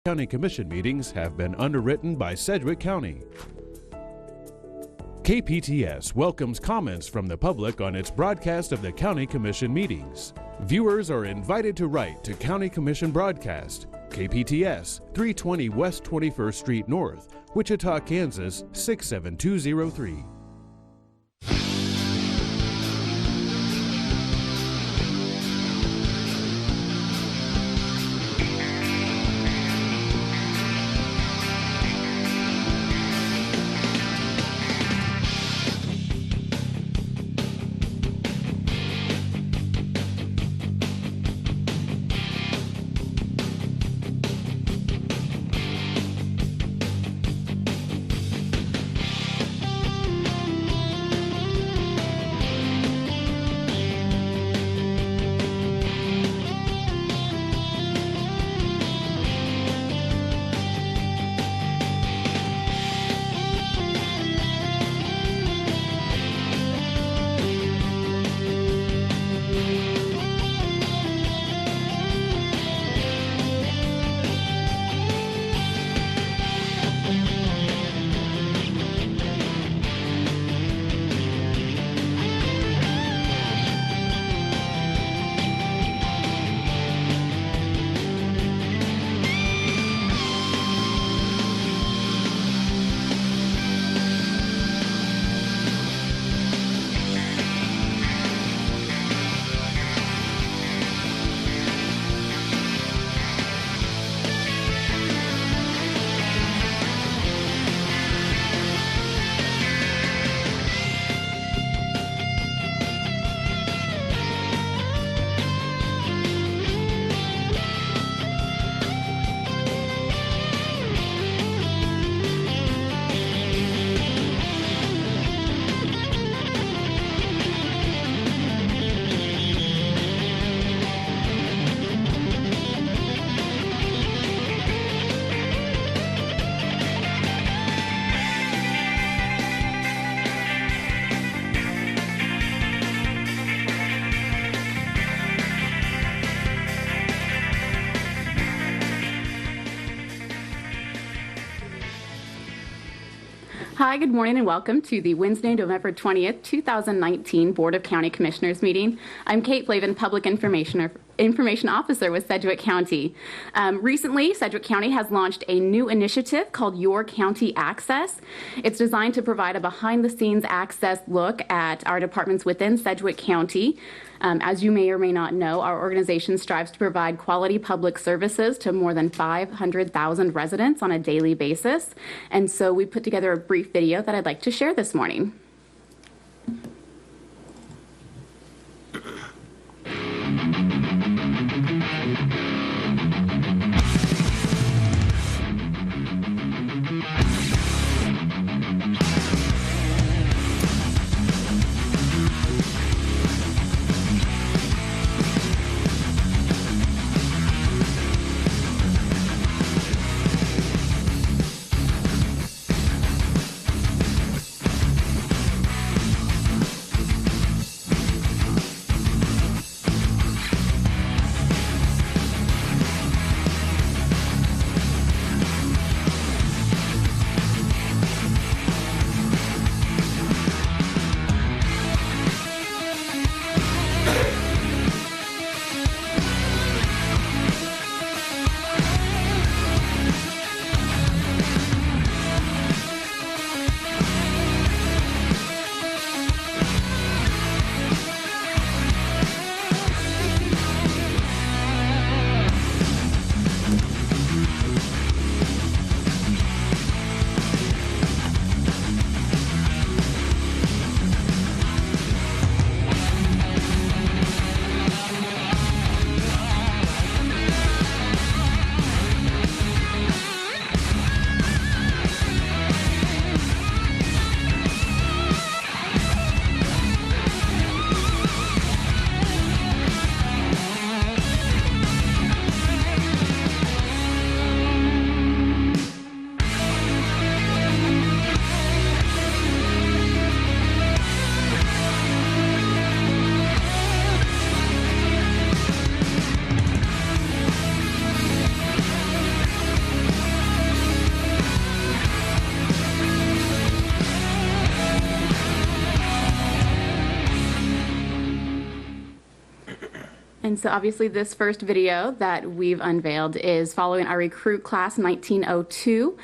County Commission meetings have been underwritten by Sedgwick County. KPTS welcomes comments from the public on its broadcast of the County Commission meetings. Viewers are invited to write to County Commission Broadcast, KPTS, 320 West 21st Street North, Wichita, Kansas, 67203. Hi, good morning, and welcome to the Wednesday, November 20th, 2019 Board of County Commissioners meeting. I'm Kate Flavin, Public Information Officer with Sedgwick County. Recently, Sedgwick County has launched a new initiative called Your County Access. It's designed to provide a behind-the-scenes access look at our departments within Sedgwick County. As you may or may not know, our organization strives to provide quality public services to more than 500,000 residents on a daily basis. And so we put together a brief video that I'd like to share this morning. And so obviously this first video that we've unveiled is following our recruit class 1902.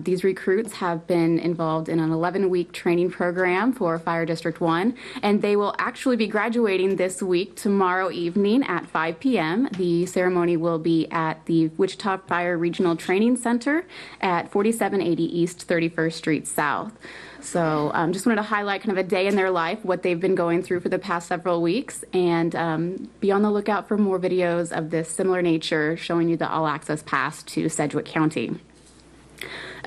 These recruits have been involved in an 11-week training program for Fire District 1, and they will actually be graduating this week tomorrow evening at 5 p.m. The ceremony will be at the Wichita Fire Regional Training Center at 4780 East 31st Street South. So just wanted to highlight kind of a day in their life, what they've been going through for the past several weeks, and be on the lookout for more videos of this similar nature showing you the all-access pass to Sedgwick County.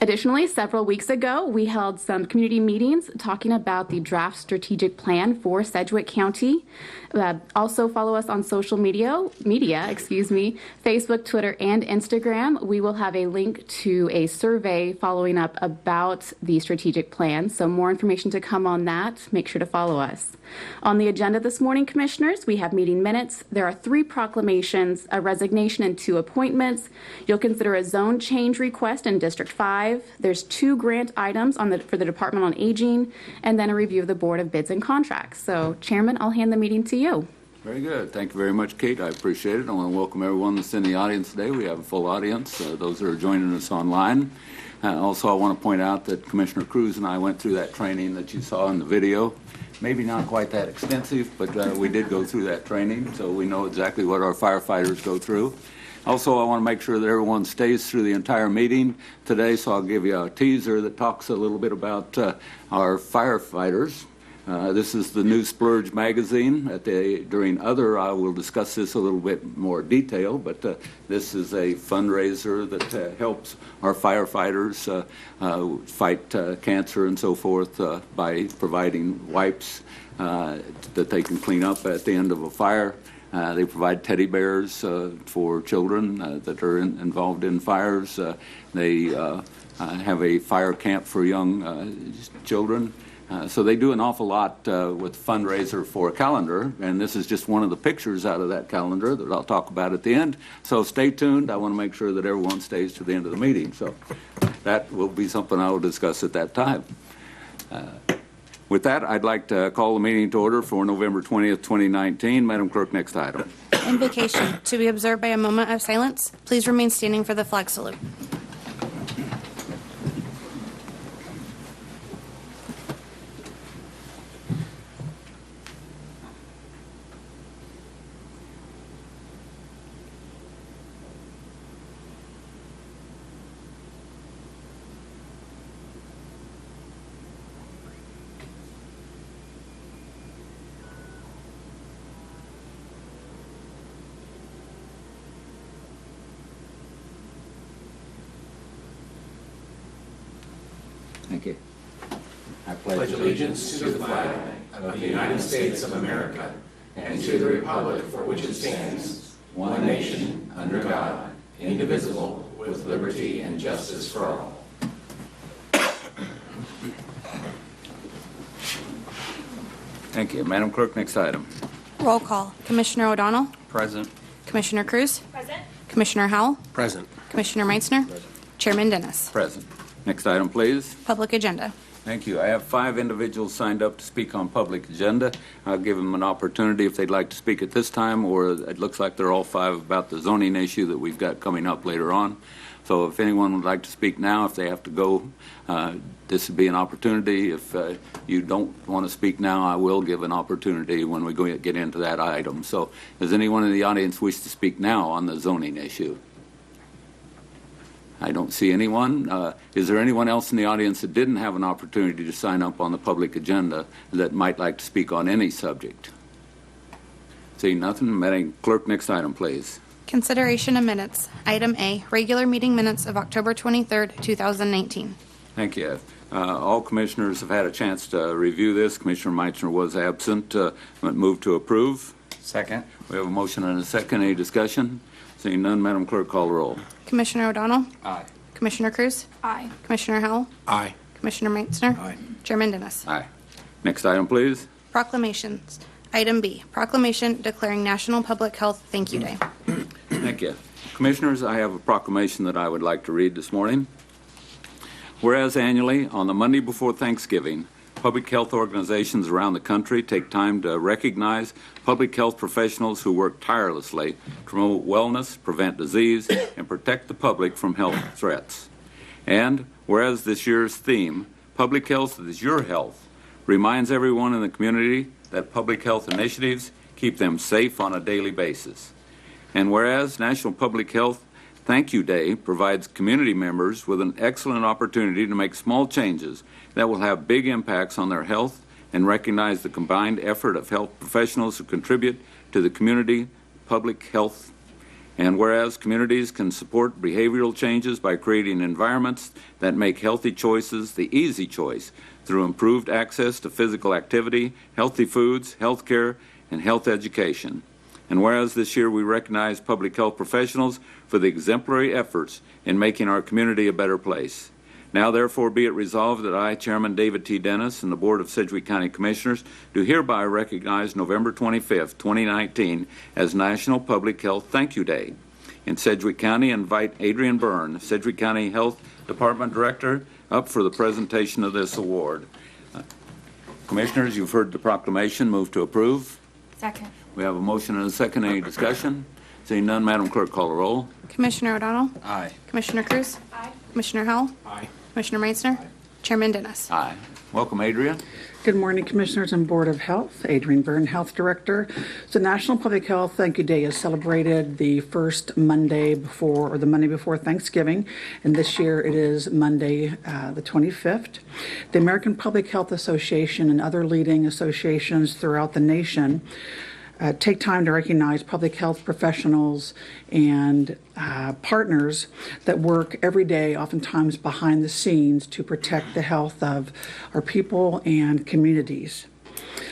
Additionally, several weeks ago, we held some community meetings talking about the draft strategic plan for Sedgwick County. Also follow us on social media, Facebook, Twitter, and Instagram. We will have a link to a survey following up about the strategic plan. So more information to come on that. Make sure to follow us. On the agenda this morning, Commissioners, we have meeting minutes. There are 3 proclamations, a resignation, and 2 appointments. You'll consider a zone change request in District 5. There's 2 grant items for the Department on Aging, and then a review of the Board of Bids and Contracts. So, Chairman, I'll hand the meeting to you. Very good. Thank you very much, Kate. I appreciate it. I want to welcome everyone that's in the audience today. We have a full audience, those that are joining us online. Also, I want to point out that Commissioner Cruz and I went through that training that you saw in the video. Maybe not quite that extensive, but we did go through that training, so we know exactly what our firefighters go through. Also, I want to make sure that everyone stays through the entire meeting today, so I'll give you a teaser that talks a little bit about our firefighters. This is the new Splurge magazine. During other, I will discuss this a little bit more detail, but this is a fundraiser that helps our firefighters fight cancer and so forth by providing wipes that they can clean up at the end of a fire. They provide teddy bears for children that are involved in fires. They have a fire camp for young children. So they do an awful lot with fundraiser for a calendar, and this is just one of the pictures out of that calendar that I'll talk about at the end. So stay tuned. I want to make sure that everyone stays to the end of the meeting. So that will be something I will discuss at that time. With that, I'd like to call the meeting to order for November 20th, 2019. Madam Clerk, next item. Invocation to be observed by a moment of silence. Please remain standing for the flag salute. Thank you. I pledge allegiance to the flag of the United States of America and to the republic for which it stands, one nation, under God, indivisible, with liberty and justice for all. Thank you. Madam Clerk, next item. Roll call. Commissioner O'Donnell? Present. Commissioner Cruz? Present. Commissioner Howell? Present. Commissioner Meitzner? Present. Chairman Dennis? Present. Next item, please. Public agenda. Thank you. I have 5 individuals signed up to speak on public agenda. I'll give them an opportunity if they'd like to speak at this time, or it looks like they're all 5 about the zoning issue that we've got coming up later on. So if anyone would like to speak now, if they have to go, this would be an opportunity. If you don't want to speak now, I will give an opportunity when we get into that item. So does anyone in the audience wish to speak now on the zoning issue? I don't see anyone. Is there anyone else in the audience that didn't have an opportunity to sign up on the public agenda that might like to speak on any subject? Seeing nothing, Madam Clerk, next item, please. Consideration of minutes. Item A, regular meeting minutes of October 23rd, 2019. Thank you. All commissioners have had a chance to review this. Commissioner Meitzner was absent. Move to approve. Second. We have a motion and a second. Any discussion? Seeing none, Madam Clerk, call the roll. Commissioner O'Donnell? Aye. Commissioner Cruz? Aye. Commissioner Howell? Aye. Commissioner Meitzner? Aye. Chairman Dennis? Aye. Next item, please. Proclamations. Item B, proclamation declaring National Public Health Thank You Day. Thank you. Commissioners, I have a proclamation that I would like to read this morning. Whereas annually, on the Monday before Thanksgiving, the 23rd of November, the United States Army Corps of Engineers public health organizations around the country take time to recognize public health professionals who work tirelessly to promote wellness, prevent disease, and protect the public from health threats. And whereas this year's theme, Public Health is Your Health, reminds everyone in the community that public health initiatives keep them safe on a daily basis. And whereas National Public Health Thank You Day provides community members with an excellent opportunity to make small changes that will have big impacts on their health and recognize the combined effort of health professionals who contribute to the community public health. And whereas communities can support behavioral changes by creating environments that make healthy choices the easy choice through improved access to physical activity, healthy foods, health care, and health education. And whereas this year we recognize public health professionals for the exemplary efforts in making our community a better place. Now, therefore, be it resolved that I, Chairman David T. Dennis, and the Board of Sedgwick County Commissioners do hereby recognize November 25th, 2019 as National Public Health Thank You Day. In Sedgwick County, invite Adrian Byrne, Sedgwick County Health Department Director, up for the presentation of this award. Commissioners, you've heard the proclamation. Move to approve. Second. We have a motion and a second. Any discussion? Seeing none, Madam Clerk, call a roll. Commissioner O'Donnell? Aye. Commissioner Cruz? Aye. Commissioner Howell? Aye. Commissioner Meissner? Aye. Chairman Dennis? Aye. Welcome, Adrian. Good morning, Commissioners and Board of Health. Adrian Byrne, Health Director. So National Public Health Thank You Day is celebrated the first Monday before, or the Monday before Thanksgiving, and this year it is Monday the 25th. The American Public Health Association and other leading associations throughout the nation take time to recognize public health professionals and partners that work every day, oftentimes behind the scenes, to protect the health of our people and communities.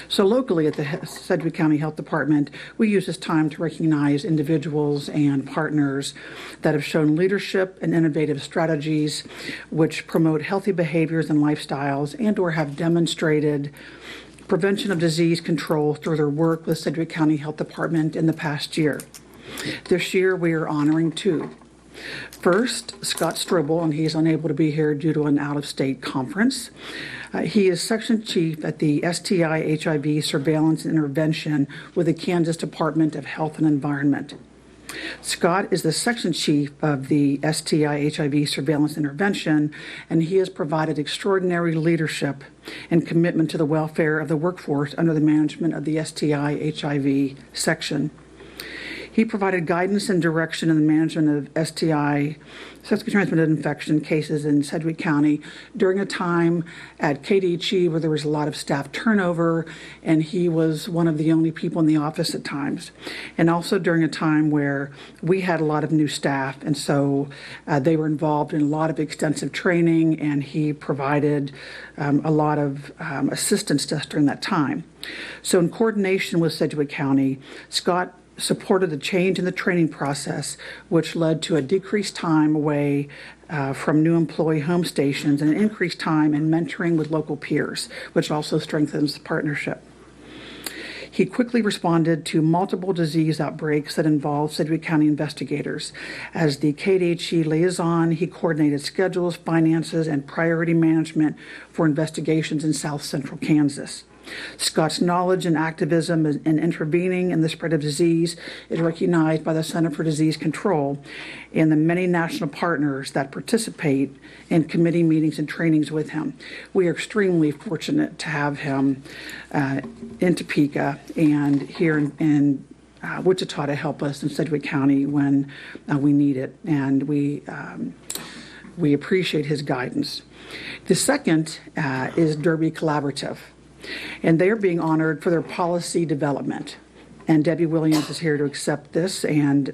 So locally at the Sedgwick County Health Department, we use this time to recognize individuals and partners that have shown leadership and innovative strategies which promote healthy behaviors and lifestyles, and or have demonstrated prevention of disease control through their work with Sedgwick County Health Department in the past year. This year we are honoring two. First, Scott Strobel, and he's unable to be here due to an out-of-state conference. He is Section Chief at the STI HIV Surveillance and Intervention with the Kansas Department of Health and Environment. Scott is the Section Chief of the STI HIV Surveillance Intervention, and he has provided extraordinary leadership and commitment to the welfare of the workforce under the management of the STI HIV section. He provided guidance and direction in the management of STI, sexually transmitted infection cases in Sedgwick County during a time at KDHE where there was a lot of staff turnover, and he was one of the only people in the office at times. And also during a time where we had a lot of new staff, and so they were involved in a lot of extensive training, and he provided a lot of assistance to us during that time. So in coordination with Sedgwick County, Scott supported the change in the training process, which led to a decreased time away from new employee home stations and an increased time in mentoring with local peers, which also strengthens the partnership. He quickly responded to multiple disease outbreaks that involved Sedgwick County investigators. As the KDHE liaison, he coordinated schedules, finances, and priority management for investigations in South Central Kansas. Scott's knowledge and activism in intervening in the spread of disease is recognized by the Center for Disease Control and the many national partners that participate in committee meetings and trainings with him. We are extremely fortunate to have him in Topeka and here in Wichita to help us in Sedgwick County when we need it, and we appreciate his guidance. The second is Derby Collaborative, and they are being honored for their policy development. And Debbie Williams is here to accept this, and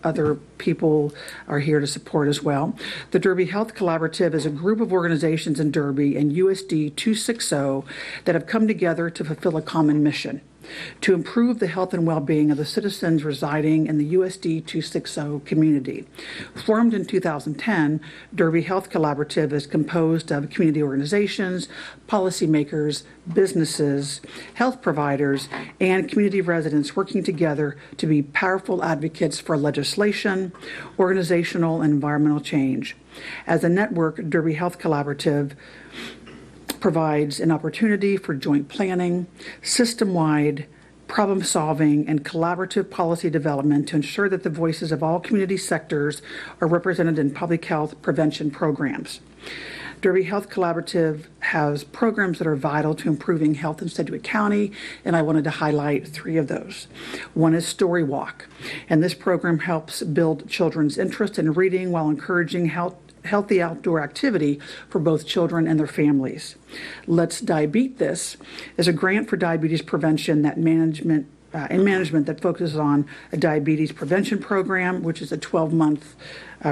other people are here to support as well. The Derby Health Collaborative is a group of organizations in Derby and USD 260 that have come together to fulfill a common mission: to improve the health and well-being of the citizens residing in the USD 260 community. Formed in 2010, Derby Health Collaborative is composed of community organizations, policymakers, businesses, health providers, and community residents working together to be powerful advocates for legislation, organizational, and environmental change. As a network, Derby Health Collaborative provides an opportunity for joint planning, system-wide problem solving, and collaborative policy development to ensure that the voices of all community sectors are represented in public health prevention programs. Derby Health Collaborative has programs that are vital to improving health in Sedgwick County, and I wanted to highlight 3 of those. One is Story Walk, and this program helps build children's interest in reading while encouraging healthy outdoor activity for both children and their families. Let's Diabeat This is a grant for diabetes prevention that management that focuses on a diabetes prevention program, which is a 12-month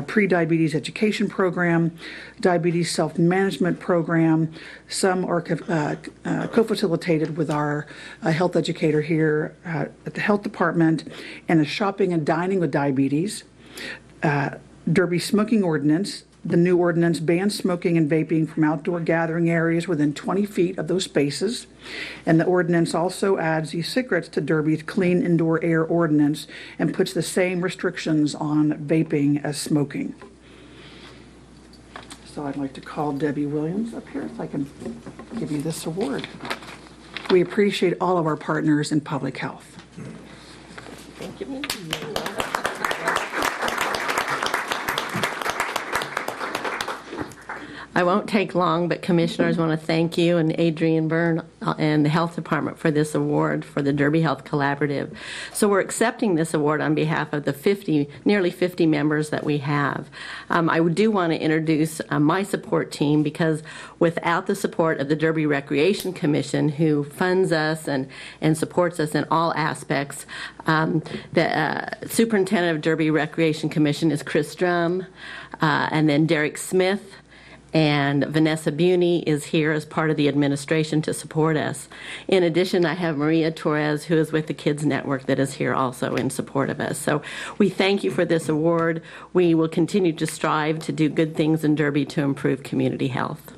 pre-diabetes education program, diabetes self-management program. Some are co-facilitated with our health educator here at the health department, and a shopping and dining with diabetes. Derby Smoking Ordinance. The new ordinance bans smoking and vaping from outdoor gathering areas within 20 feet of those spaces. And the ordinance also adds e-cigarettes to Derby's Clean Indoor Air Ordinance and puts the same restrictions on vaping as smoking. So I'd like to call Debbie Williams up here so I can give you this award. We appreciate all of our partners in public health. Thank you. I won't take long, but commissioners want to thank you and Adrian Byrne and the health department for this award for the Derby Health Collaborative. So we're accepting this award on behalf of the nearly 50 members that we have. I do want to introduce my support team, because without the support of the Derby Recreation Commission, who funds us and supports us in all aspects, the superintendent of Derby Recreation Commission is Chris Drum, and then Derek Smith, and Vanessa Buney is here as part of the administration to support us. In addition, I have Maria Torres, who is with the Kids Network, that is here also in support of us. So we thank you for this award. We will continue to strive to do good things in Derby to improve community health.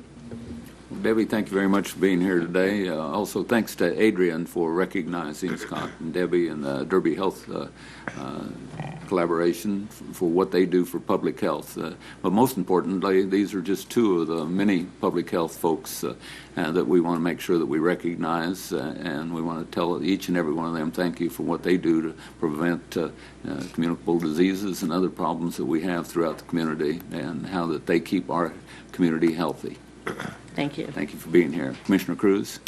Debbie, thank you very much for being here today. Also, thanks to Adrian for recognizing Scott and Debbie and the Derby Health collaboration for what they do for public health. But most importantly, these are just 2 of the many public health folks that we want to make sure that we recognize, and we want to tell each and every one of them thank you for what they do to prevent communicable diseases and other problems that we have throughout the community, and how that they keep our community healthy. Thank you. Thank you for being here. Commissioner Cruz?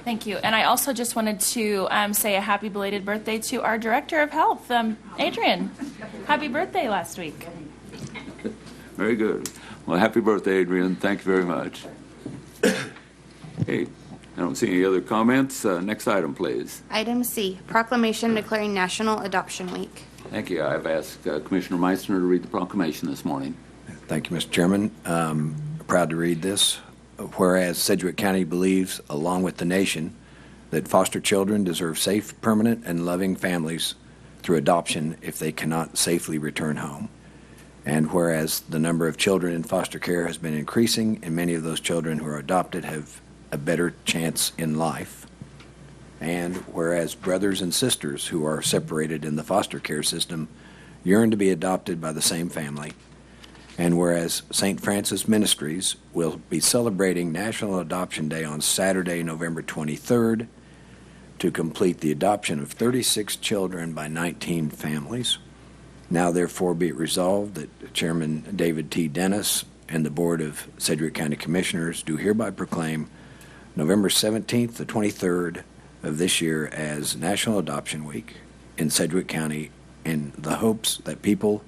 Thank you. And I also just wanted to say a happy belated birthday to our Director of Health, Adrian. Happy birthday last week. Very good. Well, happy birthday, Adrian. Thank you very much. Okay, I don't see any other comments. Next item, please. Item C, proclamation declaring National Adoption Week. Thank you. I've asked Commissioner Meissner to read the proclamation this morning. Thank you, Mr. Chairman. Proud to read this. Whereas Sedgwick County believes, along with the nation, that foster children deserve safe, permanent, and loving families through adoption if they cannot safely return home. And whereas the number of children in foster care has been increasing, and many of those children who are adopted have a better chance in life. And whereas brothers and sisters who are separated in the foster care system yearn to be adopted by the same family. And whereas St. Francis Ministries will be celebrating National Adoption Day on Saturday, November 23rd, to complete the adoption of 36 children by 19 families. Now, therefore, be it resolved that Chairman David T. Dennis and the Board of Sedgwick County Commissioners do hereby proclaim November 17th to 23rd of this year as National Adoption Week in Sedgwick County, in the hopes that people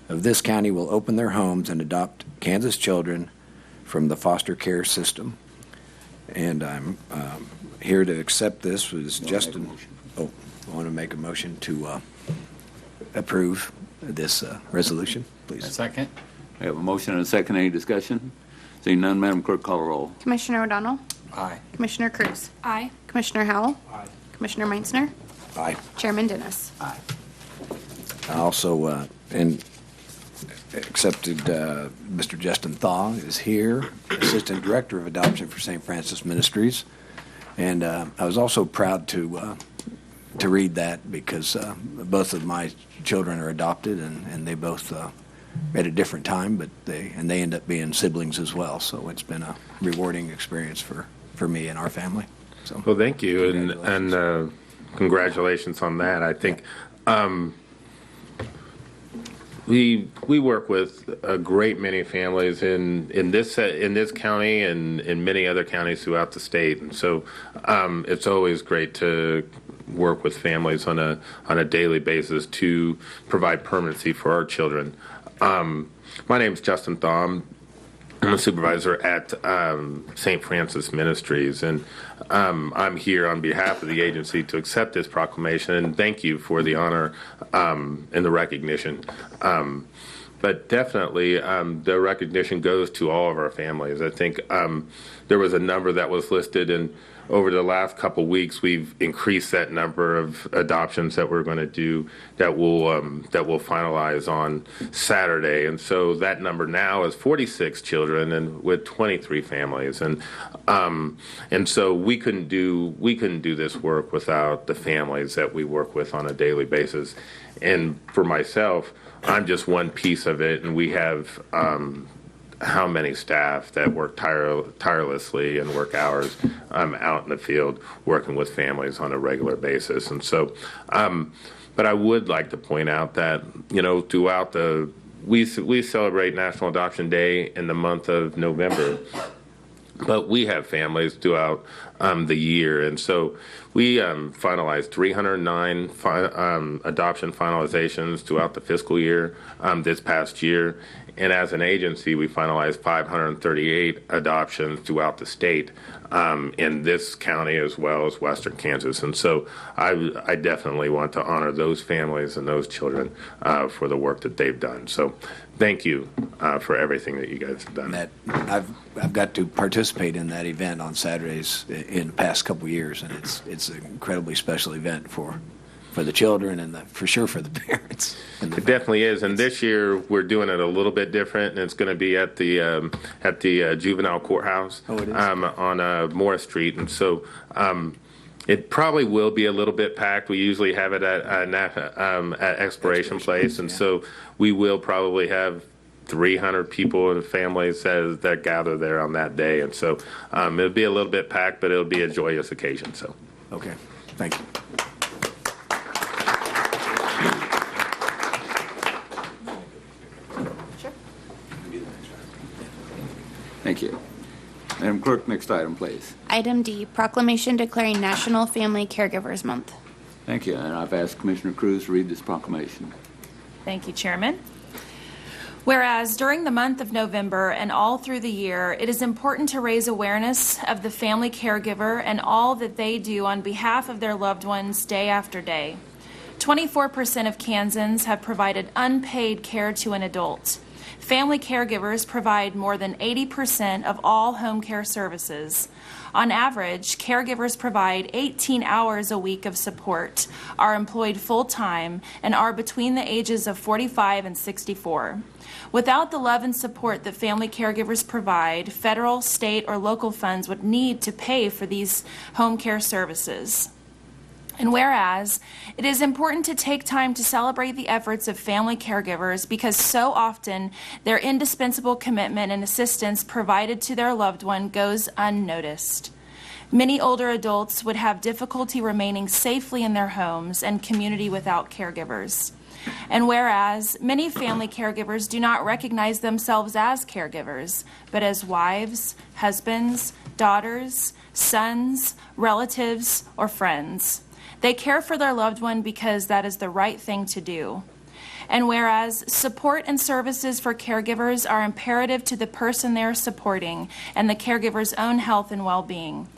of this county will open their homes and adopt Kansas children from the foster care system. And I'm here to accept this with Justin. I want to make a motion to approve this resolution, please. A second. We have a motion and a second. Any discussion? Seeing none, Madam Clerk, call a roll. Commissioner O'Donnell? Aye. Commissioner Cruz? Aye. Commissioner Howell? Aye. Commissioner Meissner? Aye. Chairman Dennis? Aye. I also accepted Mr. Justin Thaw is here, Assistant Director of Adoption for St. Francis Ministries. And I was also proud to read that because both of my children are adopted, and they both at a different time, but they end up being siblings as well. So it's been a rewarding experience for me and our family. So well, thank you, and congratulations on that. I think we work with a great many families in this county and in many other counties throughout the state, and so it's always great to work with families on a daily basis to provide permanency for our children. My name is Justin Thom. I'm a supervisor at St. Francis Ministries, and I'm here on behalf of the agency to accept this proclamation and thank you for the honor and the recognition. But definitely, the recognition goes to all of our families. I think there was a number that was listed, and over the last couple weeks, we've increased that number of adoptions that we're going to do that will finalize on Saturday. And so that number now is 46 children and with 23 families. And so we couldn't do this work without the families that we work with on a daily basis. And for myself, I'm just one piece of it, and we have how many staff that work tirelessly and work hours out in the field working with families on a regular basis. And so, but I would like to point out that, throughout we celebrate National Adoption Day in the month of November, but we have families throughout the year. And so we finalized 309 adoption finalizations throughout the fiscal year this past year. And as an agency, we finalized 538 adoptions throughout the state in this county as well as Western Kansas. And so I definitely want to honor those families and those children for the work that they've done. So thank you for everything that you guys have done. I've got to participate in that event on Saturdays in the past couple of years, and it's an incredibly special event for the children and for sure for the parents. It definitely is, and this year we're doing it a little bit different, and it's going to be at the juvenile courthouse on Morris Street, and so it probably will be a little bit packed. We usually have it at Exploration Place, and so we will probably have 300 people and families that gather there on that day, and so it'll be a little bit packed, but it'll be a joyous occasion. So, okay, thank you. Thank you. Madam Clerk, next item, please. Item D, proclamation declaring National Family Caregivers Month. Thank you. And I've asked Commissioner Cruz to read this proclamation. Thank you, Chairman. Whereas during the month of November and all through the year, it is important to raise awareness of the family caregiver and all that they do on behalf of their loved ones day after day. 24% of Kansans have provided unpaid care to an adult. Family caregivers provide more than 80% of all home care services. On average, caregivers provide 18 hours a week of support, are employed full-time, and are between the ages of 45 and 64. Without the love and support that family caregivers provide, federal, state, or local funds would need to pay for these home care services. And whereas it is important to take time to celebrate the efforts of family caregivers because so often their indispensable commitment and assistance provided to their loved one goes unnoticed. Many older adults would have difficulty remaining safely in their homes and community without caregivers. And whereas many family caregivers do not recognize themselves as caregivers, but as wives, husbands, daughters, sons, relatives, or friends. They care for their loved one because that is the right thing to do. And whereas support and services for caregivers are imperative to the person they are supporting and the caregiver's own health and well-being.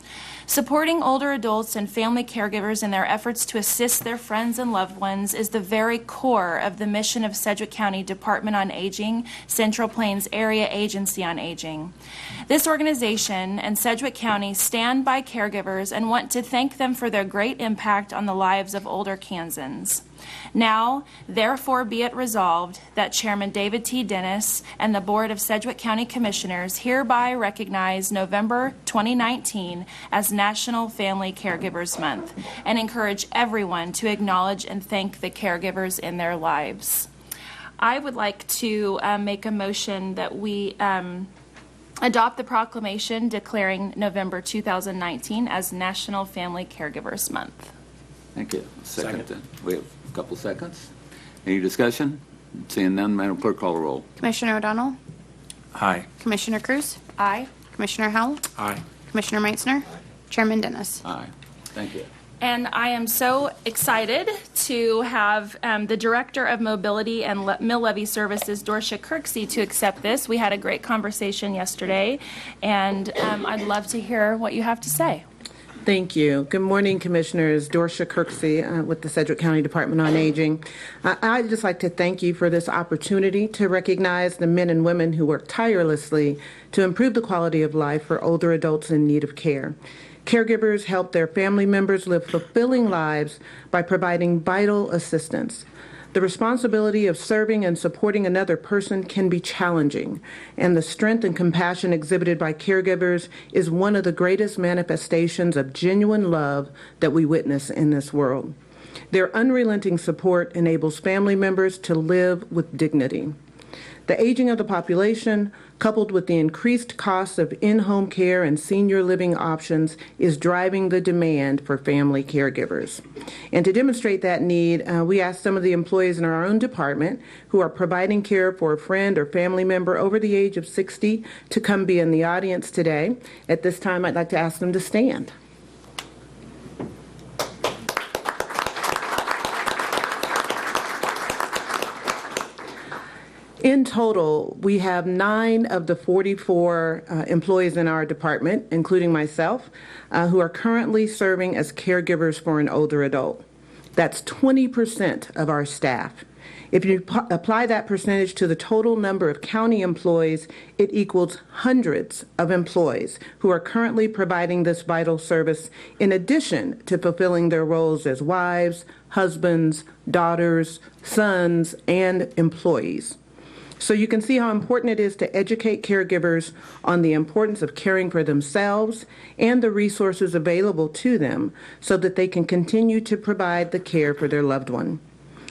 Supporting older adults and family caregivers in their efforts to assist their friends and loved ones is the very core of the mission of Sedgwick County Department on Aging, Central Plains Area Agency on Aging. This organization and Sedgwick County stand by caregivers and want to thank them for their great impact on the lives of older Kansans. Now, therefore, be it resolved that Chairman David T. Dennis and the Board of Sedgwick County Commissioners hereby recognize November 2019 as National Family Caregivers Month and encourage everyone to acknowledge and thank the caregivers in their lives. I would like to make a motion that we adopt the proclamation declaring November 2019 as National Family Caregivers Month. Thank you. Second. Then. We have a couple seconds. Any discussion? Seeing none, Madam Clerk, call the roll. Commissioner O'Donnell? Aye. Commissioner Cruz? Aye. Commissioner Howell? Aye. Commissioner Meitzner? Chairman Dennis? Aye. Thank you. And I am so excited to have the Director of Mobility and Mill Levy Services, Dorsha Kirksey, to accept this. We had a great conversation yesterday, and I'd love to hear what you have to say. Thank you. Good morning, Commissioners. Dorsha Kirksey with the Sedgwick County Department on Aging. I'd just like to thank you for this opportunity to recognize the men and women who work tirelessly to improve the quality of life for older adults in need of care. Caregivers help their family members live fulfilling lives by providing vital assistance. The responsibility of serving and supporting another person can be challenging, and the strength and compassion exhibited by caregivers is one of the greatest manifestations of genuine love that we witness in this world. Their unrelenting support enables family members to live with dignity. The aging of the population, coupled with the increased costs of in-home care and senior living options, is driving the demand for family caregivers. And to demonstrate that need, we asked some of the employees in our own department who are providing care for a friend or family member over the age of 60 to come be in the audience today. At this time, I'd like to ask them to stand. In total, we have 9 of the 44 employees in our department, including myself, who are currently serving as caregivers for an older adult. That's 20% of our staff. If you apply that percentage to the total number of county employees, it equals hundreds of employees who are currently providing this vital service in addition to fulfilling their roles as wives, husbands, daughters, sons, and employees. So you can see how important it is to educate caregivers on the importance of caring for themselves and the resources available to them so that they can continue to provide the care for their loved one.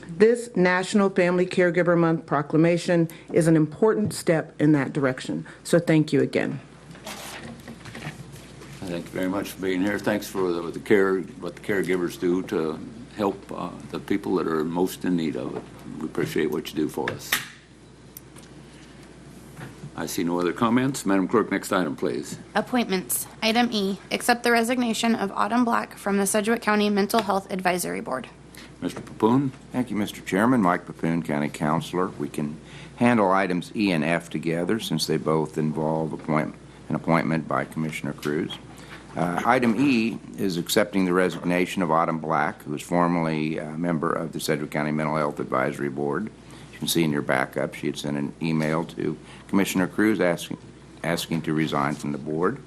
This National Family Caregiver Month proclamation is an important step in that direction. So thank you again. Thank you very much for being here. Thanks for what the caregivers do to help the people that are most in need of it. We appreciate what you do for us. I see no other comments. Madam Clerk, next item, please. Appointments. Item E, accept the resignation of Autumn Black from the Sedgwick County Mental Health Advisory Board. Mr. Papoon. Thank you, Mr. Chairman. Mike Papoon, County Counselor. We can handle items E and F together since they both involve an appointment by Commissioner Cruz. Item E is accepting the resignation of Autumn Black, who was formerly a member of the Sedgwick County Mental Health Advisory Board. You can see in your backup she had sent an email to Commissioner Cruz asking to resign from the board.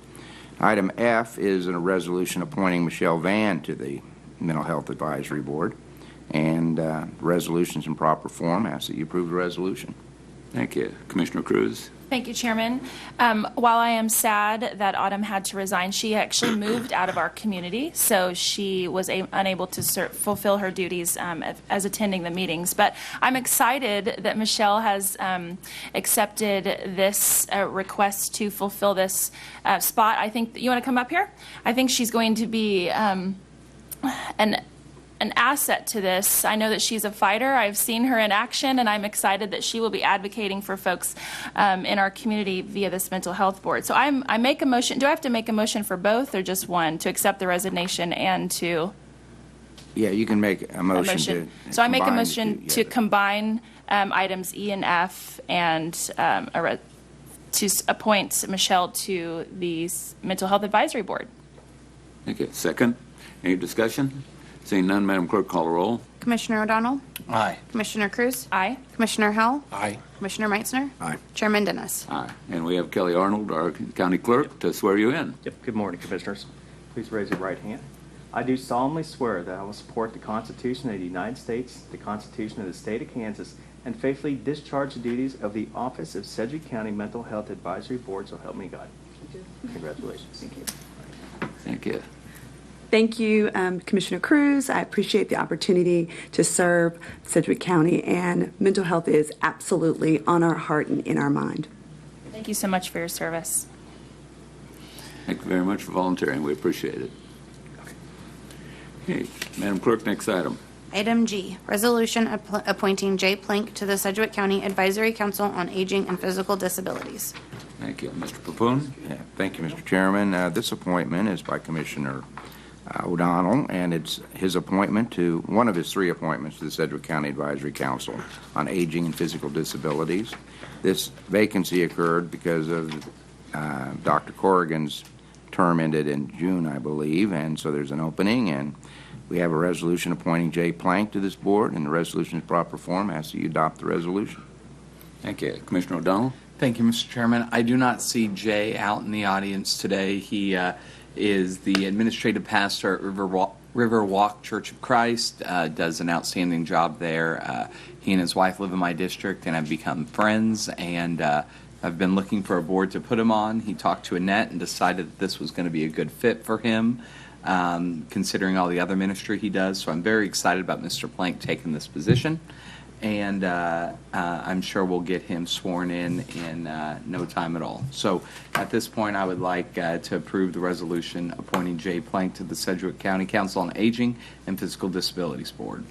Item F is a resolution appointing Michelle VANN to the Mental Health Advisory Board. And resolutions in proper form. I ask that you approve the resolution. Thank you. Commissioner Cruz. Thank you, Chairman. While I am sad that Autumn had to resign, she actually moved out of our community, so she was unable to fulfill her duties as attending the meetings. But I'm excited that Michelle has accepted this request to fulfill this spot. I think, you want to come up here? I think she's going to be an asset to this. I know that she's a fighter. I've seen her in action, and I'm excited that she will be advocating for folks in our community via this mental health board. So I make a motion. Do I have to make a motion for both or just one, to accept the resignation and to? Yeah, you can make a motion. So I make a motion to combine items E and F and to appoint Michelle to the Mental Health Advisory Board. Thank you. Second. Any discussion? Seeing none, Madam Clerk, call the roll. Commissioner O'Donnell? Aye. Commissioner Cruz? Aye. Commissioner Howell? Aye. Commissioner Meitzner? Aye. Chairman Dennis? Aye. And we have Kelly Arnold, our County Clerk, to swear you in. Yep. Good morning, Commissioners. Please raise your right hand. I do solemnly swear that I will support the Constitution of the United States, the Constitution of the State of Kansas, and faithfully discharge the duties of the Office of Sedgwick County Mental Health Advisory Board, so help me God. Congratulations. Thank you. Thank you. Thank you, Commissioner Cruz. I appreciate the opportunity to serve Sedgwick County, and mental health is absolutely on our heart and in our mind. Thank you so much for your service. Thank you very much for volunteering. We appreciate it. Okay, Madam Clerk, next item. Item G, resolution appointing Jay Plank to the Sedgwick County Advisory Council on Aging and Physical Disabilities. Thank you. Mr. Papoon? Yeah, thank you, Mr. Chairman. This appointment is by Commissioner O'Donnell, and it's his appointment to one of his 3 appointments to the Sedgwick County Advisory Council on Aging and Physical Disabilities. This vacancy occurred because of Dr. Corrigan's term ended in June, I believe, and so there's an opening, and we have a resolution appointing Jay Plank to this board, and the resolution is proper form. I ask that you adopt the resolution. Thank you. Commissioner O'Donnell? Thank you, Mr. Chairman. I do not see Jay out in the audience today. He is the administrative pastor at Riverwalk Church of Christ, does an outstanding job there. He and his wife live in my district and have become friends, and I've been looking for a board to put him on. He talked to Annette and decided that this was going to be a good fit for him, considering all the other ministry he does. So I'm very excited about Mr. Plank taking this position, and I'm sure we'll get him sworn in no time at all. So at this point, I would like to approve the resolution appointing Jay Plank to the Sedgwick County Council on Aging and Physical Disabilities Board.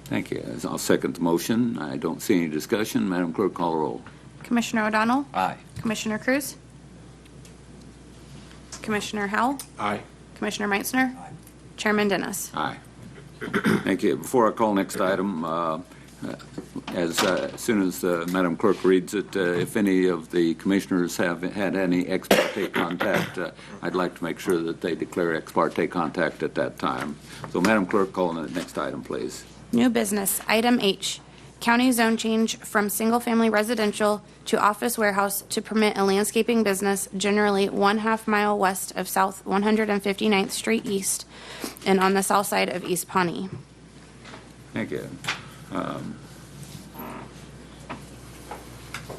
Thank you. I'll second the motion. I don't see any discussion. Madam Clerk, call the roll. Commissioner O'Donnell? Aye. Commissioner Cruz? Commissioner Howell? Aye. Commissioner Meitzner? Aye. Chairman Dennis? Aye. Thank you. Before I call next item, as soon as Madam Clerk reads it, if any of the commissioners have had any ex parte contact, I'd like to make sure that they declare ex parte contact at that time. So, Madam Clerk, call on the next item, please. New business, item H, county zone change from single-family residential to office warehouse to permit a landscaping business generally 1/2 mile west of South 159th Street East and on the south side of East Pawnee. Thank you. At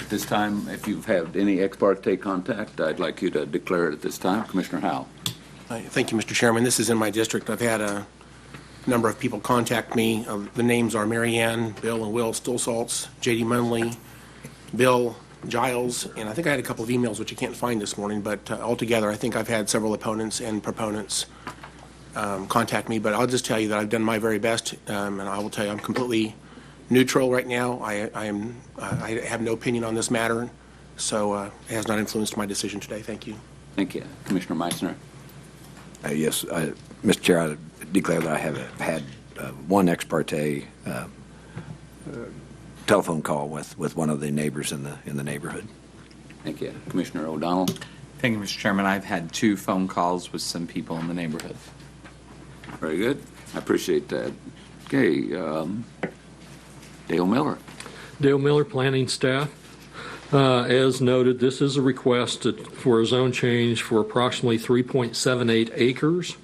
this time, if you've had any ex parte contact, I'd like you to declare it at this time. Commissioner Howell. Thank you, Mr. Chairman. This is in my district. I've had a number of people contact me. The names are Mary Ann, Bill and Will Stillsaltz, J.D. Munley, Bill Giles, and I think I had a couple of emails which I can't find this morning, but altogether I think I've had several opponents and proponents contact me. But I'll just tell you that I've done my very best, and I will tell you I'm completely neutral right now. I have no opinion on this matter, so it has not influenced my decision today. Thank you. Thank you. Commissioner Meitzner. Yes, Mr. Chair, I declare that I have had one ex parte telephone call with one of the neighbors in the neighborhood. Thank you. Commissioner O'Donnell. Thank you, Mr. Chairman. I've had 2 phone calls with some people in the neighborhood. Very good. I appreciate that. Okay. Dale Miller. Dale Miller, planning staff. As noted, this is a request for a zone change for approximately 3.78 acres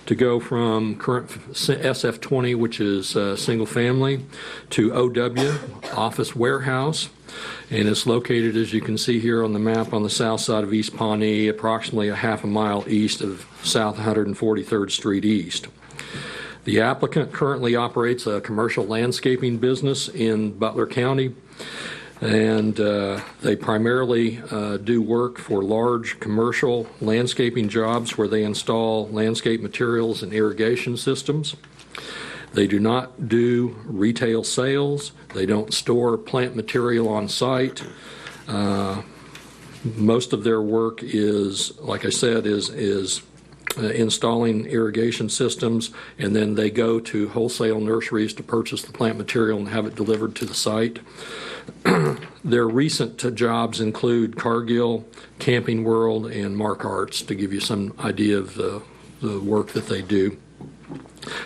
to go from current SF20, which is single family, to OW, office warehouse. And it's located, as you can see here on the map, on the south side of East Pawnee, approximately 1/2 mile east of South 143rd Street East. The applicant currently operates a commercial landscaping business in Butler County, and they primarily do work for large commercial landscaping jobs where they install landscape materials and irrigation systems. They do not do retail sales. They don't store plant material on site. Most of their work is, like I said, is installing irrigation systems, and then they go to wholesale nurseries to purchase the plant material and have it delivered to the site. Their recent jobs include Cargill, Camping World, and Mark Arts, to give you some idea of the work that they do.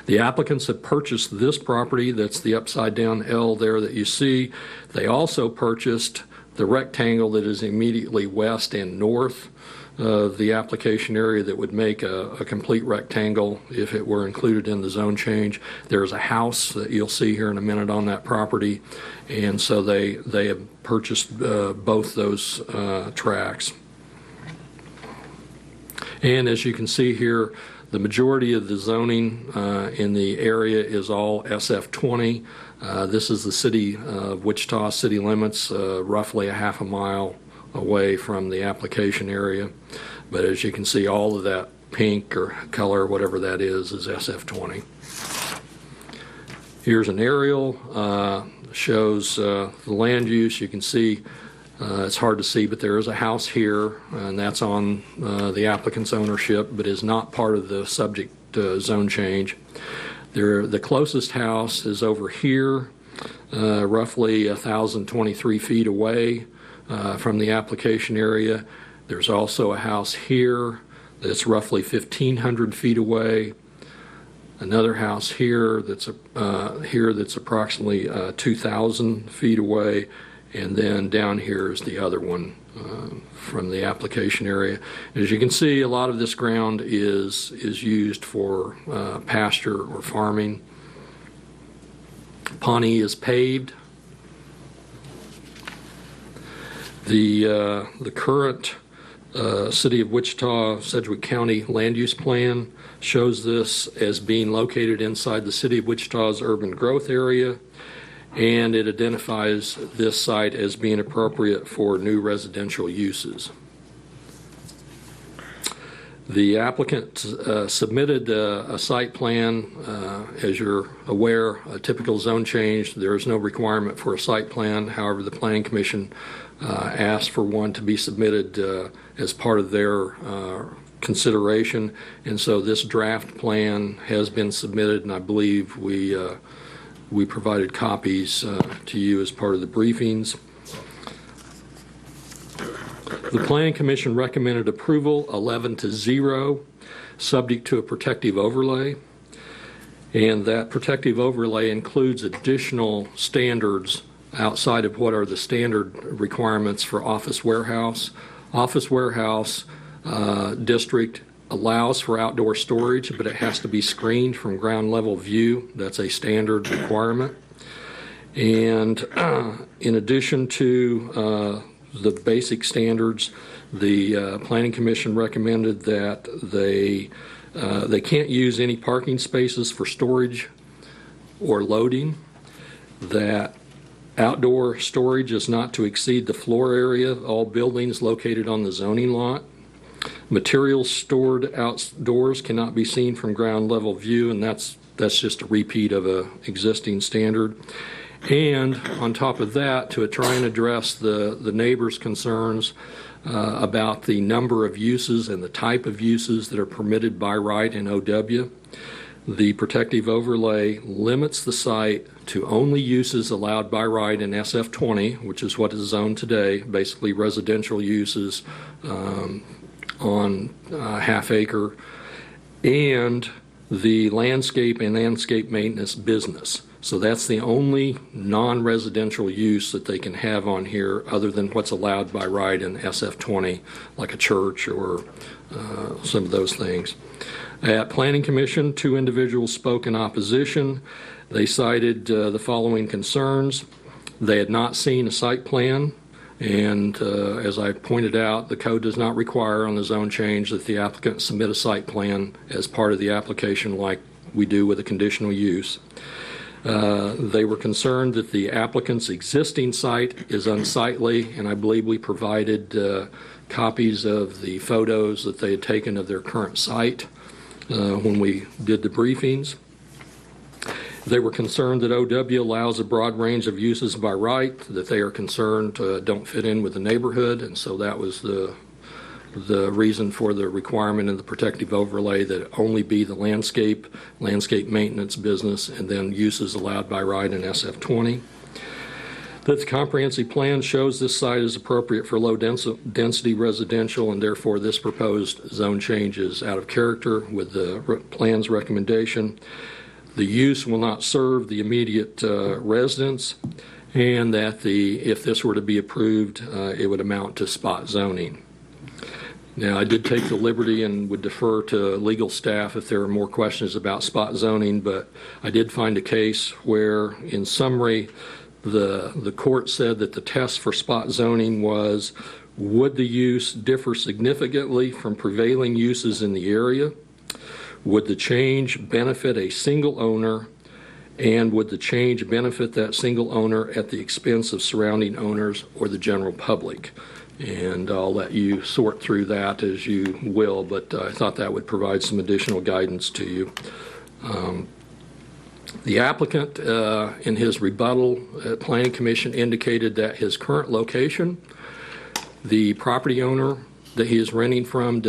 The applicants have purchased this property. That's the upside down L there that you see. They also purchased the rectangle that is immediately west and north of the application area that would make a complete rectangle if it were included in the zone change. There's a house that you'll see here in a minute on that property, and so they have purchased both those tracts. And as you can see here, The majority of the zoning in the area is all SF20. This is the city of Wichita city limits, roughly a half a mile away from the application area. But as you can see, all of that pink or color, whatever that is SF20. Here's an aerial, shows the land use. You can see, it's hard to see, but there is a house here, and that's on the applicant's ownership, but is not part of the subject zone change. The closest house is over here, roughly 1,023 feet away from the application area. There's also a house here that's roughly 1,500 feet away. Another house here that's approximately 2,000 feet away, and then down here is the other one from the application area. As you can see, a lot of this ground is used for pasture or farming. Pawnee is paved. The current City of Wichita, Sedgwick County land use plan shows this as being located inside the City of Wichita's urban growth area, and it identifies this site as being appropriate for new residential uses. The applicant submitted a site plan. As you're aware, a typical zone change, there is no requirement for a site plan. However, the Planning Commission asked for one to be submitted as part of their consideration, and so this draft plan has been submitted, and I believe we provided copies to you as part of the briefings. The Planning Commission recommended approval 11-0, subject to a protective overlay, and that protective overlay includes additional standards outside of what are the standard requirements for office warehouse. Office warehouse district allows for outdoor storage, but it has to be screened from ground level view. That's a standard requirement. And in addition to the basic standards, the Planning Commission recommended that they can't use any parking spaces for storage or loading, that outdoor storage is not to exceed the floor area of all buildings located on the zoning lot. Materials stored outdoors cannot be seen from ground level view, and that's just a repeat of an existing standard. And on top of that, to try and address the neighbors' concerns about the number of uses and the type of uses that are permitted by right in OW, the protective overlay limits the site to only uses allowed by right in SF20, which is what is zoned today, basically residential uses on half acre, and the landscape and landscape maintenance business. So that's the only non-residential use that they can have on here other than what's allowed by right in SF20, like a church or some of those things. At Planning Commission, 2 individuals spoke in opposition. They cited the following concerns. They had not seen a site plan, and as I pointed out, the code does not require on the zone change that the applicant submit a site plan as part of the application like we do with a conditional use. They were concerned that the applicant's existing site is unsightly, and I believe we provided copies of the photos that they had taken of their current site when we did the briefings. They were concerned that OW allows a broad range of uses by right, that they are concerned don't fit in with the neighborhood, and so that was the reason for the requirement in the protective overlay that it only be the landscape maintenance business, and then uses allowed by right in SF20. That the comprehensive plan shows this site is appropriate for low density residential, and therefore this proposed zone change is out of character with the plan's recommendation. The use will not serve the immediate residents, and that if this were to be approved, it would amount to spot zoning. Now, I did take the liberty and would defer to legal staff if there are more questions about spot zoning, but I did find a case where, in summary, the court said that the test for spot zoning was, would the use differ significantly from prevailing uses in the area? Would the change benefit a single owner, and would the change benefit that single owner at the expense of surrounding owners or the general public? And I'll let you sort through that as you will, but I thought that would provide some additional guidance to you. The applicant, in his rebuttal at Planning Commission, indicated that his current location, the property owner that he is renting from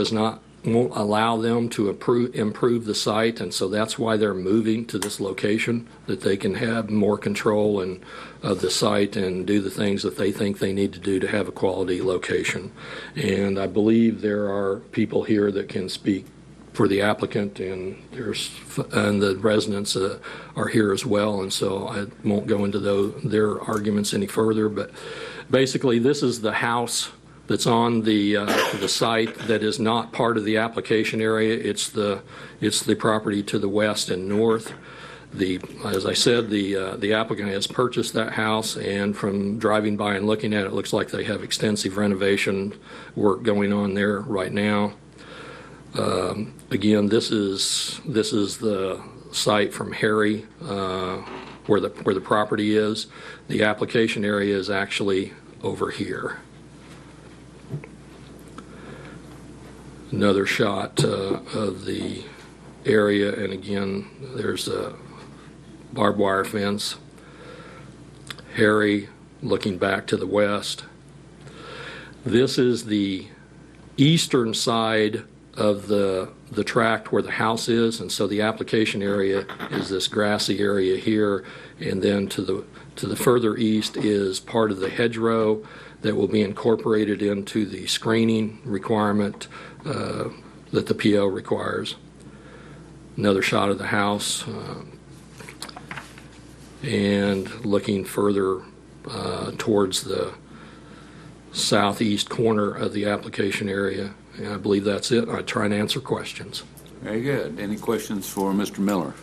won't allow them to improve the site, and so that's why they're moving to this location, that they can have more control of the site and do the things that they think they need to do to have a quality location. And I believe there are people here that can speak for the applicant, and the residents are here as well, and so I won't go into their arguments any further. But basically, this is the house that's on the site that is not part of the application area. It's the property to the west and north. As I said, the applicant has purchased that house, and from driving by and looking at it, it looks like they have extensive renovation work going on there right now. Again, this is the site from Harry, where the property is. The application area is actually over here. Another shot of the area, and again, there's a barbed wire fence. Harry looking back to the west. This is the eastern side of the tract where the house is, and so the application area is this grassy area here, and then to the further east is part of the hedgerow that will be incorporated into the screening requirement that the PO requires. Another shot of the house, and looking further towards the southeast corner of the application area. And I believe that's it. I try and answer questions. Very good. Any questions for Mr. Miller?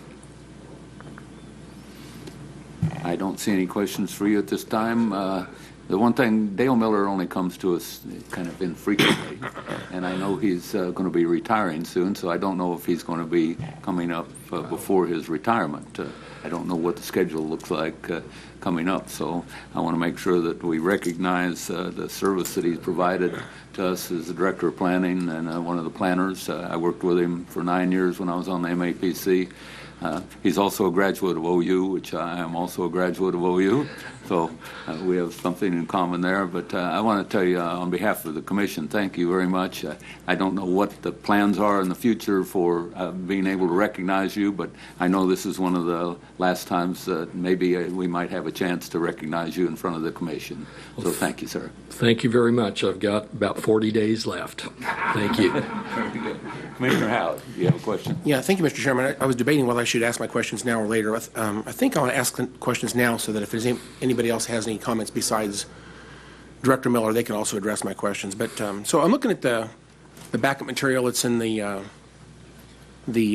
I don't see any questions for you at this time. The one thing, Dale Miller only comes to us kind of infrequently, and I know he's going to be retiring soon, so I don't know if he's going to be coming up before his retirement. I don't know what the schedule looks like coming up, so I want to make sure that we recognize the service that he's provided to us as the Director of Planning and one of the planners. I worked with him for 9 years when I was on the MAPC. He's also a graduate of OU, which I am also a graduate of OU, so we have something in common there. But I want to tell you on behalf of the Commission, thank you very much. I don't know what the plans are in the future for being able to recognize you, but I know this is one of the last times that maybe we might have a chance to recognize you in front of the Commission. So thank you, sir. Thank you very much. I've got about 40 days left. Thank you. Very good. Commissioner Howard, do you have a question? Yeah, thank you, Mr. Chairman. I was debating whether I should ask my questions now or later. I think I want to ask the questions now so that if there's anybody else has any comments besides Director Miller, they can also address my questions. But so I'm looking at the backup material that's in the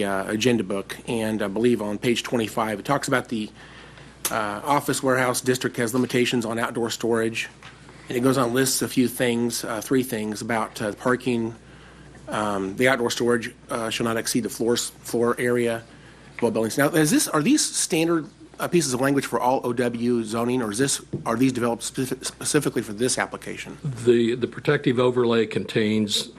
agenda book, and I believe on page 25 it talks about the office warehouse district has limitations on outdoor storage, and it goes on lists a few things, 3 things about parking. The outdoor storage shall not exceed the floor area of all buildings. Now, are these standard pieces of language for all OW zoning, or are these developed specifically for this application? The protective overlay contains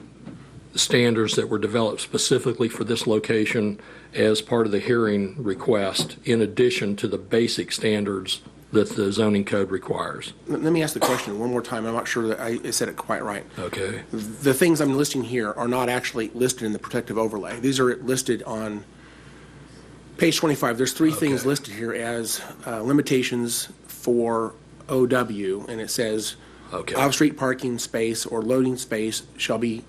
standards that were developed specifically for this location as part of the hearing request, in addition to the basic standards that the zoning code requires. Let me ask the question one more time. I'm not sure that I said it quite right. Okay. The things I'm listing here are not actually listed in the protective overlay. These are listed on page 25. There's 3 things listed here as limitations for OW, and it says off-street parking space or loading space shall be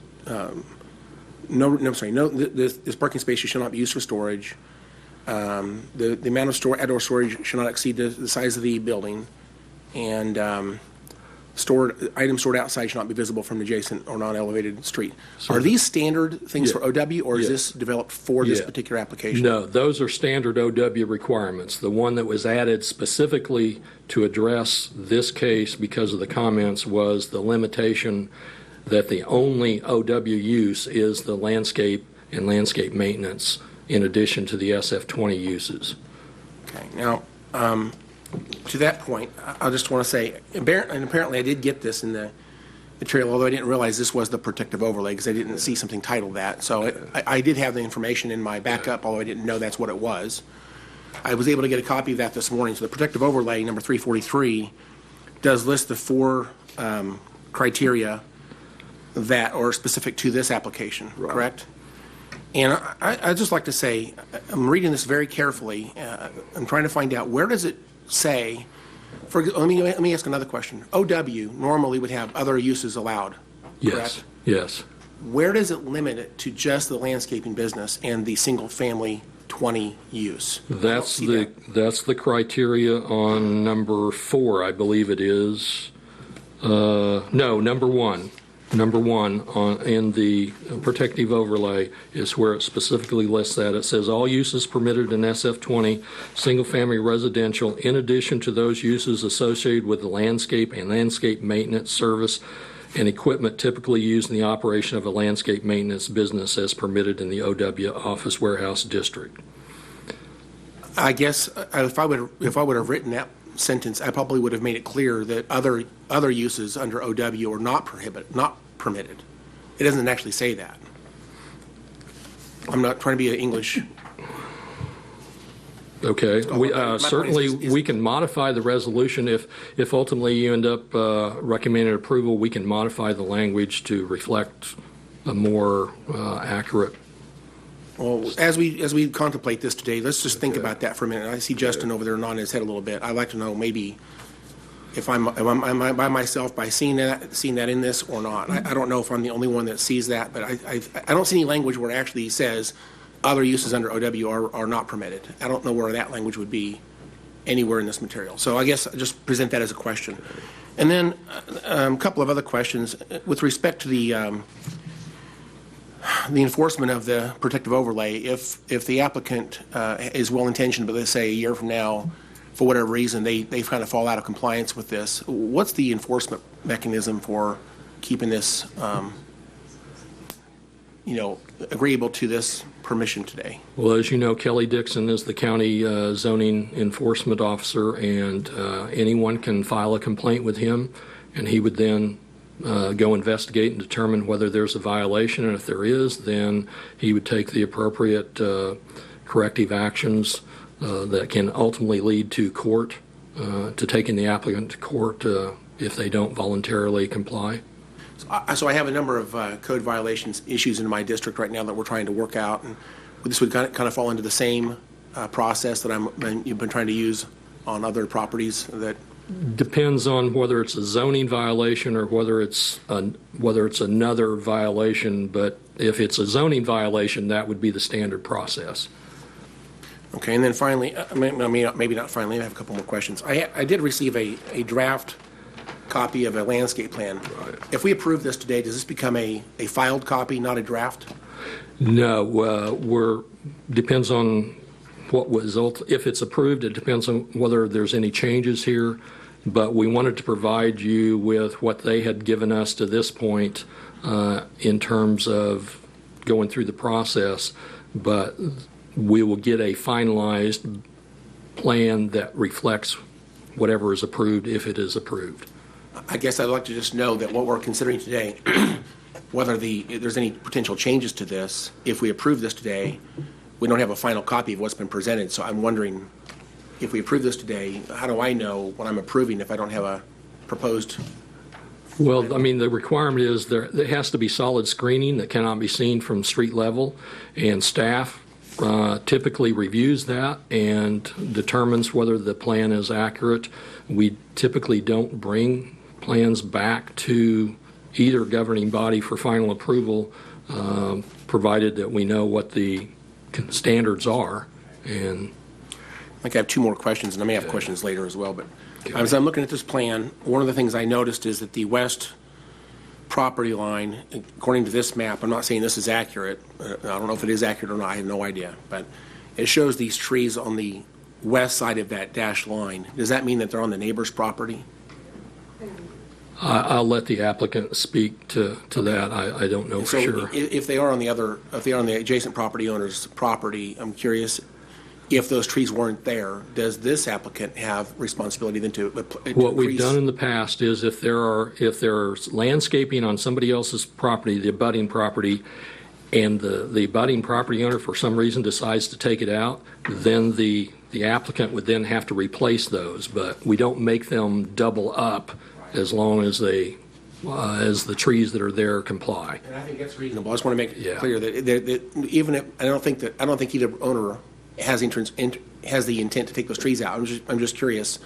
this parking space shall not be used for storage. The amount of outdoor storage shall not exceed the size of the building, and items stored outside shall not be visible from an adjacent or non-elevated street. So are these standard things for OW, or is this developed for this particular application? No, those are standard OW requirements. The one that was added specifically to address this case because of the comments was the limitation that the only OW use is the landscape and landscape maintenance in addition to the SF20 uses. Okay. Now, to that point, I just want to say, and apparently I did get this in the material, although I didn't realize this was the protective overlay because I didn't see something titled that. So I did have the information in my backup, although I didn't know that's what it was. I was able to get a copy of that this morning. So the protective overlay, number 343, does list the 4 criteria that are specific to this application, correct? And I'd just like to say, I'm reading this very carefully. I'm trying to find out, where does it say, let me ask another question. OW normally would have other uses allowed, correct? Yes. Where does it limit it to just the landscaping business and the single-family 20 use? That's the criteria on number 4, I believe it is. No, number 1. Number 1 in the protective overlay is where it specifically lists that. It says all uses permitted in SF20 single-family residential, in addition to those uses associated with the landscape and landscape maintenance service and equipment typically used in the operation of a landscape maintenance business as permitted in the OW office warehouse district. I guess if I would have written that sentence, I probably would have made it clear that other uses under OW are not permitted. It doesn't actually say that. I'm not trying to be an English. Okay. We can modify the resolution if ultimately you end up recommending approval. We can modify the language to reflect a more accurate. Well, as we contemplate this today, let's just think about that for a minute. I see Justin over there nodding his head a little bit. I'd like to know maybe if I'm by myself by seeing that in this or not. I don't know if I'm the only one that sees that, but I don't see any language where it actually says other uses under OW are not permitted. I don't know where that language would be anywhere in this material. So I guess I'll just present that as a question. And then a couple of other questions with respect to the enforcement of the protective overlay. If the applicant is well-intentioned, but let's say a year from now, for whatever reason, they kind of fall out of compliance with this, what's the enforcement mechanism for keeping this, agreeable to this permission today? Well, as you know, Kelly Dixon is the county zoning enforcement officer, and anyone can file a complaint with him, and he would then go investigate and determine whether there's a violation, and if there is, then he would take the appropriate corrective actions that can ultimately lead to court, to taking the applicant to court if they don't voluntarily comply. So I have a number of code violations issues in my district right now that we're trying to work out, and this would kind of fall into the same process that you've been trying to use on other properties. That depends on whether it's a zoning violation or whether it's another violation. But if it's a zoning violation, that would be the standard process. Okay, and then finally, maybe not finally, I have a couple more questions. I did receive a draft copy of a landscape plan. Right. If we approve this today, does this become a filed copy, not a draft? No, depends on what was, if it's approved, it depends on whether there's any changes here, but we wanted to provide you with what they had given us to this point in terms of going through the process, but we will get a finalized plan that reflects whatever is approved, if it is approved. I guess I'd like to just know that what we're considering today, whether there's any potential changes to this, if we approve this today, we don't have a final copy of what's been presented. So I'm wondering, if we approve this today, how do I know what I'm approving if I don't have a proposed? Well, I mean, the requirement is there has to be solid screening that cannot be seen from street level, and staff typically reviews that and determines whether the plan is accurate. We typically don't bring plans back to either governing body for final approval, provided that we know what the standards are. And I think I have two more questions, and I may have questions later as well. But as I'm looking at this plan, one of the things I noticed is that the west property line, according to this map, I'm not saying this is accurate. I don't know if it is accurate or not. I have no idea. But it shows these trees on the west side of that dashed line. Does that mean that they're on the neighbor's property? I'll let the applicant speak to that. I don't know for sure. If they are on the adjacent property owner's property, I'm curious, if those trees weren't there, does this applicant have responsibility then to What we've done in the past is if there's landscaping on somebody else's property, the abutting property, and the abutting property owner for some reason decides to take it out, then the applicant would then have to replace those. But we don't make them double up as long as as the trees that are there comply. And I think that's reasonable. I just want to make it clear that even if I don't think either owner has the intent to take those trees out. I'm just curious,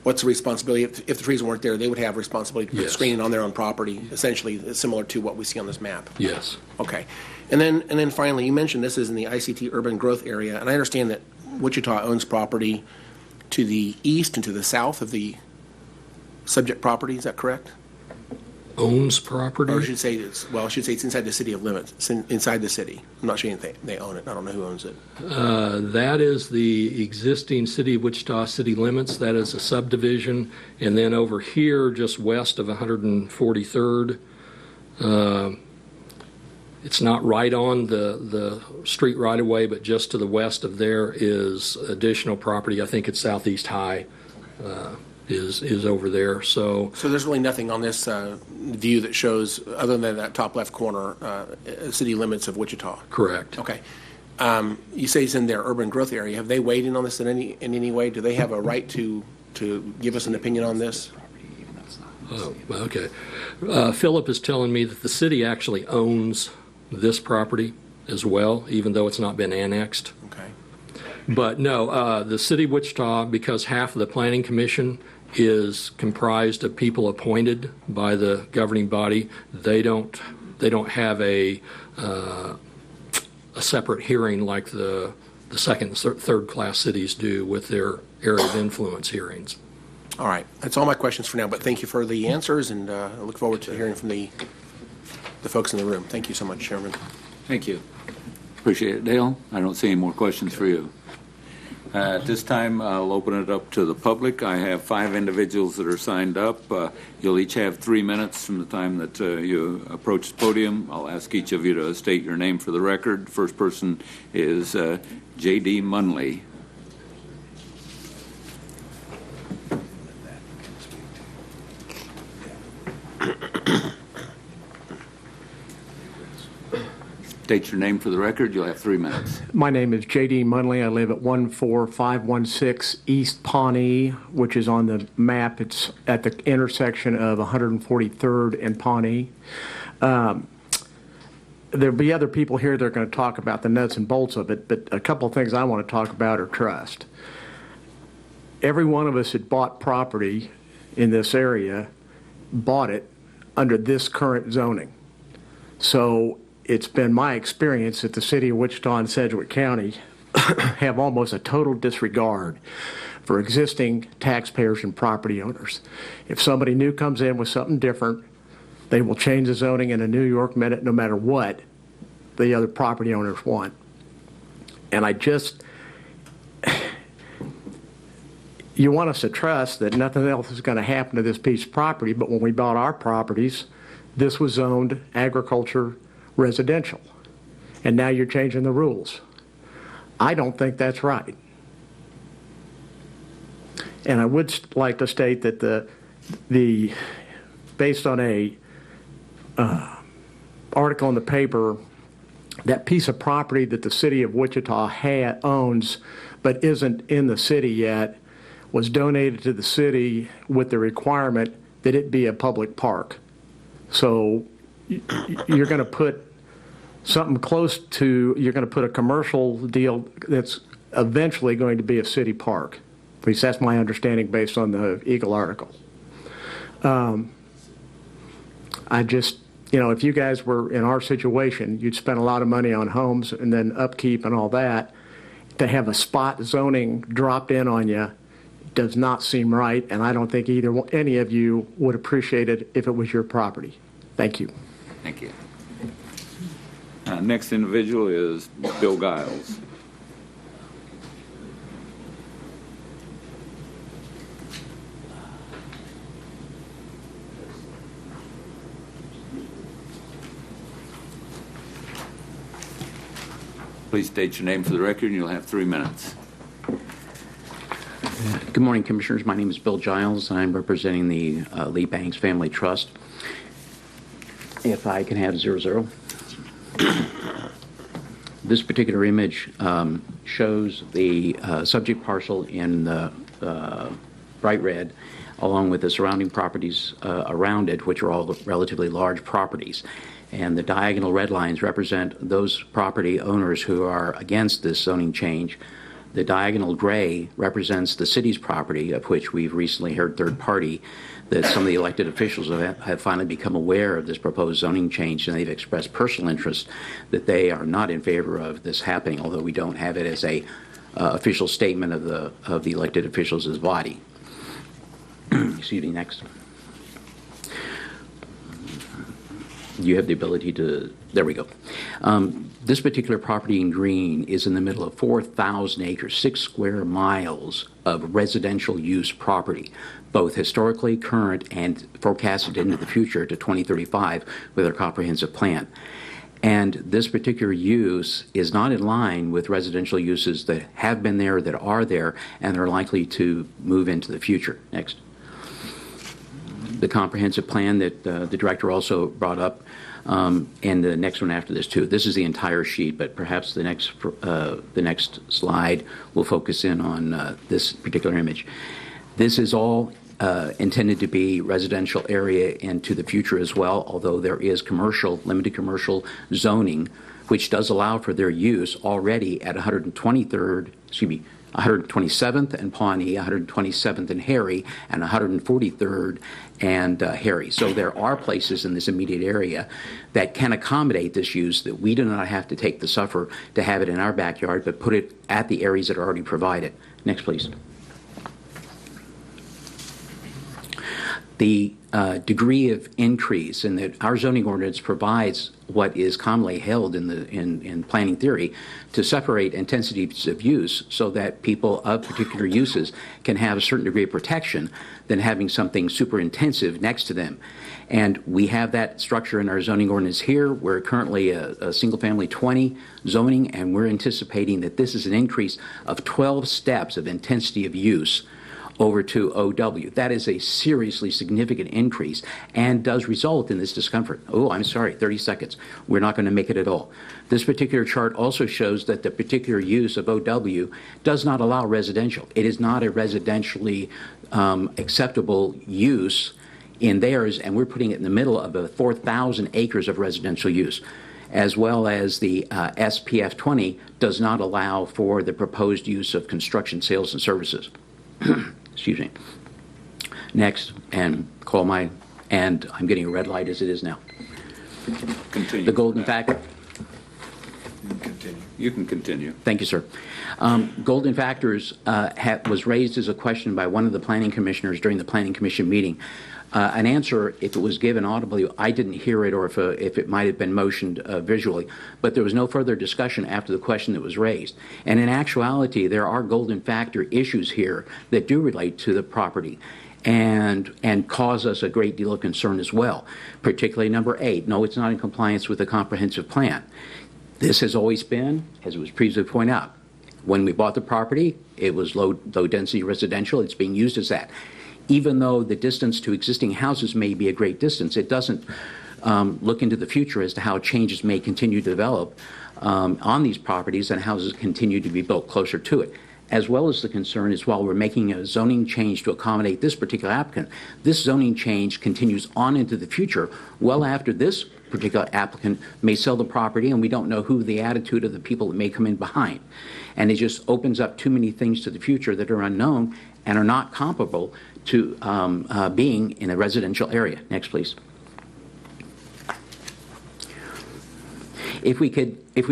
what's the responsibility if the trees weren't there? They would have responsibility to put screening on their own property, essentially similar to what we see on this map. Yes. Okay, and then finally, you mentioned this is in the ICT urban growth area, and I understand that Wichita owns property to the east and to the south of the subject property. Is that correct? Owns property? Or I should say it's inside the city of limits. It's inside the city. I'm not sure they own it. I don't know who owns it. That is the existing city of Wichita city limits. That is a subdivision. And then over here, just west of 143rd, it's not right on the street right away, but just to the west of there is additional property. I think it's Southeast High. Is over there. So there's really nothing on this view that shows, other than that top left corner, city limits of Wichita. Correct. Okay. You say it's in their urban growth area. Have they weighed in on this in any way? Do they have a right to give us an opinion on this? Oh, okay. Philip is telling me that the city actually owns this property as well, even though it's not been annexed. Okay. But no, the city of Wichita, because half of the planning commission is comprised of people appointed by the governing body, they don't have a separate hearing like the second and third class cities do with their area of influence hearings. All right, that's all my questions for now, but thank you for the answers, and I look forward to hearing from the folks in the room. Thank you so much, Chairman. Thank you. Appreciate it, Dale. I don't see any more questions for you. At this time, I'll open it up to the public. I have 5 individuals that are signed up. You'll each have 3 minutes from the time that you approach the podium. I'll ask each of you to state your name for the record. The first person is J.D. Munley. State your name for the record. You'll have 3 minutes. My name is J.D. Munley. I live at 14516 East Pawnee, which is on the map. It's at the intersection of 143rd and Pawnee. There'll be other people here that are going to talk about the nuts and bolts of it, but a couple of things I want to talk about are trust. Every one of us that bought property in this area bought it under this current zoning. So it's been my experience that the city of Wichita and Sedgwick County have almost a total disregard for existing taxpayers and property owners. If somebody new comes in with something different, they will change the zoning in a New York minute no matter what the other property owners want. And you want us to trust that nothing else is going to happen to this piece of property, but when we bought our properties, this was zoned agriculture residential, and now you're changing the rules. I don't think that's right. And I would like to state that the based on a article in the paper, that piece of property that the city of Wichita owns but isn't in the city yet was donated to the city with the requirement that it be a public park. So you're going to put something close to, you're going to put a commercial deal that's eventually going to be a city park. At least that's my understanding based on the Eagle article. I just, if you guys were in our situation, you'd spend a lot of money on homes and then upkeep and all that. To have a spot zoning dropped in on you does not seem right, and I don't think any of you would appreciate it if it was your property. Thank you. Thank you. Next individual is Bill Giles. Please state your name for the record, and you'll have 3 minutes. Good morning, Commissioners. My name is Bill Giles, and I'm representing the Lee Banks Family Trust. If I can have 00. This particular image shows the subject parcel in the bright red, along with the surrounding properties around it, which are all relatively large properties. And the diagonal red lines represent those property owners who are against this zoning change. The diagonal gray represents the city's property, of which we've recently heard third party that some of the elected officials have finally become aware of this proposed zoning change, and they've expressed personal interest that they are not in favor of this happening, although we don't have it as a official statement of the elected officials as body. Excuse me, next. You have the ability to, there we go. This particular property in green is in the middle of 4,000 acres, 6 square miles of residential use property, both historically, current, and forecasted into the future to 2035 with our comprehensive plan. And this particular use is not in line with residential uses that have been there, that are there, and are likely to move into the future. Next. The comprehensive plan that the director also brought up, and the next one after this too. This is the entire sheet, but perhaps the next slide will focus in on this particular image. This is all intended to be residential area into the future as well, although there is commercial, limited commercial zoning, which does allow for their use already at 127th and Pawnee, 127th and Harry, and 143rd and Harry. So there are places in this immediate area that can accommodate this use, that we do not have to take the suffer to have it in our backyard, but put it at the areas that are already provided. Next, please. The degree of increase in that our zoning ordinance provides what is commonly held in planning theory to separate intensities of use so that people of particular uses can have a certain degree of protection than having something super intensive next to them. And we have that structure in our zoning ordinance here. We're currently a single family 20 zoning, and we're anticipating that this is an increase of 12 steps of intensity of use over to OW. That is a seriously significant increase and does result in this discomfort. Oh, I'm sorry, 30 seconds. We're not going to make it at all. This particular chart also shows that the particular use of OW does not allow residential. It is not a residentially acceptable use in theirs, and we're putting it in the middle of 4,000 acres of residential use, as well as the SPF 20 does not allow for the proposed use of construction, sales, and services. Excuse me. Next, and I'm getting a red light as it is now. Continue. The golden factor. You can continue. Thank you, sir. Golden factors was raised as a question by one of the planning commissioners during the planning commission meeting. An answer, if it was given audibly, I didn't hear it, or if it might have been motioned visually, but there was no further discussion after the question that was raised. And in actuality, there are golden factor issues here that do relate to the property and cause us a great deal of concern as well, particularly number 8. No, it's not in compliance with the comprehensive plan. This has always been, as it was previously pointed out, when we bought the property, it was low density residential. It's being used as that. Even though the distance to existing houses may be a great distance, it doesn't look into the future as to how changes may continue to develop on these properties and houses continue to be built closer to it. As well as the concern is, while we're making a zoning change to accommodate this particular applicant, this zoning change continues on into the future well after this particular applicant may sell the property, and we don't know who the attitude of the people that may come in behind. And it just opens up too many things to the future that are unknown and are not comparable to being in a residential area. Next, please. If we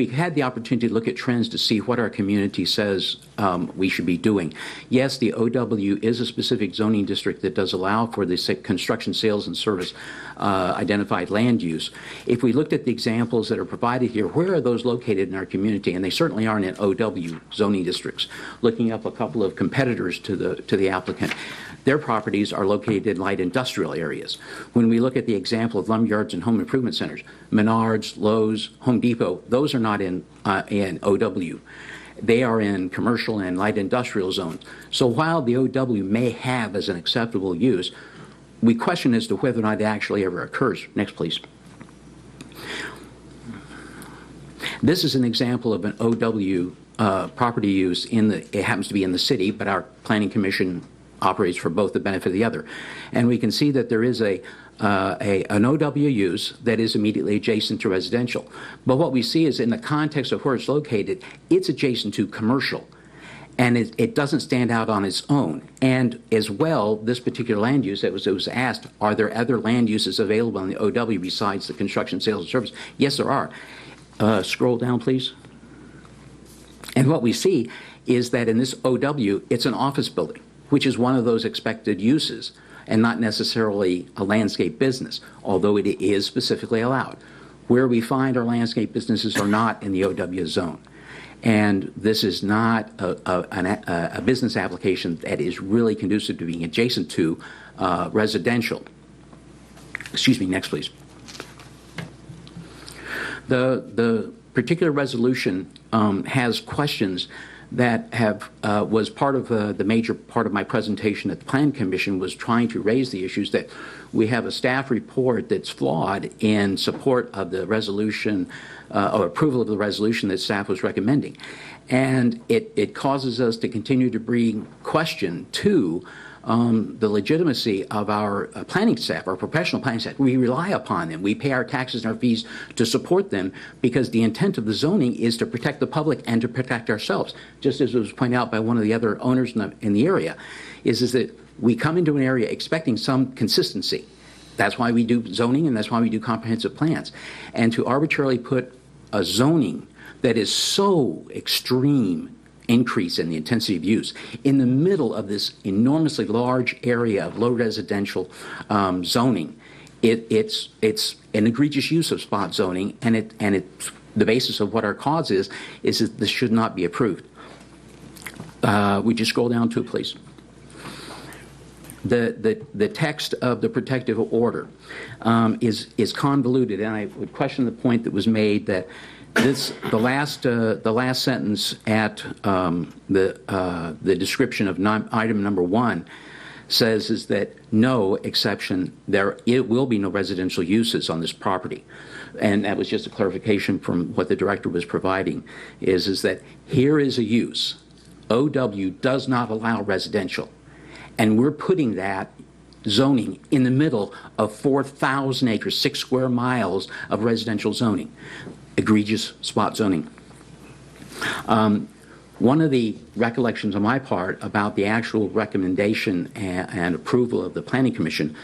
had the opportunity to look at trends to see what our community says we should be doing, yes, the OW is a specific zoning district that does allow for the construction, sales, and service identified land use. If we looked at the examples that are provided here, where are those located in our community? And they certainly aren't in OW zoning districts. Looking up a couple of competitors to the applicant, their properties are located in light industrial areas. When we look at the example of lumberyards and home improvement centers, Menards, Lowe's, Home Depot, those are not in OW. They are in commercial and light industrial zones. So while the OW may have as an acceptable use, we question as to whether or not it actually ever occurs. Next, please. This is an example of an OW property use it happens to be in the city, but our Planning Commission operates for both the benefit of the other. And we can see that there is an OW use that is immediately adjacent to residential. But what we see is in the context of where it's located, it's adjacent to commercial. And it doesn't stand out on its own. And as well, this particular land use, it was asked, are there other land uses available in the OW besides the construction, sales, and service? Yes, there are. Scroll down, please. And what we see is that in this OW, it's an office building, which is one of those expected uses, and not necessarily a landscape business, although it is specifically allowed. Where we find our landscape businesses are not in the OW zone. And this is not a business application that is really conducive to being adjacent to residential. Excuse me, next please. The particular resolution has questions that was part of the major part of my presentation at the Plan Commission, was trying to raise the issues that we have a staff report that's flawed in support of the resolution or approval of the resolution that staff was recommending. And it causes us to continue to bring question to the legitimacy of our planning staff, our professional planning staff. We rely upon them. We pay our taxes and our fees to support them because the intent of the zoning is to protect the public and to protect ourselves. Just as it was pointed out by one of the other owners in the area, is that we come into an area expecting some consistency. That's why we do zoning and that's why we do comprehensive plans. And to arbitrarily put a zoning that is so extreme increase in the intensity of use in the middle of this enormously large area of low residential zoning, it's an egregious use of spot zoning, and it's the basis of what our cause is that this should not be approved. Would you scroll down to it, please? The text of the protective order is convoluted, and I would question the point that was made that the last sentence at the description of item number 1 says is that no exception, it will be no residential uses on this property. And that was just a clarification from what the director was providing, is that here is a use. OW does not allow residential. And we're putting that zoning in the middle of 4,000 acres, 6 square miles of residential zoning. Egregious spot zoning. One of the recollections on my part about the actual recommendation and approval of the Planning Commission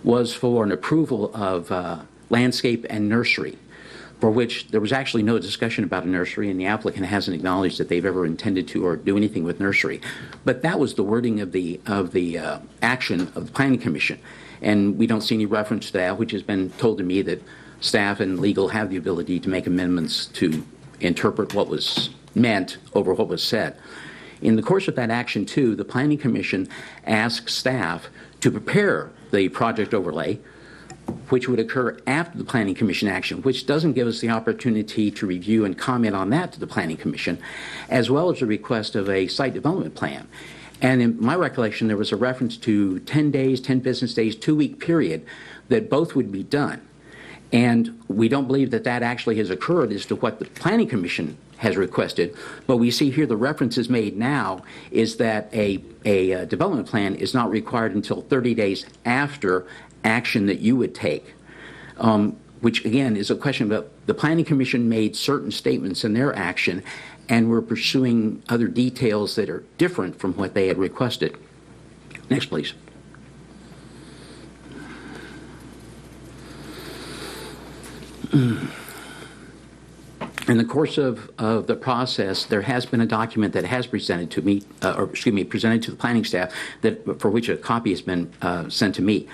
was for an approval of landscape and nursery, for which there was actually no discussion about a nursery, and the applicant hasn't acknowledged that they've ever intended to or do anything with nursery. But that was the wording of the action of the Planning Commission, and we don't see any reference to that, which has been told to me that staff and legal have the ability to make amendments to interpret what was meant over what was said. In the course of that action, too, the Planning Commission asked staff to prepare the project overlay, which would occur after the Planning Commission action, which doesn't give us the opportunity to review and comment on that to the Planning Commission, as well as a request of a site development plan. And in my recollection, there was a reference to 10 days, 10 business days, 2-week period that both would be done. And we don't believe that that actually has occurred as to what the Planning Commission has requested. But we see here the reference is made now is that a development plan is not required until 30 days after action that you would take, which again is a question about the Planning Commission made certain statements in their action, and we're pursuing other details that are different from what they had requested. Next, please. In the course of the process, there has been a document that has presented to me, presented to the planning staff, for which a copy has been sent to me.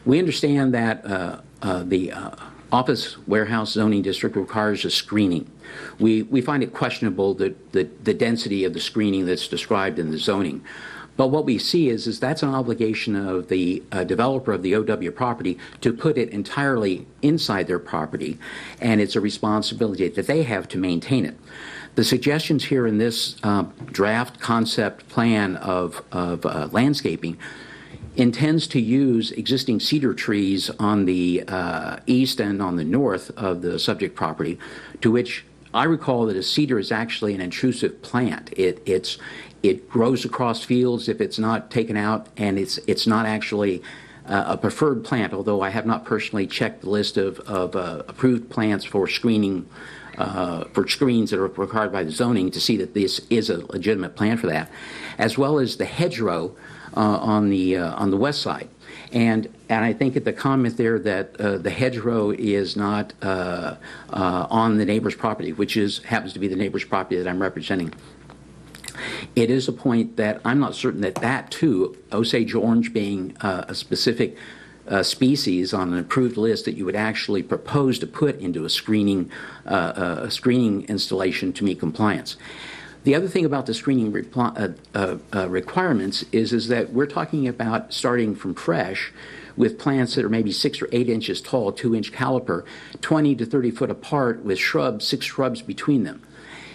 We understand that the office warehouse zoning district requires a screening. We find it questionable the density of the screening that's described in the zoning. But what we see is that's an obligation of the developer of the OW property to put it entirely inside their property, and it's a responsibility that they have to maintain it. The suggestions here in this draft concept plan of landscaping intends to use existing cedar trees on the east and on the north of the subject property, to which I recall that a cedar is actually an intrusive plant. It grows across fields if it's not taken out, and it's not actually a preferred plant, although I have not personally checked the list of approved plants for screening, for screens that are required by the zoning to see that this is a legitimate plant for that, as well as the hedgerow on the west side. And I think at the comment there that the hedgerow is not on the neighbor's property, which happens to be the neighbor's property that I'm representing. It is a point that I'm not certain that too, Osage orange being a specific species on an approved list that you would actually propose to put into a screening installation to meet compliance. The other thing about the screening requirements is that we're talking about starting from fresh with plants that are maybe 6 or 8 inches tall, 2-inch caliper, 20 to 30 foot apart with shrubs, 6 shrubs between them.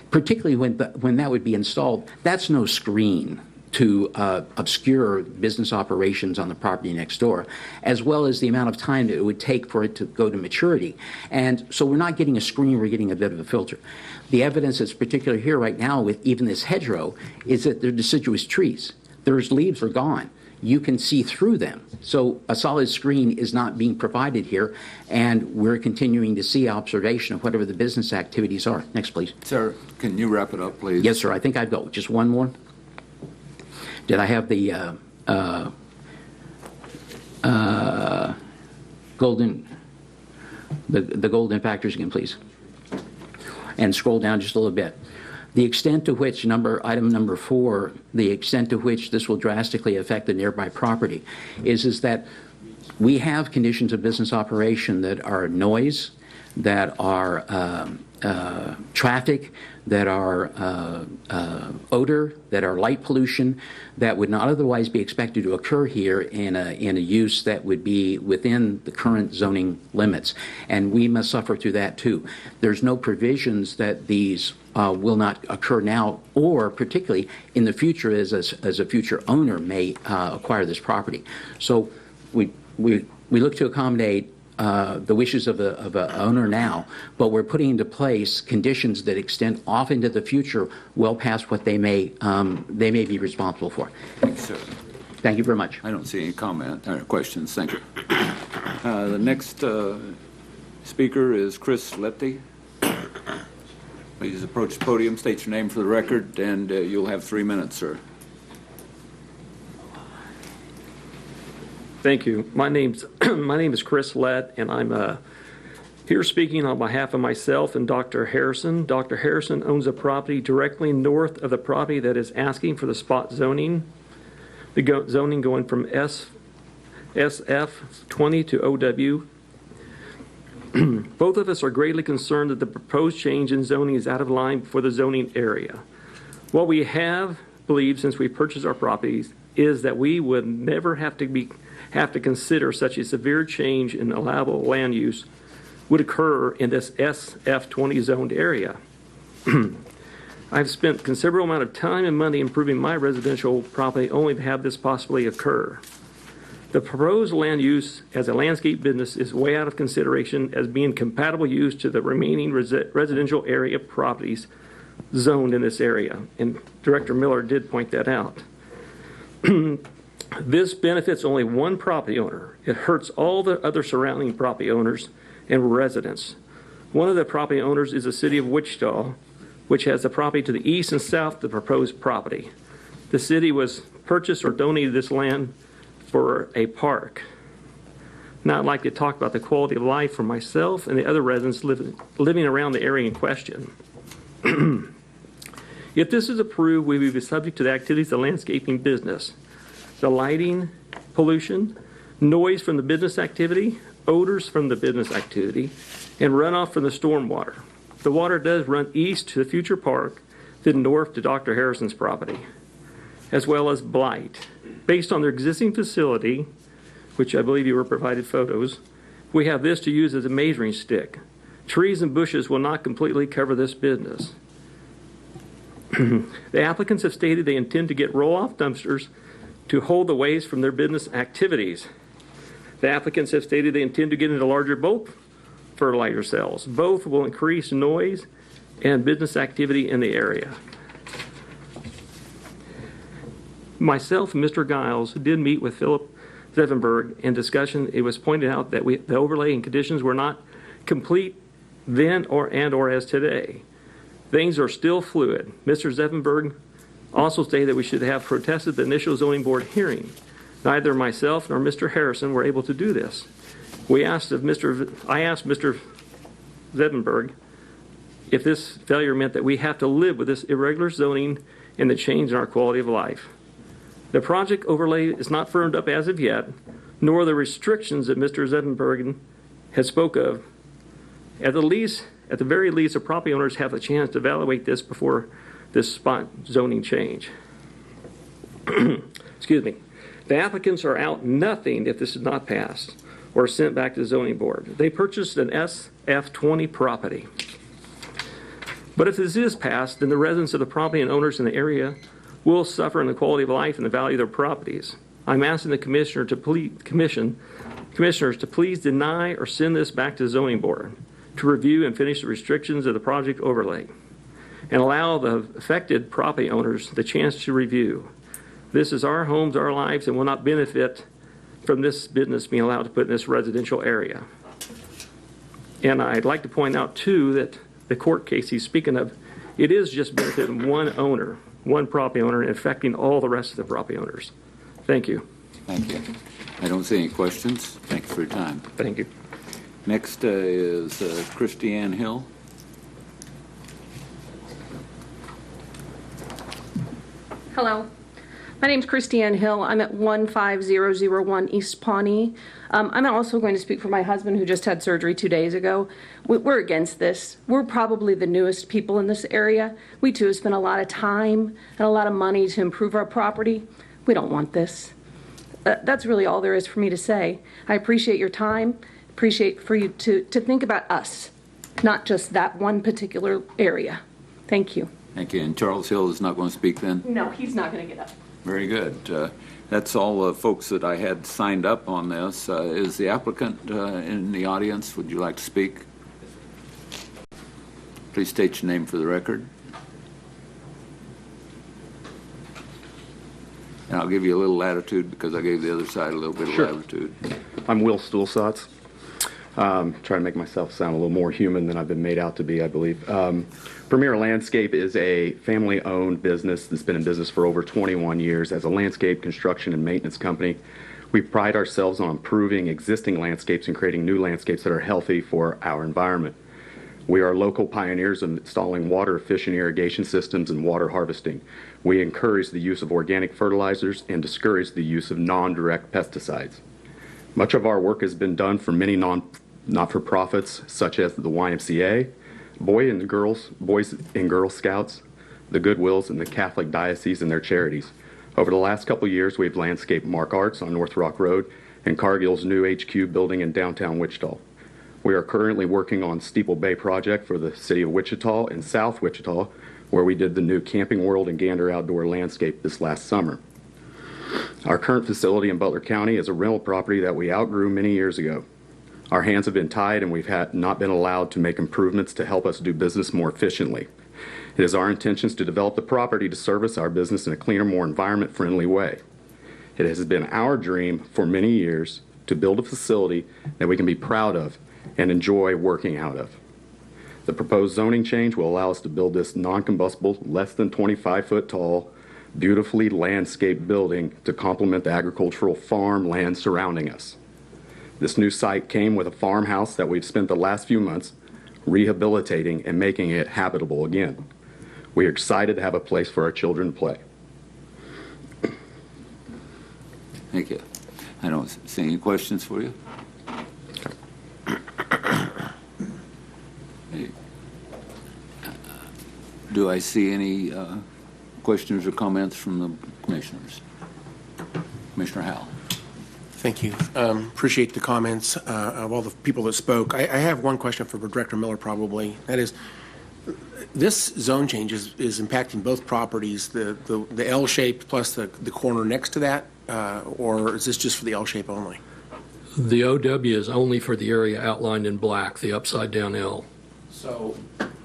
Particularly when that would be installed, that's no screen to obscure business operations on the property next door, as well as the amount of time that it would take for it to go to maturity. And so we're not getting a screen, we're getting a bit of a filter. The evidence that's particular here right now with even this hedgerow is that they're deciduous trees. Their leaves are gone. You can see through them. So a solid screen is not being provided here, and we're continuing to see observation of whatever the business activities are. Next, please. Sir, can you wrap it up, please? Yes, sir. I think I've got just one more. Did I have the golden factors again, please? And scroll down just a little bit. The extent to which, item number 4, the extent to which this will drastically affect the nearby property is that we have conditions of business operation that are noise, that are traffic, that are odor, that are light pollution, that would not otherwise be expected to occur here in a use that would be within the current zoning limits. And we must suffer through that too. There's no provisions that these will not occur now, or particularly in the future as a future owner may acquire this property. So we look to accommodate the wishes of the owner now, but we're putting into place conditions that extend off into the future, well past what they may be responsible for. Sir. Thank you very much. I don't see any questions. Thank you. The next speaker is Chris Lepke. Please approach the podium, state your name for the record, and you'll have 3 minutes, sir. Thank you. My name is Chris Lett, and I'm here speaking on behalf of myself and Dr. Harrison. Dr. Harrison owns a property directly north of the property that is asking for the spot zoning. The zoning going from SF 20 to OW. Both of us are greatly concerned that the proposed change in zoning is out of line for the zoning area. What we have believed since we purchased our properties is that we would never have to consider such a severe change in allowable land use would occur in this SF20 zoned area. I've spent considerable amount of time and money improving my residential property only to have this possibly occur. The proposed land use as a landscape business is way out of consideration as being compatible use to the remaining residential area properties zoned in this area, and Director Miller did point that out. This benefits only one property owner. It hurts all the other surrounding property owners and residents. One of the property owners is the city of Wichita, which has the property to the east and south of the proposed property. The city was purchased or donated this land for a park. Now I'd like to talk about the quality of life for myself and the other residents living around the area in question. If this is approved, we will be subject to the activities of the landscaping business. The lighting, pollution, noise from the business activity, odors from the business activity, and runoff from the stormwater. The water does run east to the future park, then north to Dr. Harrison's property. as well as blight. Based on their existing facility, which I believe you were provided photos, we have this to use as a measuring stick. Trees and bushes will not completely cover this business. The applicants have stated they intend to get roll-off dumpsters to hold the waste from their business activities. The applicants have stated they intend to get into larger bulk fertilizer cells. Both will increase noise and business activity in the area. Myself and Mr. Giles did meet with Philip Zevenberg in discussion. It was pointed out that the overlay and conditions were not complete then or as today. Things are still fluid. Mr. Zevenberg also stated that we should have protested the initial zoning board hearing. Neither myself nor Mr. Harrison were able to do this. I asked Mr. Zevenberg if this failure meant that we have to live with this irregular zoning and the change in our quality of life. The project overlay is not firmed up as of yet, nor the restrictions that Mr. Zevenberg has spoke of. At the very least, the property owners have a chance to evaluate this before this spot zoning change. Excuse me. The applicants are out nothing if this is not passed or sent back to the zoning board. They purchased an SF20 property. But if this is passed, then the residents of the property and owners in the area will suffer in the quality of life and the value of their properties. I'm asking the commissioners to please deny or send this back to the zoning board to review and finish the restrictions of the project overlay and allow the affected property owners the chance to review. This is our homes, our lives, and will not benefit from this business being allowed to put in this residential area. And I'd like to point out, too, that the court case he's speaking of, it is just benefiting one owner, one property owner, and affecting all the rest of the property owners. Thank you. Thank you. I don't see any questions. Thank you for your time. Thank you. Next is Christiane Hill. Hello. My name is Christiane Hill. I'm at 15001 East Pawnee. I'm also going to speak for my husband who just had surgery 2 days ago. We're against this. We're probably the newest people in this area. We too have spent a lot of time and a lot of money to improve our property. We don't want this. That's really all there is for me to say. I appreciate your time. Appreciate for you to think about us, not just that one particular area. Thank you. Thank you. And Charles Hill is not going to speak then? No, he's not going to get up. Very good. That's all the folks that I had signed up on this. Is the applicant in the audience? Would you like to speak? Please state your name for the record. And I'll give you a little latitude because I gave the other side a little bit of latitude. I'm Will Stulsatz. Trying to make myself sound a little more human than I've been made out to be, I believe. Premier Landscape is a family-owned business that's been in business for over 21 years as a landscape construction and maintenance company. We pride ourselves on improving existing landscapes and creating new landscapes that are healthy for our environment. We are local pioneers in installing water-efficient irrigation systems and water harvesting. We encourage the use of organic fertilizers and discourage the use of non-direct pesticides. Much of our work has been done for many not-for-profits, such as the YMCA, Boys and Girl Scouts, the Goodwills, and the Catholic Diocese and their charities. Over the last couple years, we've landscaped Mark Arts on North Rock Road and Cargill's new HQ building in downtown Wichita. We are currently working on Steeple Bay project for the city of Wichita and South Wichita, where we did the new Camping World and Gander Outdoor landscape this last summer. Our current facility in Butler County is a rental property that we outgrew many years ago. Our hands have been tied and we've not been allowed to make improvements to help us do business more efficiently. It is our intentions to develop the property to service our business in a cleaner, more environment-friendly way. It has been our dream for many years to build a facility that we can be proud of and enjoy working out of. The proposed zoning change will allow us to build this non-combustible, less than 25-foot tall, beautifully landscaped building to complement the agricultural farm land surrounding us. This new site came with a farmhouse that we've spent the last few months rehabilitating and making it habitable again. We are excited to have a place for our children to play. Thank you. I don't see any questions for you. Do I see any questions or comments from the commissioners? Commissioner Howell. Thank you. Appreciate the comments of all the people that spoke. I have one question for Director Miller, probably. That is, this zone change is impacting both properties, the L shape plus the corner next to that, or is this just for the L shape only? The OW is only for the area outlined in black, the upside down L. So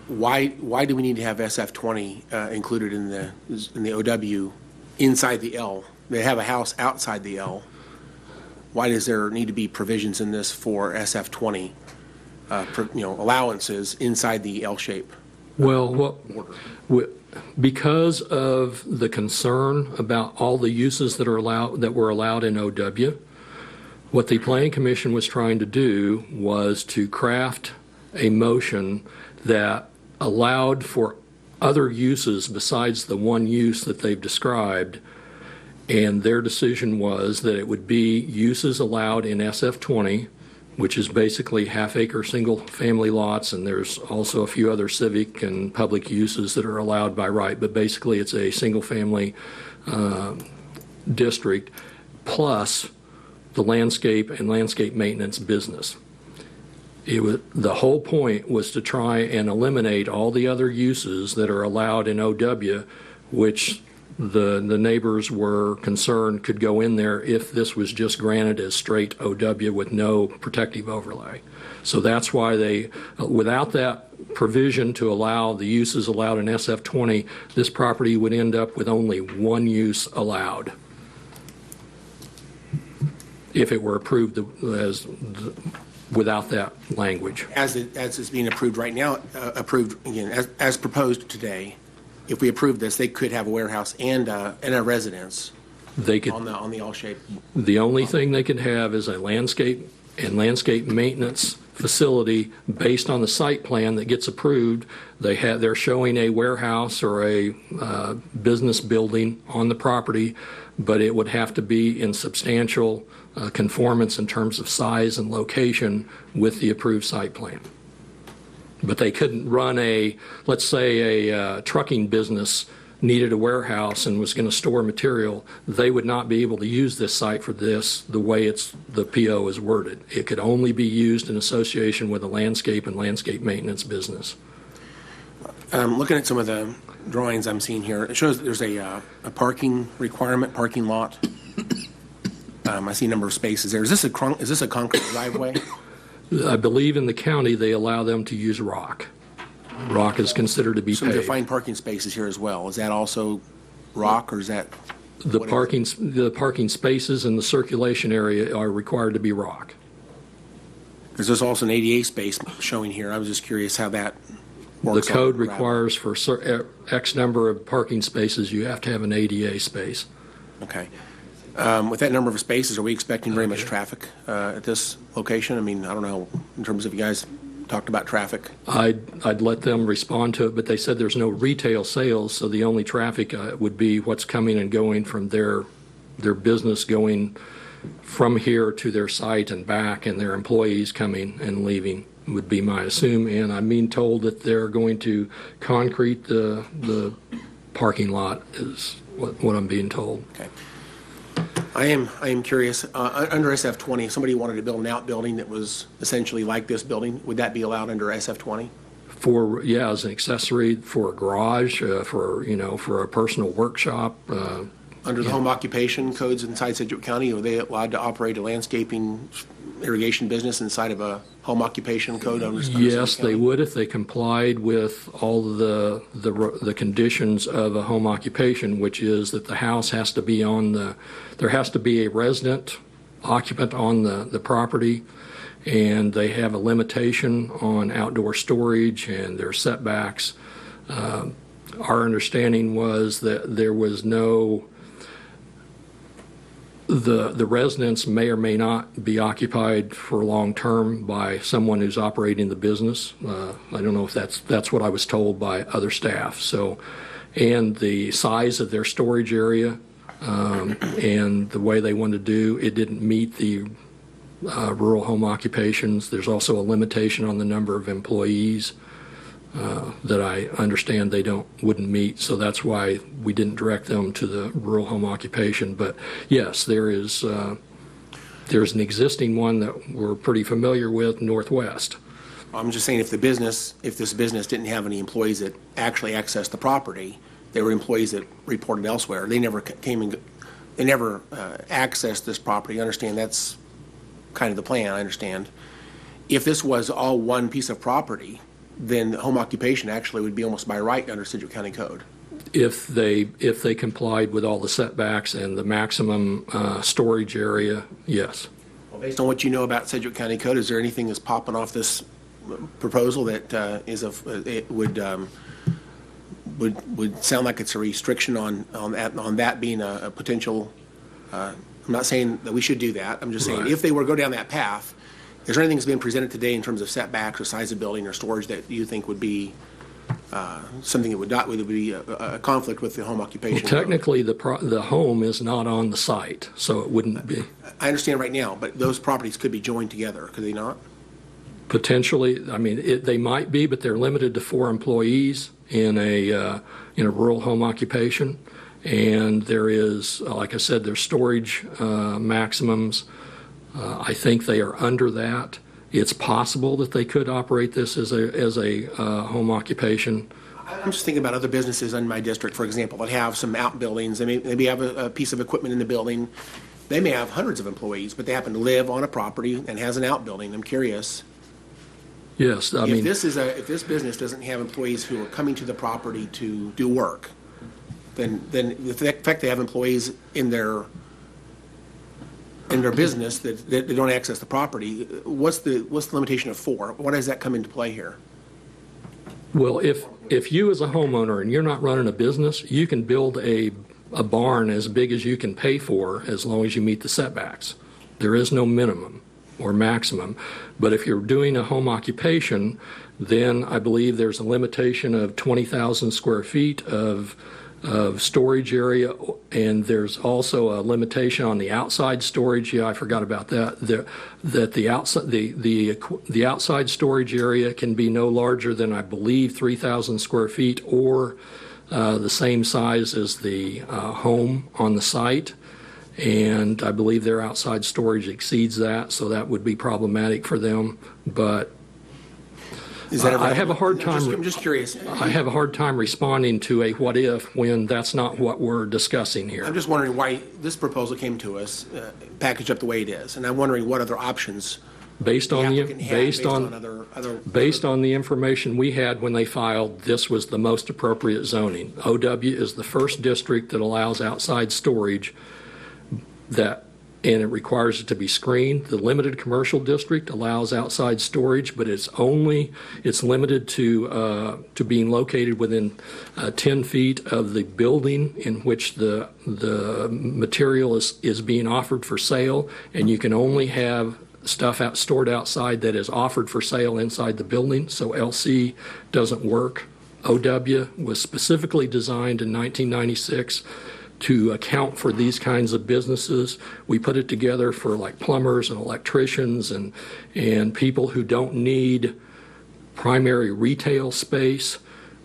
why do we need to have SF20 included in the OW inside the L? They have a house outside the L. Why does there need to be provisions in this for SF20, allowances inside the L shape? Well, because of the concern about all the uses that were allowed in OW, what the Planning Commission was trying to do was to craft a motion that allowed for other uses besides the one use that they've described, and their decision was that it would be uses allowed in SF20, which is basically half-acre single-family lots, and there's also a few other civic and public uses that are allowed by right, but basically it's a single-family district, plus the landscape and landscape maintenance business. The whole point was to try and eliminate all the other uses that are allowed in OW, which the neighbors were concerned could go in there if this was just granted as straight OW with no protective overlay. So that's why they, without that provision to allow the uses allowed in SF20, this property would end up with only one use allowed if it were approved as without that language. As it's being approved right now, approved again as proposed today. If we approve this, they could have a warehouse and a residence. They could on the L shape. The only thing they could have is a landscape and landscape maintenance facility based on the site plan that gets approved. They're showing a warehouse or a business building on the property, but it would have to be in substantial conformance in terms of size and location with the approved site plan. But they couldn't run let's say a trucking business needed a warehouse and was going to store material. They would not be able to use this site for this the way the PO is worded. It could only be used in association with a landscape and landscape maintenance business. Looking at some of the drawings I'm seeing here, it shows that there's a parking requirement, parking lot. I see a number of spaces there. Is this a concrete driveway? I believe in the county they allow them to use rock. Rock is considered to be some paved. defined parking spaces here as well. Is that also rock, or is that the parking spaces and the circulation area are required to be rock? Because there's also an ADA space showing here. I was just curious how that works. The code requires for X number of parking spaces you have to have an ADA space. Okay. With that number of spaces, are we expecting very much traffic at this location? I mean, I don't know, in terms of you guys talked about traffic. I'd let them respond to it, but they said there's no retail sales, so the only traffic would be what's coming and going from their business going from here to their site and back, and their employees coming and leaving would be my assume. And I'm being told that they're going to concrete the parking lot is what I'm being told. Okay. I am curious, under SF20, if somebody wanted to build an outbuilding that was essentially like this building, would that be allowed under SF20? As an accessory for a garage, for a personal workshop. Under the home occupation codes inside Sedgwick County, are they allowed to operate a landscaping irrigation business inside of a home occupation code? Yes, they would if they complied with all the conditions of a home occupation, which is that the house has to be there has to be a resident occupant on the property, and they have a limitation on outdoor storage and their setbacks. Our understanding was that there was no the residence may or may not be occupied for long term by someone who's operating the business. I don't know if that's what I was told by other staff. So, and the size of their storage area and the way they wanted to do it didn't meet the rural home occupations. There's also a limitation on the number of employees. that I understand they wouldn't meet, so that's why we didn't direct them to the rural home occupation. But yes, there's an existing one that we're pretty familiar with, Northwest. I'm just saying if this business didn't have any employees that actually accessed the property, they were employees that reported elsewhere. They never accessed this property. I understand that's kind of the plan, I understand. If this was all one piece of property, then home occupation actually would be almost by right under Sedgwick County Code. If they complied with all the setbacks and the maximum storage area, yes. Well, based on what you know about Sedgwick County Code, is there anything that's popping off this proposal that would sound like it's a restriction on that being a potential? I'm not saying that we should do that. I'm just saying if they were to go down that path, is there anything that's been presented today in terms of setbacks or size of building or storage that you think would be something that would be a conflict with the home occupation? Well, technically, the home is not on the site, so it wouldn't be. I understand right now, but those properties could be joined together, could they not? Potentially, I mean, they might be, but they're limited to 4 employees in a rural home occupation, and there is, like I said, there's storage maximums. I think they are under that. It's possible that they could operate this as a home occupation. I'm just thinking about other businesses in my district, for example, that have some outbuildings. They maybe have a piece of equipment in the building. They may have hundreds of employees, but they happen to live on a property and has an outbuilding. I'm curious. Yes, I mean, if this business doesn't have employees who are coming to the property to do work, then the fact they have employees in their business that they don't access the property, what's the limitation of 4? Why does that come into play here? Well, if you as a homeowner and you're not running a business, you can build a barn as big as you can pay for as long as you meet the setbacks. There is no minimum or maximum. But if you're doing a home occupation, then I believe there's a limitation of 20,000 square feet of storage area, and there's also a limitation on the outside storage. Yeah, I forgot about that. The outside storage area can be no larger than, I believe, 3,000 square feet, or the same size as the home on the site. And I believe their outside storage exceeds that, so that would be problematic for them. But I have a hard time. I'm just curious. I have a hard time responding to a what if when that's not what we're discussing here. I'm just wondering why this proposal came to us, packaged up the way it is, and I'm wondering what other options. Based on the information we had when they filed, this was the most appropriate zoning. OW is the first district that allows outside storage, and it requires it to be screened. The limited commercial district allows outside storage, but it's limited to being located within 10 feet of the building in which the material is being offered for sale, and you can only have stuff stored outside that is offered for sale inside the building, so LC doesn't work. OW was specifically designed in 1996 to account for these kinds of businesses. We put it together for like plumbers and electricians and people who don't need primary retail space,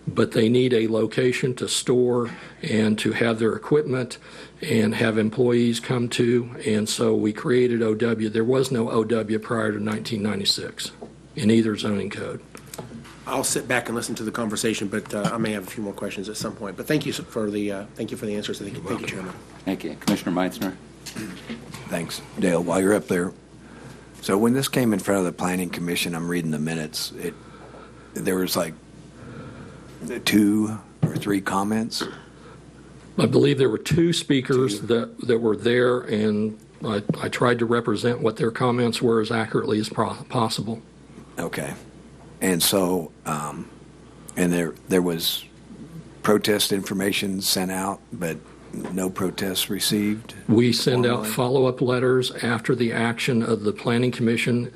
but they need a location to store and to have their equipment and have employees come to. And so we created OW. There was no OW prior to 1996 in either zoning code. I'll sit back and listen to the conversation, but I may have a few more questions at some point. But thank you for the answers. Thank you, Chairman. Thank you, Commissioner Meitzner. Thanks, Dale. While you're up there, so when this came in front of the Planning Commission, I'm reading the minutes. There was like 2 or 3 comments. I believe there were 2 speakers that were there, and I tried to represent what their comments were as accurately as possible. Okay. And so, and there was protest information sent out, but no protests received? We send out follow-up letters after the action of the Planning Commission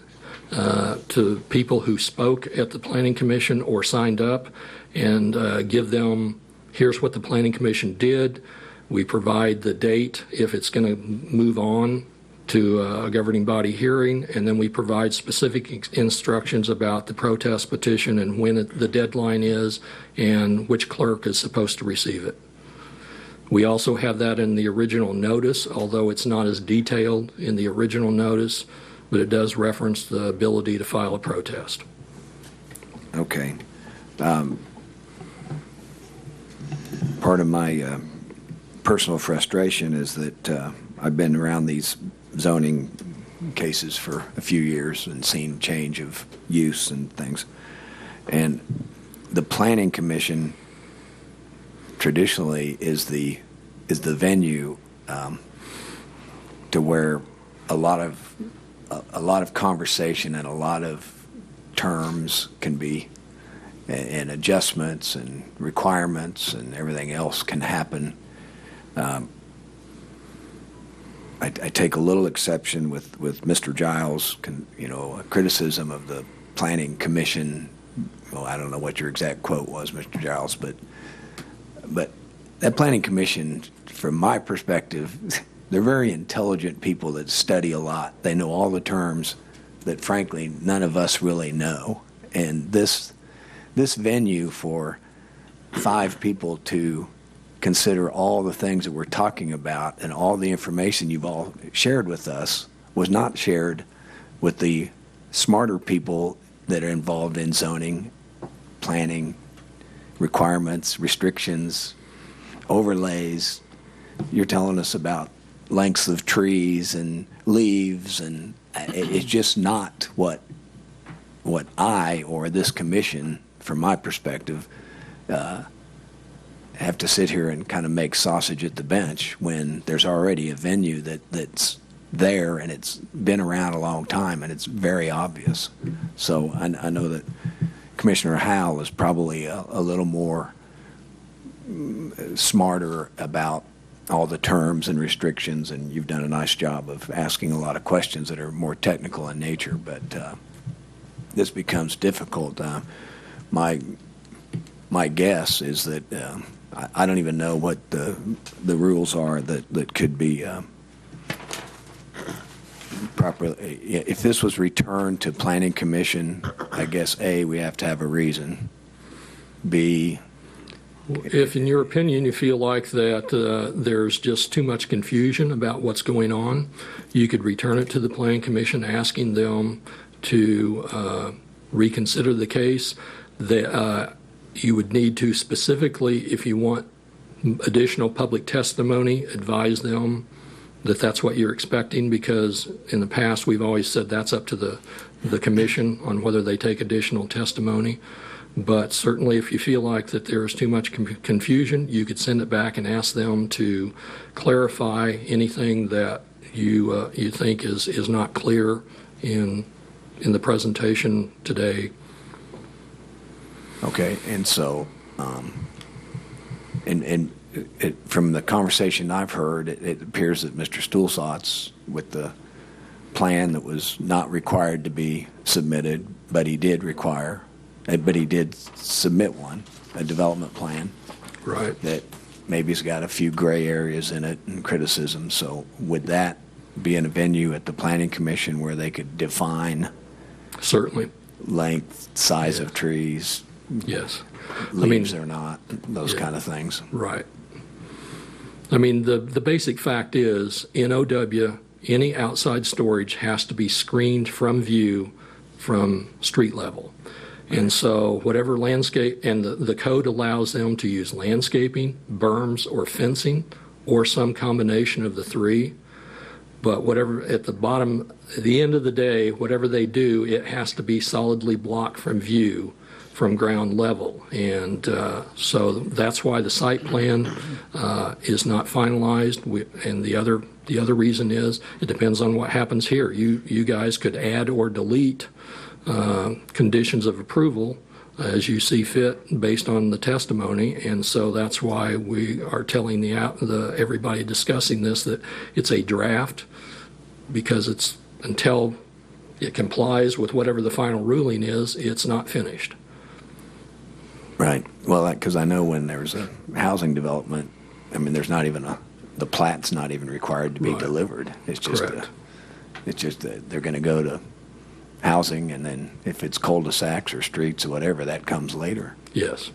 to people who spoke at the Planning Commission or signed up, and give them, here's what the Planning Commission did. We provide the date if it's going to move on to a governing body hearing, and then we provide specific instructions about the protest petition and when the deadline is and which clerk is supposed to receive it. We also have that in the original notice, although it's not as detailed in the original notice, but it does reference the ability to file a protest. Okay. Part of my personal frustration is that I've been around these zoning cases for a few years and seen change of use and things. And the Planning Commission traditionally is the venue to where a lot of conversation and a lot of terms can be, and adjustments and requirements and everything else can happen. I take a little exception with Mr. Giles' criticism of the Planning Commission. Well, I don't know what your exact quote was, Mr. Giles, but that Planning Commission, from my perspective, they're very intelligent people that study a lot. They know all the terms that, frankly, none of us really know. And this venue for 5 people to consider all the things that we're talking about and all the information you've all shared with us was not shared with the smarter people that are involved in zoning, planning, requirements, restrictions, overlays. You're telling us about lengths of trees and leaves, and it's just not what I or this commission, from my perspective, have to sit here and kind of make sausage at the bench when there's already a venue that's there and it's been around a long time and it's very obvious. So I know that Commissioner Howell is probably a little more smarter about all the terms and restrictions, and you've done a nice job of asking a lot of questions that are more technical in nature, but this becomes difficult. My guess is that I don't even know what the rules are that could be properly. If this was returned to Planning Commission, I guess A, we have to have a reason. B, if in your opinion you feel like that there's just too much confusion about what's going on, you could return it to the Planning Commission asking them to reconsider the case. You would need to specifically, if you want additional public testimony, advise them that that's what you're expecting, because in the past we've always said that's up to the commission on whether they take additional testimony. But certainly if you feel like that there's too much confusion, you could send it back and ask them to clarify anything that you think is not clear in the presentation today. Okay, and so, from the conversation I've heard, it appears that Mr. Stulsatz, with the plan that was not required to be submitted, but he did submit one, a development plan. Right. That maybe has got a few gray areas in it and criticism. So would that be in a venue at the Planning Commission where they could define certainly length, size of trees? Yes. Leaves or not, those kind of things. Right. I mean, the basic fact is, in OW, any outside storage has to be screened from view from street level. And so whatever landscape, and the code allows them to use landscaping, berms, or fencing, or some combination of the three. But whatever, at the end of the day, whatever they do, it has to be solidly blocked from view from ground level. And so that's why the site plan is not finalized. And the other reason is it depends on what happens here. You guys could add or delete conditions of approval as you see fit based on the testimony. And so that's why we are telling everybody discussing this that it's a draft, because it's until it complies with whatever the final ruling is, it's not finished. Right. Well, because I know when there's a housing development, I mean, there's not even the plat's not even required to be delivered. It's just It's just that they're going to go to housing, and then if it's cul-de-sacs or streets or whatever, that comes later. Yes.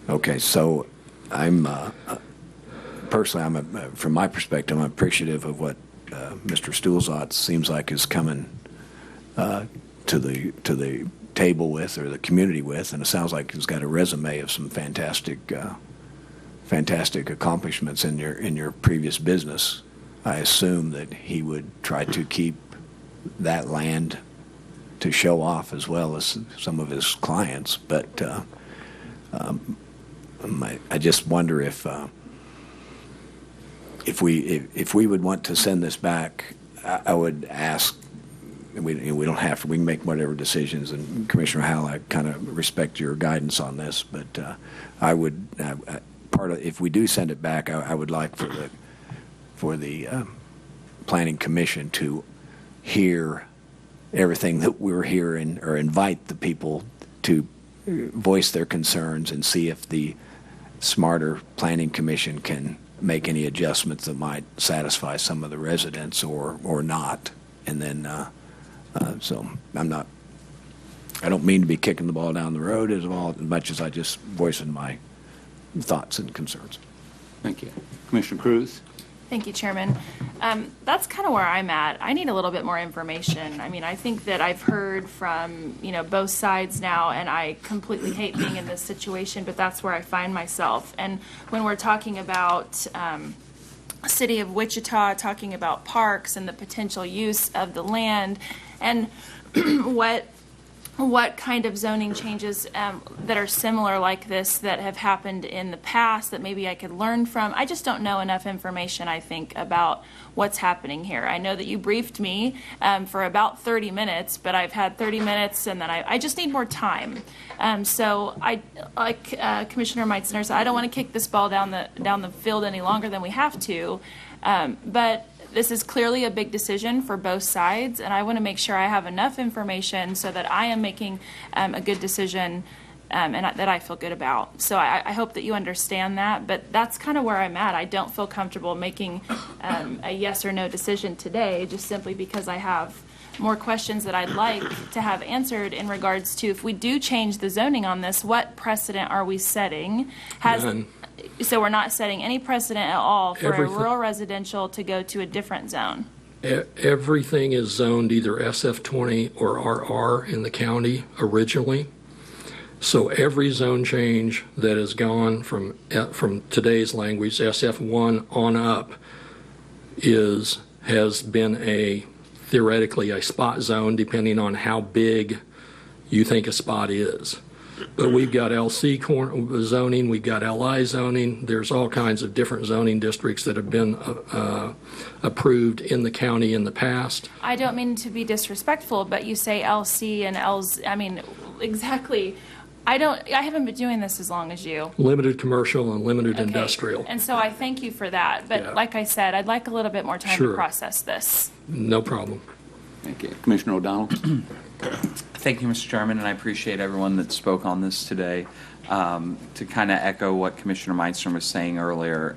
Okay, so I'm personally, from my perspective, I'm appreciative of what Mr. Stulzot seems like is coming to the table with, or the community with, and it sounds like he's got a resume of some fantastic accomplishments in your previous business. I assume that he would try to keep that land to show off as well as some of his clients, but I just wonder if we would want to send this back. I would ask. We don't have to. We can make whatever decisions. And Commissioner Howell, I kind of respect your guidance on this, but I would if we do send it back, I would like for the Planning Commission to hear everything that we're hearing, or invite the people to voice their concerns and see if the smarter Planning Commission can make any adjustments that might satisfy some of the residents or not. And then, so I don't mean to be kicking the ball down the road as much as I just voicing my thoughts and concerns. Thank you. Commissioner Cruz? Thank you, Chairman. That's kind of where I'm at. I need a little bit more information. I mean, I think that I've heard from, both sides now, and I completely hate being in this situation, but that's where I find myself. And when we're talking about City of Wichita, talking about parks and the potential use of the land, and what kind of zoning changes that are similar like this that have happened in the past that maybe I could learn from. I just don't know enough information, I think, about what's happening here. I know that you briefed me for about 30 minutes, but I've had 30 minutes, and then I just need more time. So I, like Commissioner Meitzner said, I don't want to kick this ball down the field any longer than we have to, but this is clearly a big decision for both sides, and I want to make sure I have enough information so that I am making a good decision and that I feel good about. So I hope that you understand that, but that's kind of where I'm at. I don't feel comfortable making a yes or no decision today, just simply because I have more questions that I'd like to have answered in regards to, if we do change the zoning on this, what precedent are we setting? So we're not setting any precedent at all for a rural residential to go to a different zone? Everything is zoned either SF20 or RR in the county originally. So every zone change that has gone from today's language, SF1 on up, has been theoretically a spot zone, depending on how big you think a spot is. But we've got LC zoning, we've got LI zoning. There's all kinds of different zoning districts that have been approved in the county in the past. I don't mean to be disrespectful, but you say LC and L's. I mean, exactly. I haven't been doing this as long as you. Limited commercial and limited industrial. And so I thank you for that. But like I said, I'd like a little bit more time to process this. No problem. Thank you. Commissioner O'Donnell? Thank you, Mr. Chairman, and I appreciate everyone that spoke on this today. To kind of echo what Commissioner Meitzner was saying earlier,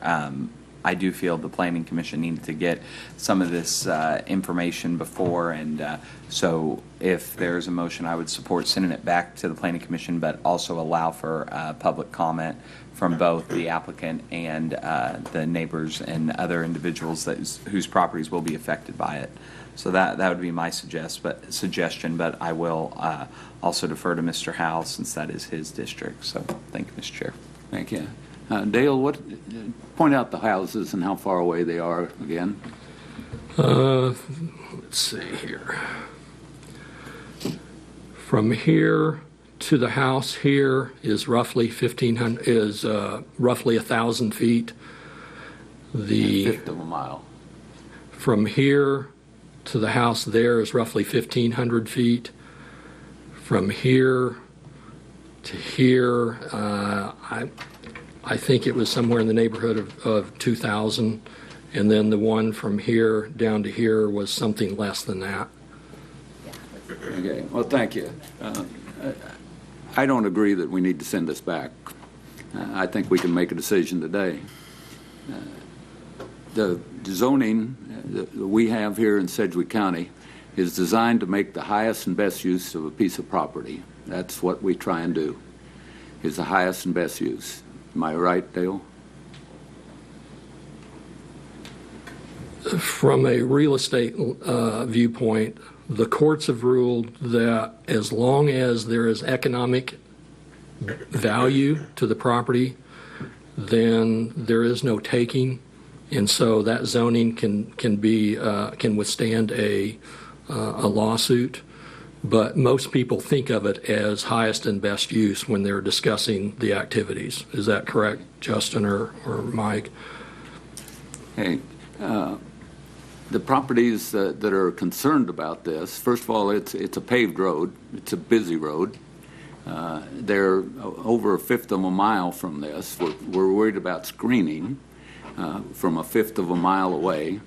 I do feel the Planning Commission needed to get some of this information before, and so if there's a motion, I would support sending it back to the Planning Commission, but also allow for public comment from both the applicant and the neighbors and other individuals whose properties will be affected by it. So that would be my suggestion, but I will also defer to Mr. Howell since that is his district. So thank you, Mr. Chair. Thank you. Dale, point out the houses and how far away they are again. Let's see here. From here to the house here is roughly 1,000 feet. A fifth of a mile. From here to the house there is roughly 1,500 feet. From here to here, I think it was somewhere in the neighborhood of 2,000, and then the one from here down to here was something less than that. Okay. Well, thank you. I don't agree that we need to send this back. I think we can make a decision today. The zoning that we have here in Sedgwick County is designed to make the highest and best use of a piece of property. That's what we try and do, is the highest and best use. Am I right, Dale? From a real estate viewpoint, the courts have ruled that as long as there is economic value to the property, then there is no taking, and so that zoning can withstand a lawsuit. But most people think of it as highest and best use when they're discussing the activities. Is that correct, Justin or Mike? Hey. The properties that are concerned about this, first of all, it's a paved road. It's a busy road. They're over a fifth of a mile from this. We're worried about screening from a fifth of a mile away.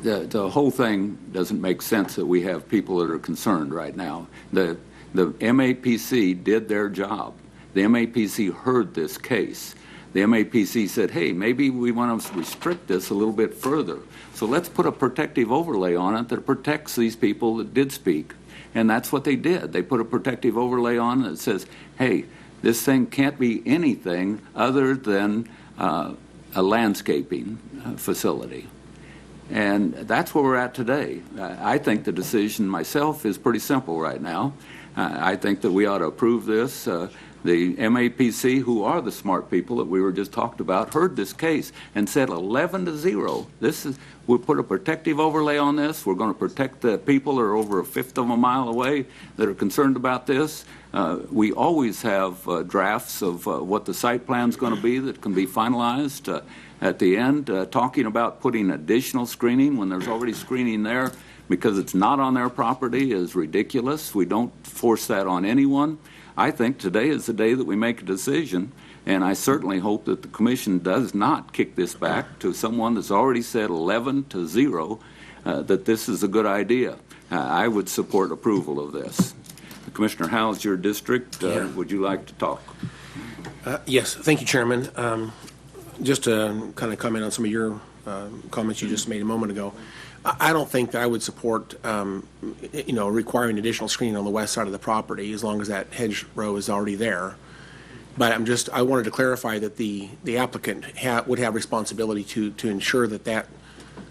The whole thing doesn't make sense that we have people that are concerned right now. The MAPC did their job. The MAPC heard this case. The MAPC said, hey, maybe we want to restrict this a little bit further. So let's put a protective overlay on it that protects these people that did speak. And that's what they did. They put a protective overlay on that says, hey, this thing can't be anything other than a landscaping facility. And that's where we're at today. I think the decision myself is pretty simple right now. I think that we ought to approve this. The MAPC, who are the smart people that we were just talked about, heard this case and said 11-0. We'll put a protective overlay on this. We're going to protect the people that are over a fifth of a mile away that are concerned about this. We always have drafts of what the site plan is going to be that can be finalized at the end. Talking about putting additional screening when there's already screening there because it's not on their property is ridiculous. We don't force that on anyone. I think today is the day that we make a decision, and I certainly hope that the commission does not kick this back to someone that's already said 11-0 that this is a good idea. I would support approval of this. Commissioner Howell's your district. Would you like to talk? Yes, thank you, Chairman. Just to kind of comment on some of your comments you just made a moment ago. I don't think that I would support, requiring additional screening on the west side of the property as long as that hedge row is already there. But I wanted to clarify that the applicant would have responsibility to ensure that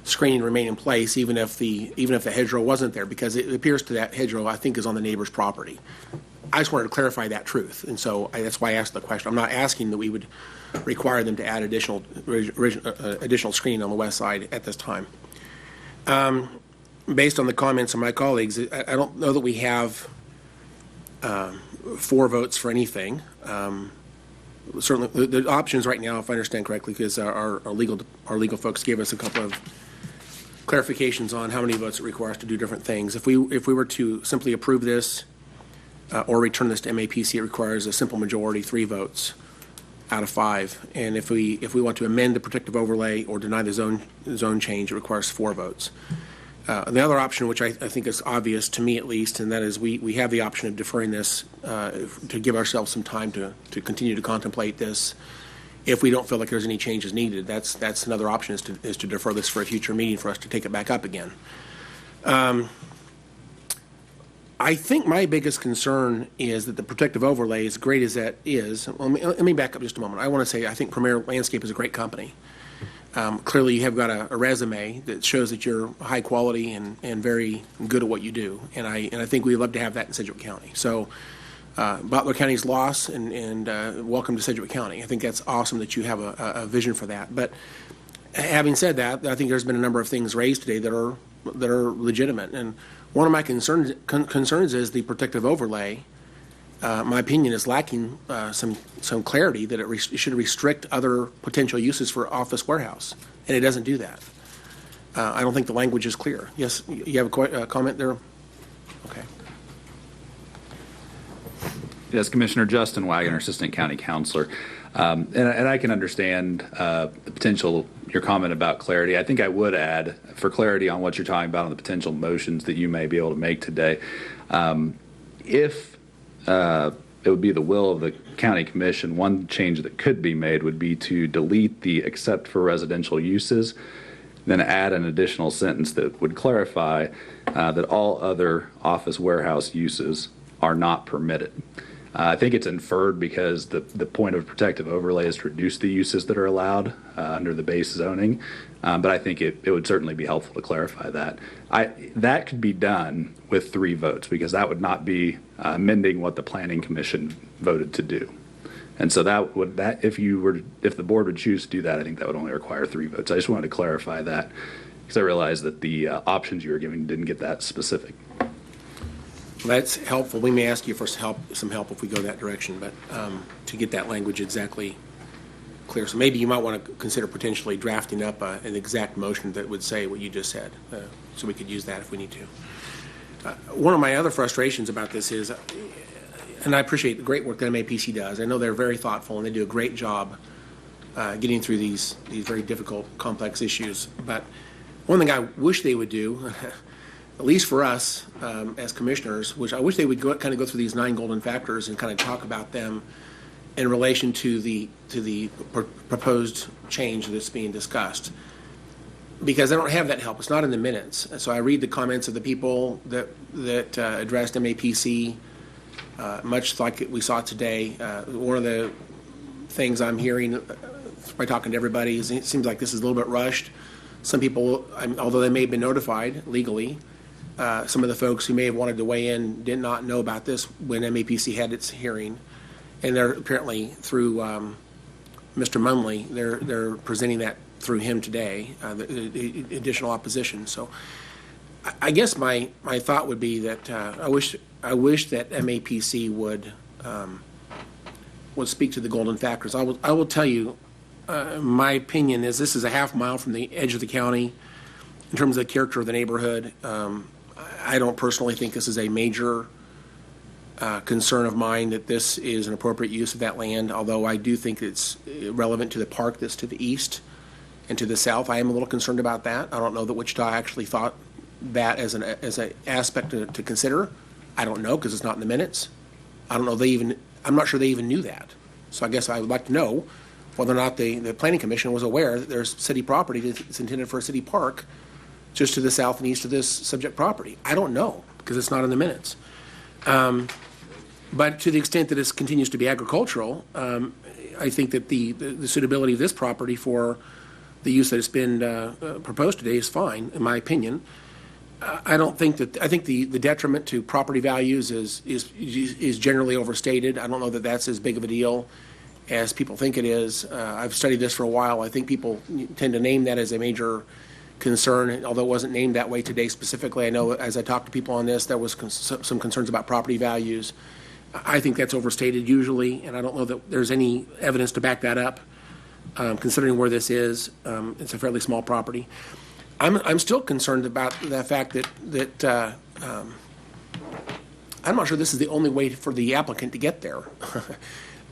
screening remain in place even if the hedgerow wasn't there, because it appears to that hedgerow I think is on the neighbor's property. I just wanted to clarify that truth, and so that's why I asked the question. I'm not asking that we would require them to add additional screening on the west side at this time. Based on the comments of my colleagues, I don't know that we have 4 votes for anything. Certainly, the options right now, if I understand correctly, because our legal folks gave us a couple of clarifications on how many votes it requires to do different things. If we were to simply approve this or return this to MAPC, it requires a simple majority, 3 votes out of 5. And if we want to amend the protective overlay or deny the zone change, it requires 4 votes. The other option, which I think is obvious to me at least, and that is we have the option of deferring this to give ourselves some time to continue to contemplate this. If we don't feel like there's any changes needed, that's another option is to defer this for a future meeting for us to take it back up again. I think my biggest concern is that the protective overlay, as great as that is, let me back up just a moment. I want to say I think Premier Landscape is a great company. Clearly you have got a resume that shows that you're high quality and very good at what you do, and I think we'd love to have that in Sedgwick County. So Butler County's loss, and welcome to Sedgwick County. I think that's awesome that you have a vision for that. But having said that, I think there's been a number of things raised today that are legitimate, and one of my concerns is the protective overlay. My opinion is lacking some clarity that it should restrict other potential uses for office warehouse, and it doesn't do that. I don't think the language is clear. Yes, you have a comment there? Okay. Yes, Commissioner Justin Wagner, Assistant County Counselor. And I can understand the potential, your comment about clarity. I think I would add, for clarity on what you're talking about on the potential motions that you may be able to make today, if it would be the will of the county commission. One change that could be made would be to delete the except for residential uses, then add an additional sentence that would clarify that all other office warehouse uses are not permitted. I think it's inferred because the point of protective overlay is to reduce the uses that are allowed under the base zoning, but I think it would certainly be helpful to clarify that. That could be done with 3 votes because that would not be amending what the Planning Commission voted to do. And so if the board would choose to do that, I think that would only require 3 votes. I just wanted to clarify that because I realized that the options you were giving didn't get that specific. Well, that's helpful. We may ask you for some help if we go that direction, but to get that language exactly clear. So maybe you might want to consider potentially drafting up an exact motion that would say what you just said, so we could use that if we need to. One of my other frustrations about this is, and I appreciate the great work that MAPC does. I know they're very thoughtful and they do a great job getting through these very difficult, complex issues. But one thing I wish they would do, at least for us as commissioners, which I wish they would kind of go through these 9 golden factors and kind of talk about them in relation to the proposed change that's being discussed. Because I don't have that help. It's not in the minutes. So I read the comments of the people that addressed MAPC, much like we saw today. One of the things I'm hearing by talking to everybody is it seems like this is a little bit rushed. Some people, although they may have been notified legally, some of the folks who may have wanted to weigh in did not know about this when MAPC had its hearing. And they're apparently through Mr. Munley, they're presenting that through him today, the additional opposition. So I guess my thought would be that I wish that MAPC would speak to the golden factors. I will tell you, my opinion is this is a half mile from the edge of the county in terms of the character of the neighborhood. I don't personally think this is a major concern of mine that this is an appropriate use of that land, although I do think it's relevant to the park that's to the east and to the south. I am a little concerned about that. I don't know that Wichita actually thought that as an aspect to consider. I don't know because it's not in the minutes. I don't know I'm not sure they even knew that. So I guess I would like to know whether or not the Planning Commission was aware that there's city property that's intended for a city park just to the south and east of this subject property. I don't know because it's not in the minutes. But to the extent that this continues to be agricultural, I think that the suitability of this property for the use that has been proposed today is fine, in my opinion. I think the detriment to property values is generally overstated. I don't know that that's as big of a deal as people think it is. I've studied this for a while. I think people tend to name that as a major concern, although it wasn't named that way today specifically. I know as I talked to people on this, there was some concerns about property values. I think that's overstated usually, and I don't know that there's any evidence to back that up. Considering where this is, it's a fairly small property. I'm still concerned about the fact that I'm not sure this is the only way for the applicant to get there.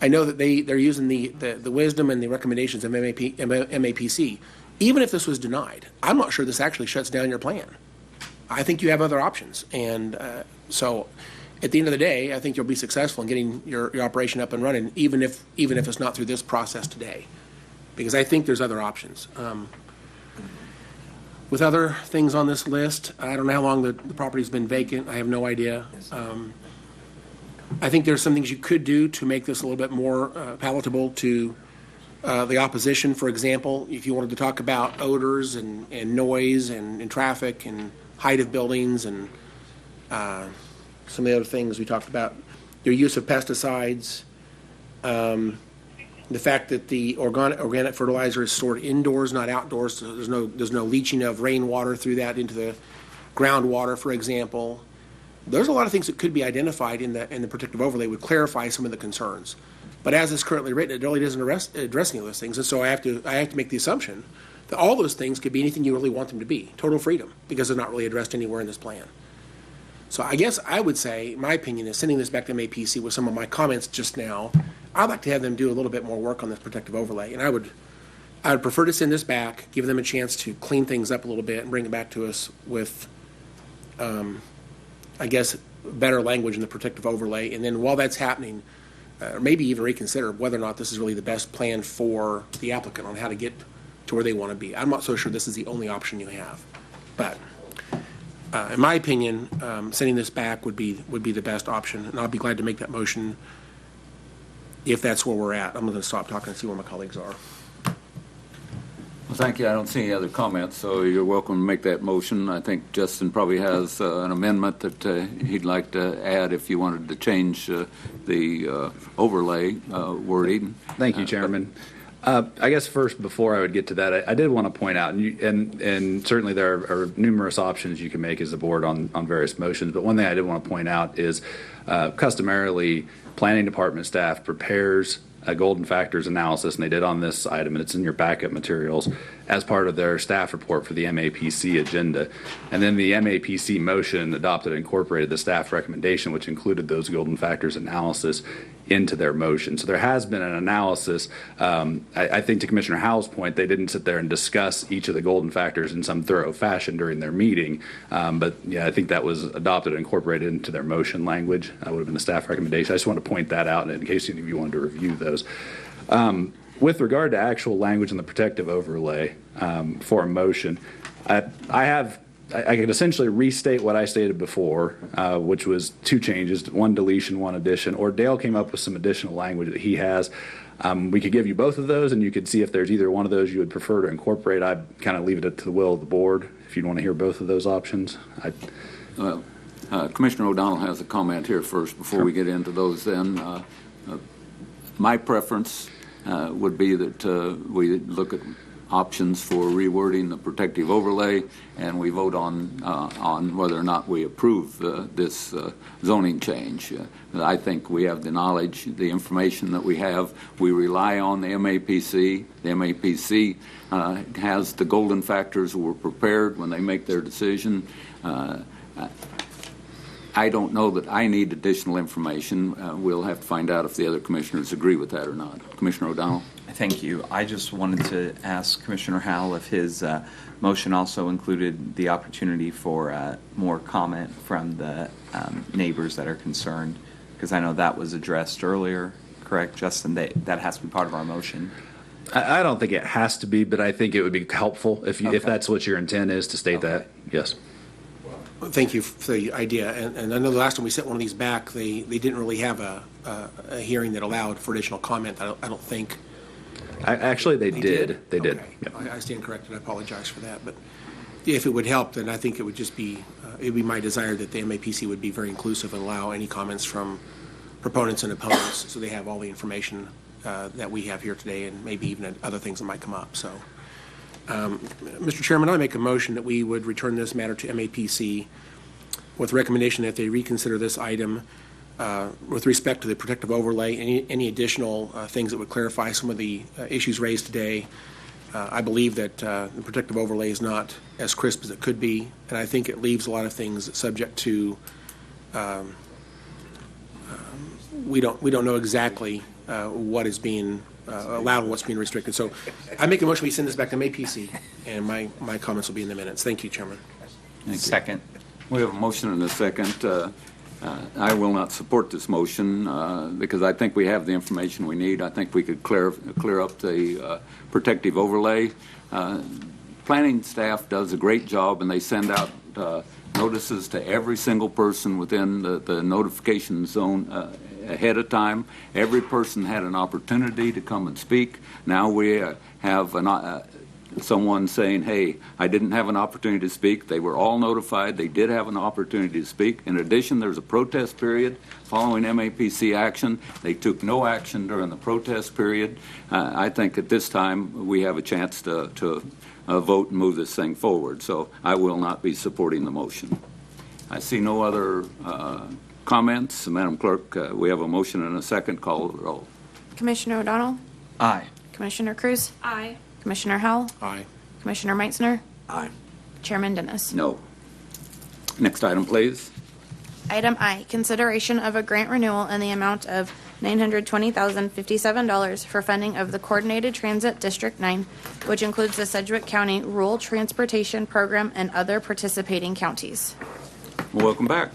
I know that they're using the wisdom and the recommendations of MAPC. Even if this was denied, I'm not sure this actually shuts down your plan. I think you have other options, and so at the end of the day, I think you'll be successful in getting your operation up and running, even if it's not through this process today, because I think there's other options. With other things on this list, I don't know how long the property's been vacant. I have no idea. I think there's some things you could do to make this a little bit more palatable to the opposition. For example, if you wanted to talk about odors and noise and traffic and height of buildings and some of the other things we talked about, your use of pesticides, the fact that the organic fertilizer is stored indoors, not outdoors, so there's no leaching of rainwater through that into the groundwater, for example. There's a lot of things that could be identified in the protective overlay would clarify some of the concerns. But as it's currently written, it really doesn't address any of those things, and so I have to make the assumption that all those things could be anything you really want them to be, total freedom, because they're not really addressed anywhere in this plan. So I guess I would say, my opinion is sending this back to MAPC with some of my comments just now. I'd like to have them do a little bit more work on this protective overlay, and I would prefer to send this back, give them a chance to clean things up a little bit and bring it back to us with, I guess, better language in the protective overlay. And then while that's happening, maybe even reconsider whether or not this is really the best plan for the applicant on how to get to where they want to be. I'm not so sure this is the only option you have. But in my opinion, sending this back would be the best option, and I'll be glad to make that motion if that's where we're at. I'm going to stop talking and see where my colleagues are. Well, thank you. I don't see any other comments, so you're welcome to make that motion. I think Justin probably has an amendment that he'd like to add if you wanted to change the overlay wording. Thank you, Chairman. I guess first, before I would get to that, I did want to point out, and certainly there are numerous options you can make as a board on various motions, but one thing I did want to point out is customarily planning department staff prepares a golden factors analysis, and they did on this item, and it's in your backup materials, as part of their staff report for the MAPC agenda. And then the MAPC motion adopted and incorporated the staff recommendation, which included those golden factors analysis into their motion. So there has been an analysis. I think to Commissioner Howell's point, they didn't sit there and discuss each of the golden factors in some thorough fashion during their meeting. But yeah, I think that was adopted and incorporated into their motion language. That would have been a staff recommendation. I just want to point that out in case any of you wanted to review those. With regard to actual language in the protective overlay for a motion, I could essentially restate what I stated before, which was 2 changes, 1 deletion, 1 addition, or Dale came up with some additional language that he has. We could give you both of those, and you could see if there's either one of those you would prefer to incorporate. I'd kind of leave it to the will of the board if you'd want to hear both of those options. Commissioner O'Donnell has a comment here first before we get into those then. My preference would be that we look at options for rewording the protective overlay, and we vote on whether or not we approve this zoning change. I think we have the knowledge, the information that we have. We rely on the MAPC. The MAPC has the golden factors who were prepared when they make their decision. I don't know that I need additional information. We'll have to find out if the other commissioners agree with that or not. Commissioner O'Donnell? Thank you. I just wanted to ask Commissioner Howell if his motion also included the opportunity for more comment from the neighbors that are concerned, because I know that was addressed earlier, correct, Justin? That has to be part of our motion. I don't think it has to be, but I think it would be helpful if that's what your intent is to state that. Yes. Thank you for the idea. And I know the last time we sent one of these back, they didn't really have a hearing that allowed for additional comment. I don't think. Actually, they did. They did. Okay. Yep. I stand corrected. I apologize for that. But if it would help, then I think it would just be my desire that the MAPC would be very inclusive and allow any comments from proponents and opponents, so they have all the information that we have here today, and maybe even other things that might come up. So, Mr. Chairman, I make a motion that we would return this matter to MAPC with recommendation that they reconsider this item with respect to the protective overlay, any additional things that would clarify some of the issues raised today. I believe that the protective overlay is not as crisp as it could be, and I think it leaves a lot of things subject to we don't know exactly what is being allowed and what's being restricted. So I make a motion we send this back to MAPC, and my comments will be in the minutes. Thank you, Chairman. Thank you. Second. We have a motion and a second. I will not support this motion because I think we have the information we need. I think we could clear up the protective overlay. Planning staff does a great job, and they send out notices to every single person within the notification zone ahead of time. Every person had an opportunity to come and speak. Now we have someone saying, hey, I didn't have an opportunity to speak. They were all notified. They did have an opportunity to speak. In addition, there's a protest period following MAPC action. They took no action during the protest period. I think at this time we have a chance to vote and move this thing forward. So I will not be supporting the motion. I see no other comments. Madam Clerk, we have a motion and a second. Call the roll. Commissioner O'Donnell? Aye. Commissioner Cruz? Aye. Commissioner Howell? Aye. Commissioner Meitzner? Aye. Chairman Dennis? No. Next item, please. Item I, consideration of a grant renewal in the amount of $920,057 for funding of the Coordinated Transit District 9, which includes the Sedgwick County Rural Transportation Program and other participating counties. Welcome back.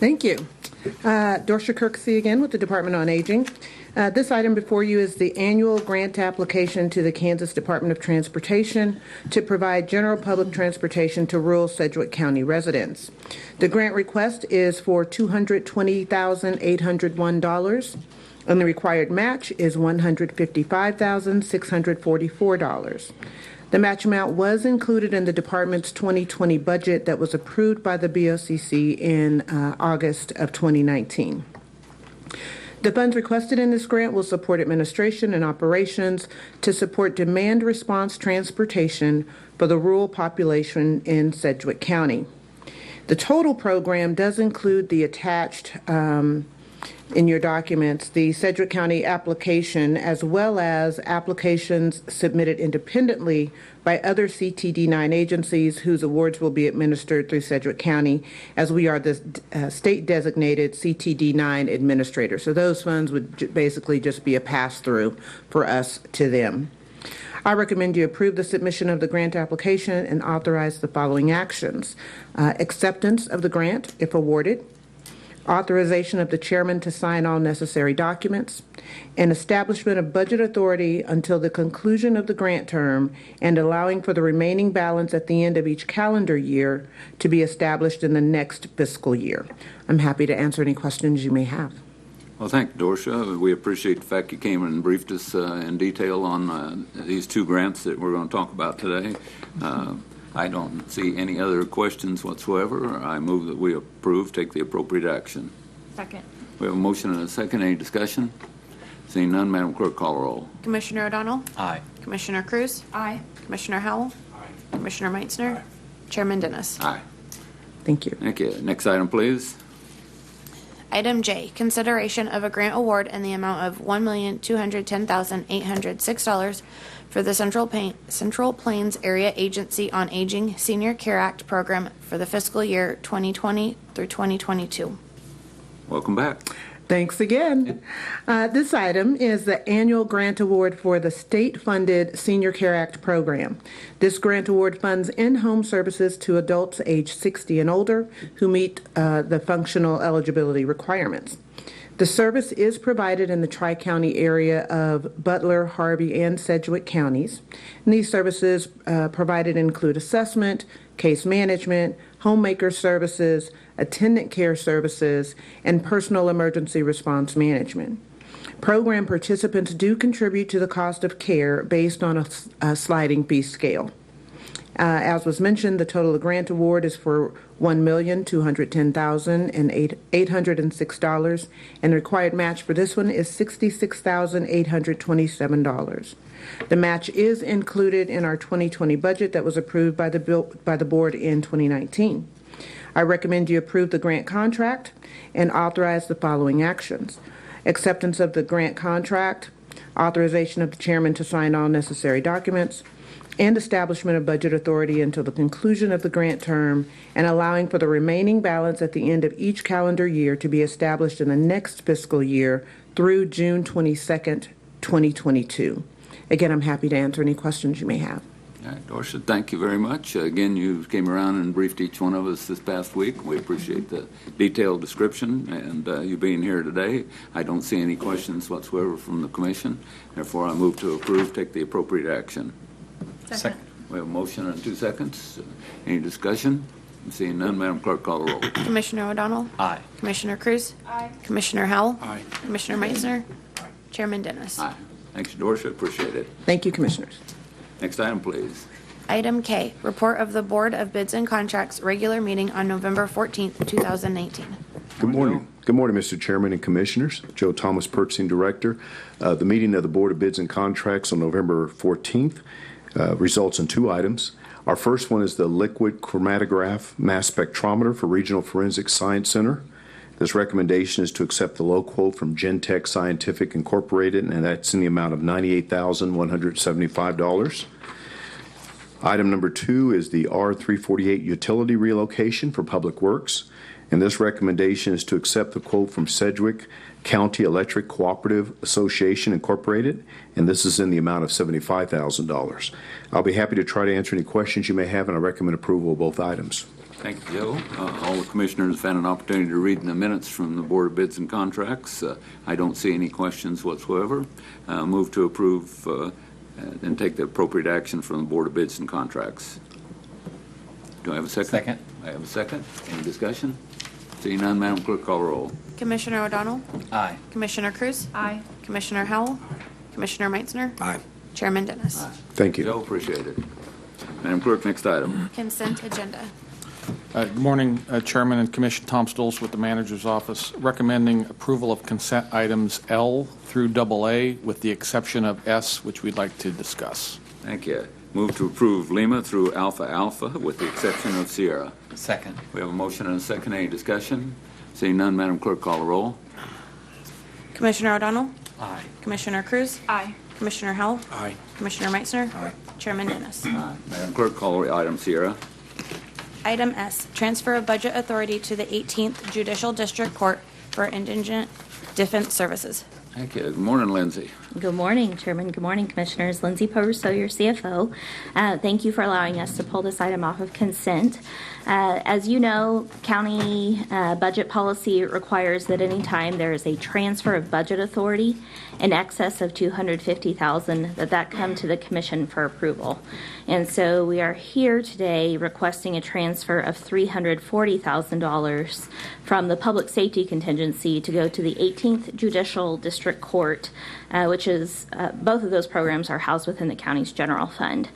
Thank you. Dorsha Kirksey again with the Department on Aging. This item before you is the annual grant application to the Kansas Department of Transportation to provide general public transportation to rural Sedgwick County residents. The grant request is for $220,801, and the required match is $155,644. The match amount was included in the department's 2020 budget that was approved by the BOCC in August of 2019. The funds requested in this grant will support administration and operations to support demand response transportation for the rural population in Sedgwick County. The total program does include the attached in your documents, the Sedgwick County application, as well as applications submitted independently by other CTD9 agencies whose awards will be administered through Sedgwick County, as we are the state-designated CTD9 administrator. So those funds would basically just be a pass-through for us to them. I recommend you approve the submission of the grant application and authorize the following actions. Acceptance of the grant, if awarded. Authorization of the chairman to sign all necessary documents, and establishment of budget authority until the conclusion of the grant term, and allowing for the remaining balance at the end of each calendar year to be established in the next fiscal year. I'm happy to answer any questions you may have. Well, thank you, Dorsha. We appreciate the fact you came and briefed us in detail on these two grants that we're going to talk about today. I don't see any other questions whatsoever. I move that we approve, take the appropriate action. Second. We have a motion and a second. Any discussion? Seeing none, Madam Clerk, call the roll. Commissioner O'Donnell? Aye. Commissioner Cruz? Aye. Commissioner Howell? Aye. Commissioner Meitzner? Aye. Chairman Dennis? Aye. Thank you. Thank you. Next item, please. Item J, consideration of a grant award in the amount of $1,210,806 for the Central Plains Area Agency on Aging Senior Care Act program for the fiscal year 2020 through 2022. Welcome back. Thanks again. This item is the annual grant award for the state-funded Senior Care Act program. This grant award funds in-home services to adults age 60 and older who meet the functional eligibility requirements. The service is provided in the Tri-County area of Butler, Harvey, and Sedgwick counties. And these services provided include assessment, case management, homemaker services, attendant care services, and personal emergency response management. Program participants do contribute to the cost of care based on a sliding fee scale. As was mentioned, the total of the grant award is for $1,210,806, and the required match for this one is $66,827. The match is included in our 2020 budget that was approved by the board in 2019. I recommend you approve the grant contract and authorize the following actions. Acceptance of the grant contract, authorization of the chairman to sign all necessary documents, and establishment of budget authority until the conclusion of the grant term, and allowing for the remaining balance at the end of each calendar year to be established in the next fiscal year through June 22nd, 2022. Again, I'm happy to answer any questions you may have. All right, Dorsha, thank you very much. Again, you came around and briefed each one of us this past week. We appreciate the detailed description and you being here today. I don't see any questions whatsoever from the commission. Therefore, I move to approve, take the appropriate action. Second. We have a motion and 2 seconds. Any discussion? Seeing none, Madam Clerk, call the roll. Commissioner O'Donnell? Aye. Commissioner Cruz? Aye. Commissioner Howell? Aye. Commissioner Meitzner? Chairman Dennis? Aye. Thanks, Dorsha. Appreciate it. Thank you, Commissioners. Next item, please. Item K, report of the Board of Bids and Contracts regular meeting on November 14th, 2019. Good morning. Good morning, Mr. Chairman and Commissioners. Joe Thomas, Purchasing Director. The meeting of the Board of Bids and Contracts on November 14th results in 2 items. Our first one is the liquid chromatograph mass spectrometer for Regional Forensic Science Center. This recommendation is to accept the low quote from Gentech Scientific Incorporated, and that's in the amount of $98,175. Item number 2 is the R348 utility relocation for Public Works, and this recommendation is to accept the quote from Sedgwick County Electric Cooperative Association Incorporated, and this is in the amount of $75,000. I'll be happy to try to answer any questions you may have, and I recommend approval of both items. Thank you, Joe. All the commissioners have had an opportunity to read the minutes from the Board of Bids and Contracts. I don't see any questions whatsoever. Move to approve and take the appropriate action from the Board of Bids and Contracts. Do I have a second? Second. I have a second. Any discussion? Seeing none, Madam Clerk, call roll. Commissioner O'Donnell? Aye. Commissioner Cruz? Aye. Commissioner Howell? Commissioner Meitzner? Aye. Chairman Dennis? Thank you. Joe, appreciate it. Madam Clerk, next item. Consent agenda. Good morning, Chairman and Commission. Tom Stolz with the Manager's Office, recommending approval of consent items L through AA with the exception of S, which we'd like to discuss. Thank you. Move to approve Lima through Alpha Alpha with the exception of Sierra. Second. We have a motion and a second. Any discussion? Seeing none, Madam Clerk, call the roll. Commissioner O'Donnell? Aye. Commissioner Cruz? Aye. Commissioner Howell? Aye. Commissioner Meitzner? Aye. Chairman Dennis? Madam Clerk, call the item Sierra. Item S, transfer of budget authority to the 18th Judicial District Court for Indigent Defense Services. Thank you. Good morning, Lindsay. Good morning, Chairman. Good morning, Commissioners. Lindsay Poverso, your CFO. Thank you for allowing us to pull this item off of consent. As you know, county budget policy requires that any time there is a transfer of budget authority in excess of $250,000, that come to the Commission for approval. And so we are here today requesting a transfer of $340,000 from the public safety contingency to go to the 18th Judicial District Court, which is, both of those programs are housed within the county's general fund.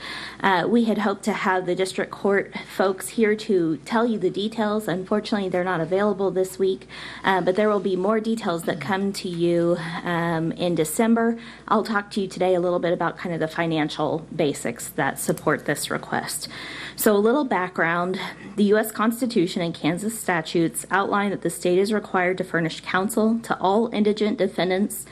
We had hoped to have the district court folks here to tell you the details. Unfortunately, they're not available this week, but there will be more details that come to you in December. I'll talk to you today a little bit about kind of the financial basics that support this request. So a little background, the U.S. Constitution and Kansas statutes outline that the state is required to furnish counsel to all indigent defendants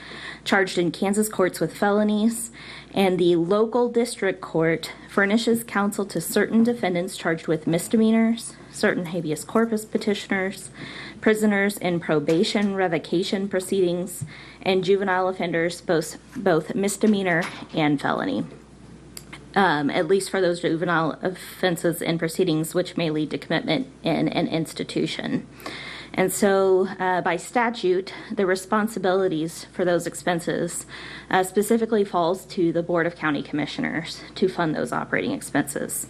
charged in Kansas courts with felonies, and the local district court furnishes counsel to certain defendants charged with misdemeanors, certain habeas corpus petitioners, prisoners in probation revocation proceedings, and juvenile offenders, both misdemeanor and felony. At least for those juvenile offenses and proceedings which may lead to commitment in an institution. And so by statute, the responsibilities for those expenses specifically falls to the Board of County Commissioners to fund those operating expenses.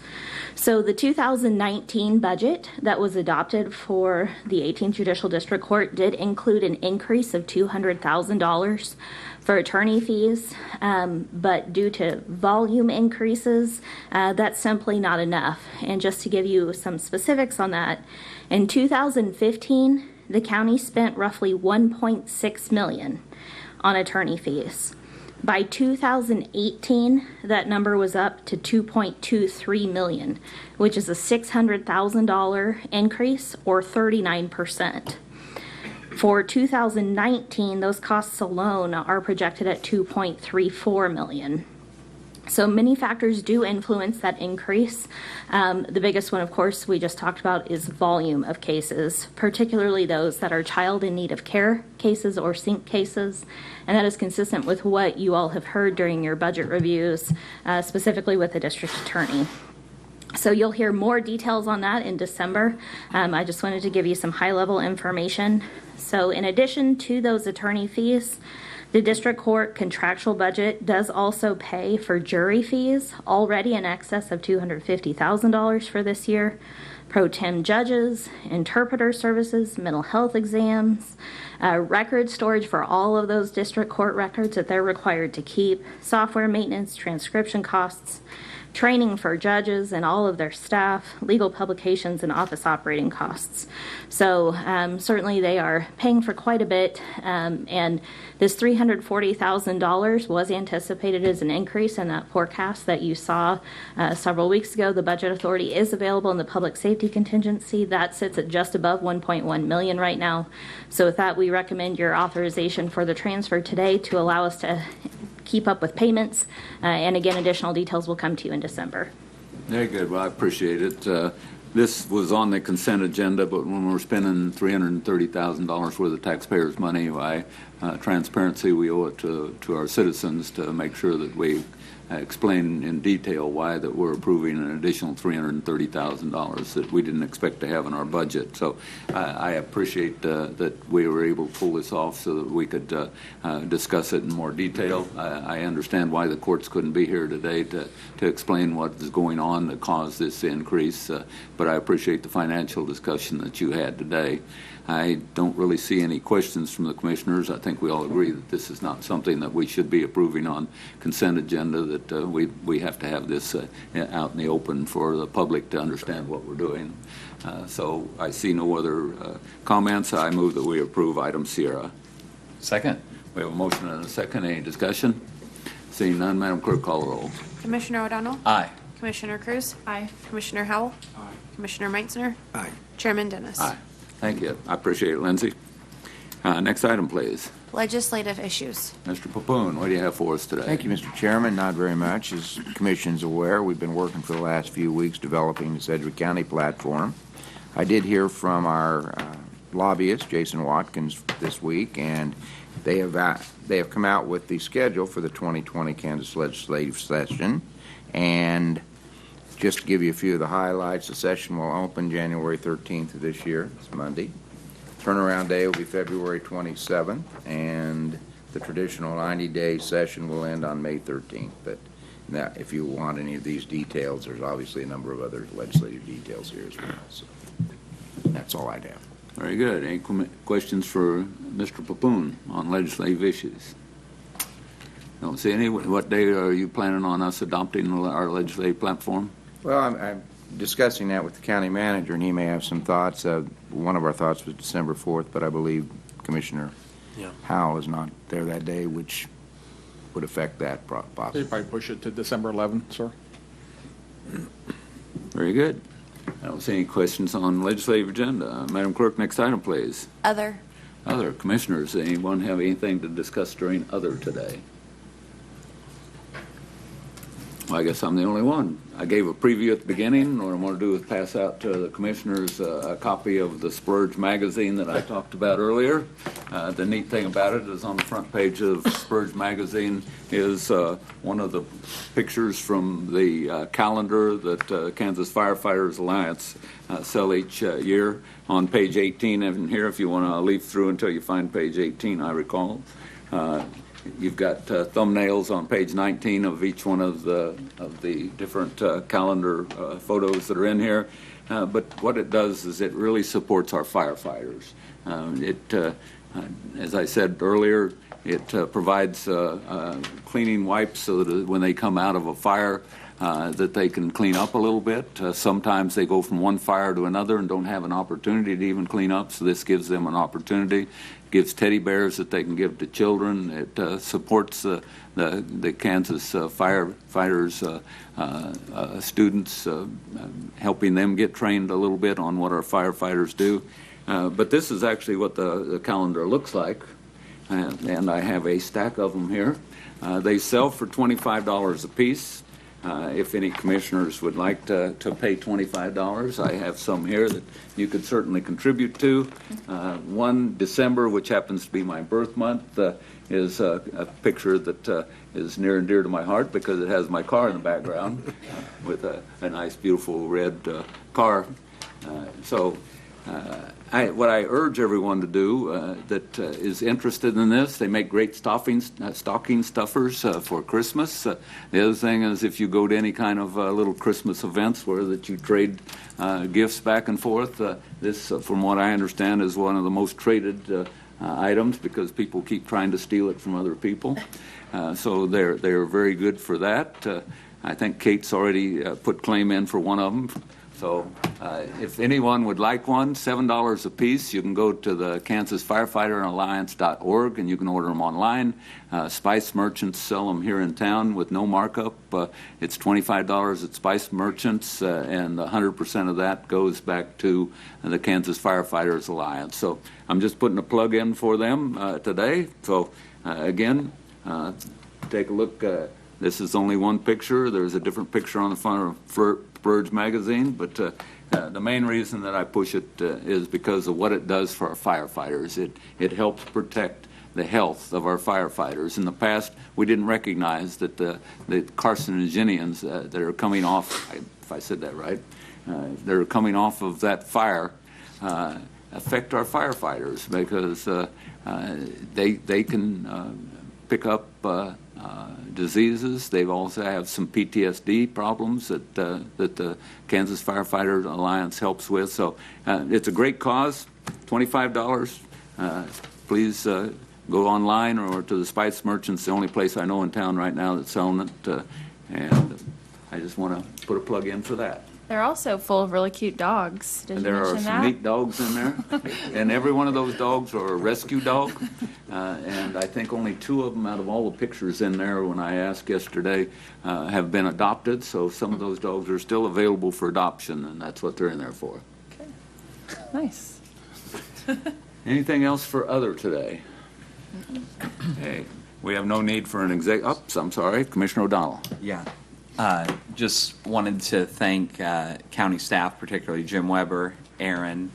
So the 2019 budget that was adopted for the 18th Judicial District Court did include an increase of $200,000 for attorney fees, but due to volume increases, that's simply not enough. And just to give you some specifics on that, in 2015, the county spent roughly $1.6 million on attorney fees. By 2018, that number was up to $2.23 million, which is a $600,000 increase or 39%. For 2019, those costs alone are projected at $2.34 million. So many factors do influence that increase. The biggest one, of course, we just talked about is volume of cases, particularly those that are child in need of care cases or SINC cases. And that is consistent with what you all have heard during your budget reviews, specifically with the district attorney. So you'll hear more details on that in December. I just wanted to give you some high-level information. So in addition to those attorney fees, the district court contractual budget does also pay for jury fees, already in excess of $250,000 for this year, pro tem judges, interpreter services, mental health exams, record storage for all of those district court records that they're required to keep, software maintenance, transcription costs, training for judges and all of their staff, legal publications, and office operating costs. So certainly they are paying for quite a bit, and this $340,000 was anticipated as an increase in that forecast that you saw several weeks ago. The budget authority is available in the public safety contingency. That sits at just above $1.1 million right now. So with that, we recommend your authorization for the transfer today to allow us to keep up with payments, and again, additional details will come to you in December. Very good. Well, I appreciate it. This was on the consent agenda, but when we're spending $330,000 worth of taxpayers' money, by transparency, we owe it to our citizens to make sure that we explain in detail why that we're approving an additional $330,000 that we didn't expect to have in our budget. So I appreciate that we were able to pull this off so that we could discuss it in more detail. I understand why the courts couldn't be here today to explain what is going on that caused this increase, but I appreciate the financial discussion that you had today. I don't really see any questions from the commissioners. I think we all agree that this is not something that we should be approving on consent agenda, that we have to have this out in the open for the public to understand what we're doing. So I see no other comments. I move that we approve item Sierra. Second. We have a motion and a second. Any discussion? Seeing none, Madam Clerk, call the roll. Commissioner O'Donnell? Aye. Commissioner Cruz? Aye. Commissioner Howell? Aye. Commissioner Meitzner? Aye. Chairman Dennis? Aye. Thank you. I appreciate it, Lindsay. Next item, please. Legislative issues. Mr. Papoon, what do you have for us today? Thank you, Mr. Chairman. Not very much. As the Commission's aware, we've been working for the last few weeks developing the Sedgwick County platform. I did hear from our lobbyist, Jason Watkins, this week, and they have come out with the schedule for the 2020 Kansas legislative session. And just to give you a few of the highlights, the session will open January 13th of this year. It's Monday. Turnaround day will be February 27th, and the traditional 90-day session will end on May 13th. But now, if you want any of these details, there's obviously a number of other legislative details here as well. So that's all I'd have. Very good. Any questions for Mr. Papoon on legislative issues? Don't see any. What day are you planning on us adopting our legislative platform? Well, I'm discussing that with the county manager, and he may have some thoughts. One of our thoughts was December 4th, but I believe Commissioner Howell is not there that day, which would affect that possibly. They'd probably push it to December 11th, sir. Very good. I don't see any questions on legislative agenda. Madam Clerk, next item, please. Other. Other. Commissioners, anyone have anything to discuss during other today? Well, I guess I'm the only one. I gave a preview at the beginning. What I want to do is pass out to the commissioners a copy of the Splurge magazine that I talked about earlier. The neat thing about it is on the front page of Splurge magazine is one of the pictures from the calendar that Kansas Firefighters Alliance sell each year. On page 18 in here, if you want to leaf through until you find page 18, I recall. You've got thumbnails on page 19 of each one of the different calendar photos that are in here. But what it does is it really supports our firefighters. As I said earlier, it provides cleaning wipes so that when they come out of a fire, that they can clean up a little bit. Sometimes they go from one fire to another and don't have an opportunity to even clean up, so this gives them an opportunity. It gives teddy bears that they can give to children. It supports the Kansas firefighters students, helping them get trained a little bit on what our firefighters do. But this is actually what the calendar looks like, and I have a stack of them here. They sell for $25 a piece. If any commissioners would like to pay $25, I have some here that you could certainly contribute to. 1 December, which happens to be my birth month, is a picture that is near and dear to my heart because it has my car in the background with a nice, beautiful red car. What I urge everyone to do that is interested in this, they make great stocking stuffers for Christmas. The other thing is if you go to any kind of little Christmas events where that you trade gifts back and forth, this, from what I understand, is one of the most traded items because people keep trying to steal it from other people. So they're very good for that. I think Kate's already put claim in for one of them. So if anyone would like one, $7 a piece. You can go to the KansasFirefighterAlliance.org and you can order them online. Spice Merchants sell them here in town with no markup. It's $25 at Spice Merchants, and 100% of that goes back to the Kansas Firefighters Alliance. So I'm just putting a plug in for them today. So again, take a look. This is only one picture. There's a different picture on the front of Splurge magazine, but the main reason that I push it is because of what it does for our firefighters. It helps protect the health of our firefighters. In the past, we didn't recognize that the carcinogens that are coming off, if I said that right, that are coming off of that fire affect our firefighters, because they can pick up diseases. They also have some PTSD problems that the Kansas Firefighter Alliance helps with. So it's a great cause. $25. Please go online or to the Spice Merchants, the only place I know in town right now that's selling it. And I just want to put a plug in for that. They're also full of really cute dogs. Did you There are mention some that? neat dogs in there, and every one of those dogs are a rescue dog. And I think only 2 of them out of all the pictures in there, when I asked yesterday, have been adopted. So some of those dogs are still available for adoption, and that's what they're in there for. Nice. Anything else for other today? Okay, we have no need for an exec. I'm sorry, Commissioner O'Donnell. Yeah. Just wanted to thank county staff, particularly Jim Weber, Aaron,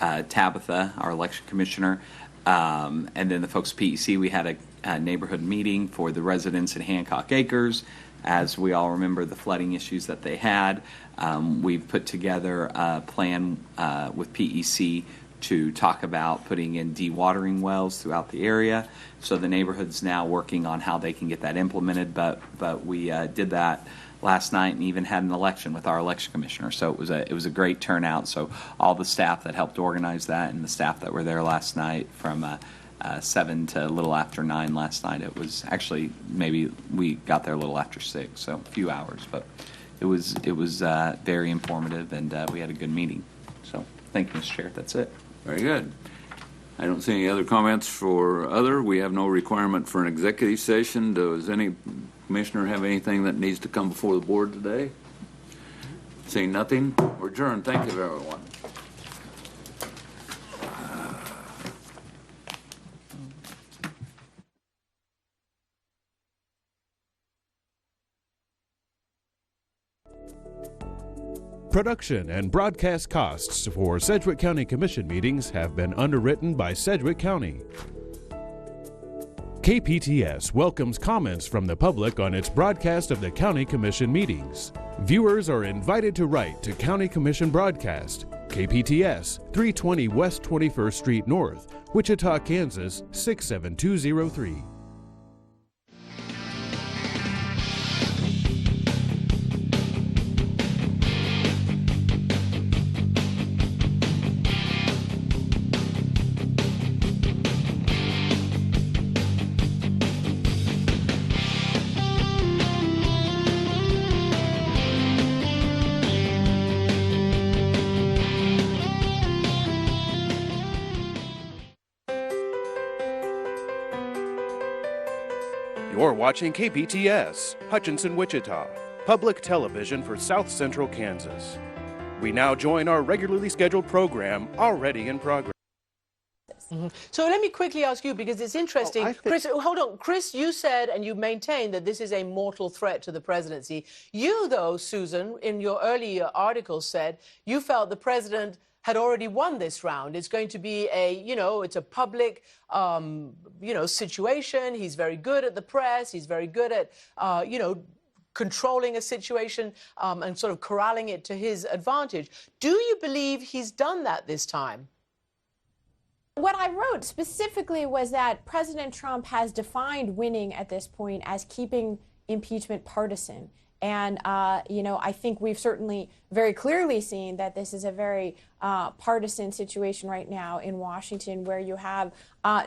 Tabitha, our election commissioner, and then the folks at PEC. We had a neighborhood meeting for the residents in Hancock Acres. As we all remember the flooding issues that they had, we've put together a plan with PEC to talk about putting in dewatering wells throughout the area. So the neighborhood's now working on how they can get that implemented, but we did that last night and even had an election with our election commissioner. So it was a great turnout. So all the staff that helped organize that and the staff that were there last night from 7 to a little after 9 last night. It was actually, maybe we got there a little after 6, so a few hours, but it was very informative, and we had a good meeting. So thank you, Mr. Chair. That's it. Very good. I don't see any other comments for other. We have no requirement for an executive session. Does any commissioner have anything that needs to come before the board today? Seeing nothing, we're adjourned. Thank you, everyone. Production and broadcast costs for Sedgwick County Commission meetings have been underwritten by Sedgwick County. KPTS welcomes comments from the public on its broadcast of the County Commission meetings. Viewers are invited to write to County Commission Broadcast, KPTS, 320 West 21st Street North, Wichita, Kansas, 67203. You're watching KPTS, Hutchinson, Wichita, public television for South Central Kansas. We now join our regularly scheduled program, already in progress. So let me quickly ask you, because it's interesting. Chris, hold on. Chris, you said and you maintained that this is a mortal threat to the presidency. You, though, Susan, in your earlier article said you felt the president had already won this round. It's going to be it's a public, situation. He's very good at the press. He's very good at, controlling a situation and sort of corralling it to his advantage. Do you believe he's done that this time? What I wrote specifically was that President Trump has defined winning at this point as keeping impeachment partisan. And, I think we've certainly very clearly seen that this is a very partisan situation right now in Washington, where you have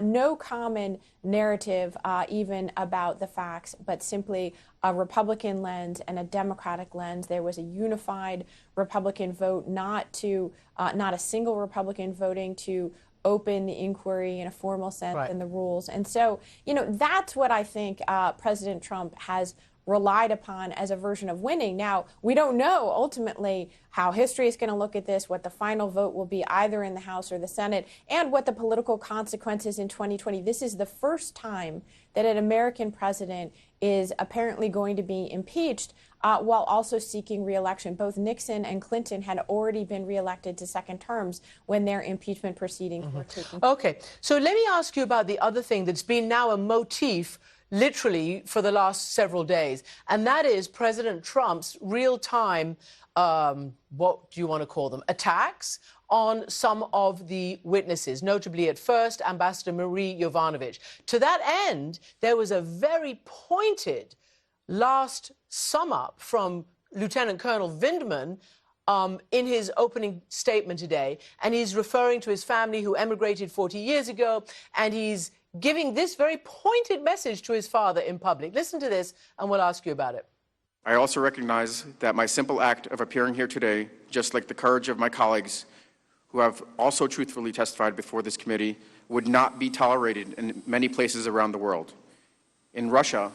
no common narrative even about the facts, but simply a Republican lens and a Democratic lens. There was a unified Republican vote, not a single Republican voting to open the inquiry in a formal sense in the rules. And so, that's what I think President Trump has relied upon as a version of winning. Now, we don't know ultimately how history is going to look at this, what the final vote will be either in the House or the Senate, and what the political consequences in 2020. This is the first time that an American president is apparently going to be impeached while also seeking re-election. Both Nixon and Clinton had already been re-elected to second terms when their impeachment proceedings were taking place. Okay, so let me ask you about the other thing that's been now a motif literally for the last several days, and that is President Trump's real-time, what do you want to call them, attacks on some of the witnesses, notably at first Ambassador Marie Yovanovitch. To that end, there was a very pointed last sum up from Lieutenant Colonel Vindman in his opening statement today, and he's referring to his family who emigrated 40 years ago, and he's giving this very pointed message to his father in public. Listen to this, and we'll ask you about it. I also recognize that my simple act of appearing here today, just like the courage of my colleagues who have also truthfully testified before this committee, would not be tolerated in many places around the world. In Russia,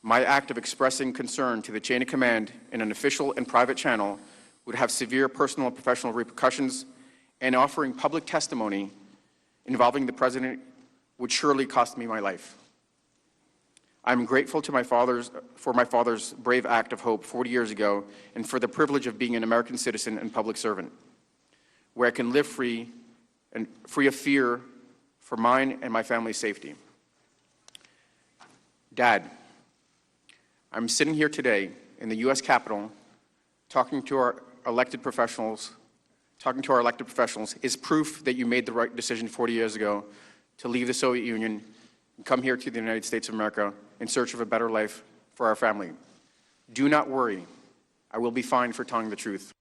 my act of expressing concern to the chain of command in an official and private channel would have severe personal and professional repercussions, and offering public testimony involving the President would surely cost me my life. I'm grateful to for my father's brave act of hope 40 years ago, and for the privilege of being an American citizen and public servant, where I can live free of fear for mine and my family's safety. Dad, I'm sitting here today in the U.S. Capitol talking to our elected professionals is proof that you made the right decision 40 years ago to leave the Soviet Union and come here to the United States of America in search of a better life for our family. Do not worry. I will be fine for telling the truth.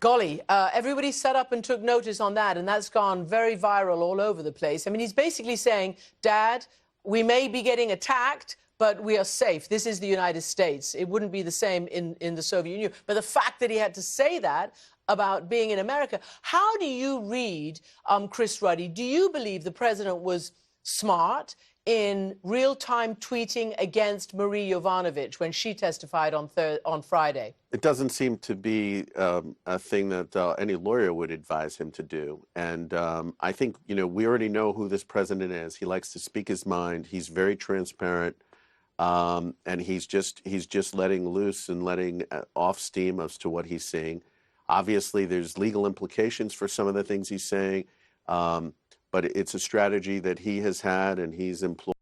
Golly, everybody sat up and took notice on that, and that's gone very viral all over the place. I mean, he's basically saying, Dad, we may be getting attacked, but we are safe. This is the United States. It wouldn't be the same in the Soviet Union. But the fact that he had to say that about being in America, how do you read, Chris Ruddy? Do you believe the president was smart in real-time tweeting against Marie Yovanovitch when she testified on Friday? It doesn't seem to be a thing that any lawyer would advise him to do. And I think, we already know who this president is. He likes to speak his mind. He's very transparent. And he's just letting loose and letting off steam as to what he's saying. Obviously, there's legal implications for some of the things he's saying, but it's a strategy that he has had and he's employed.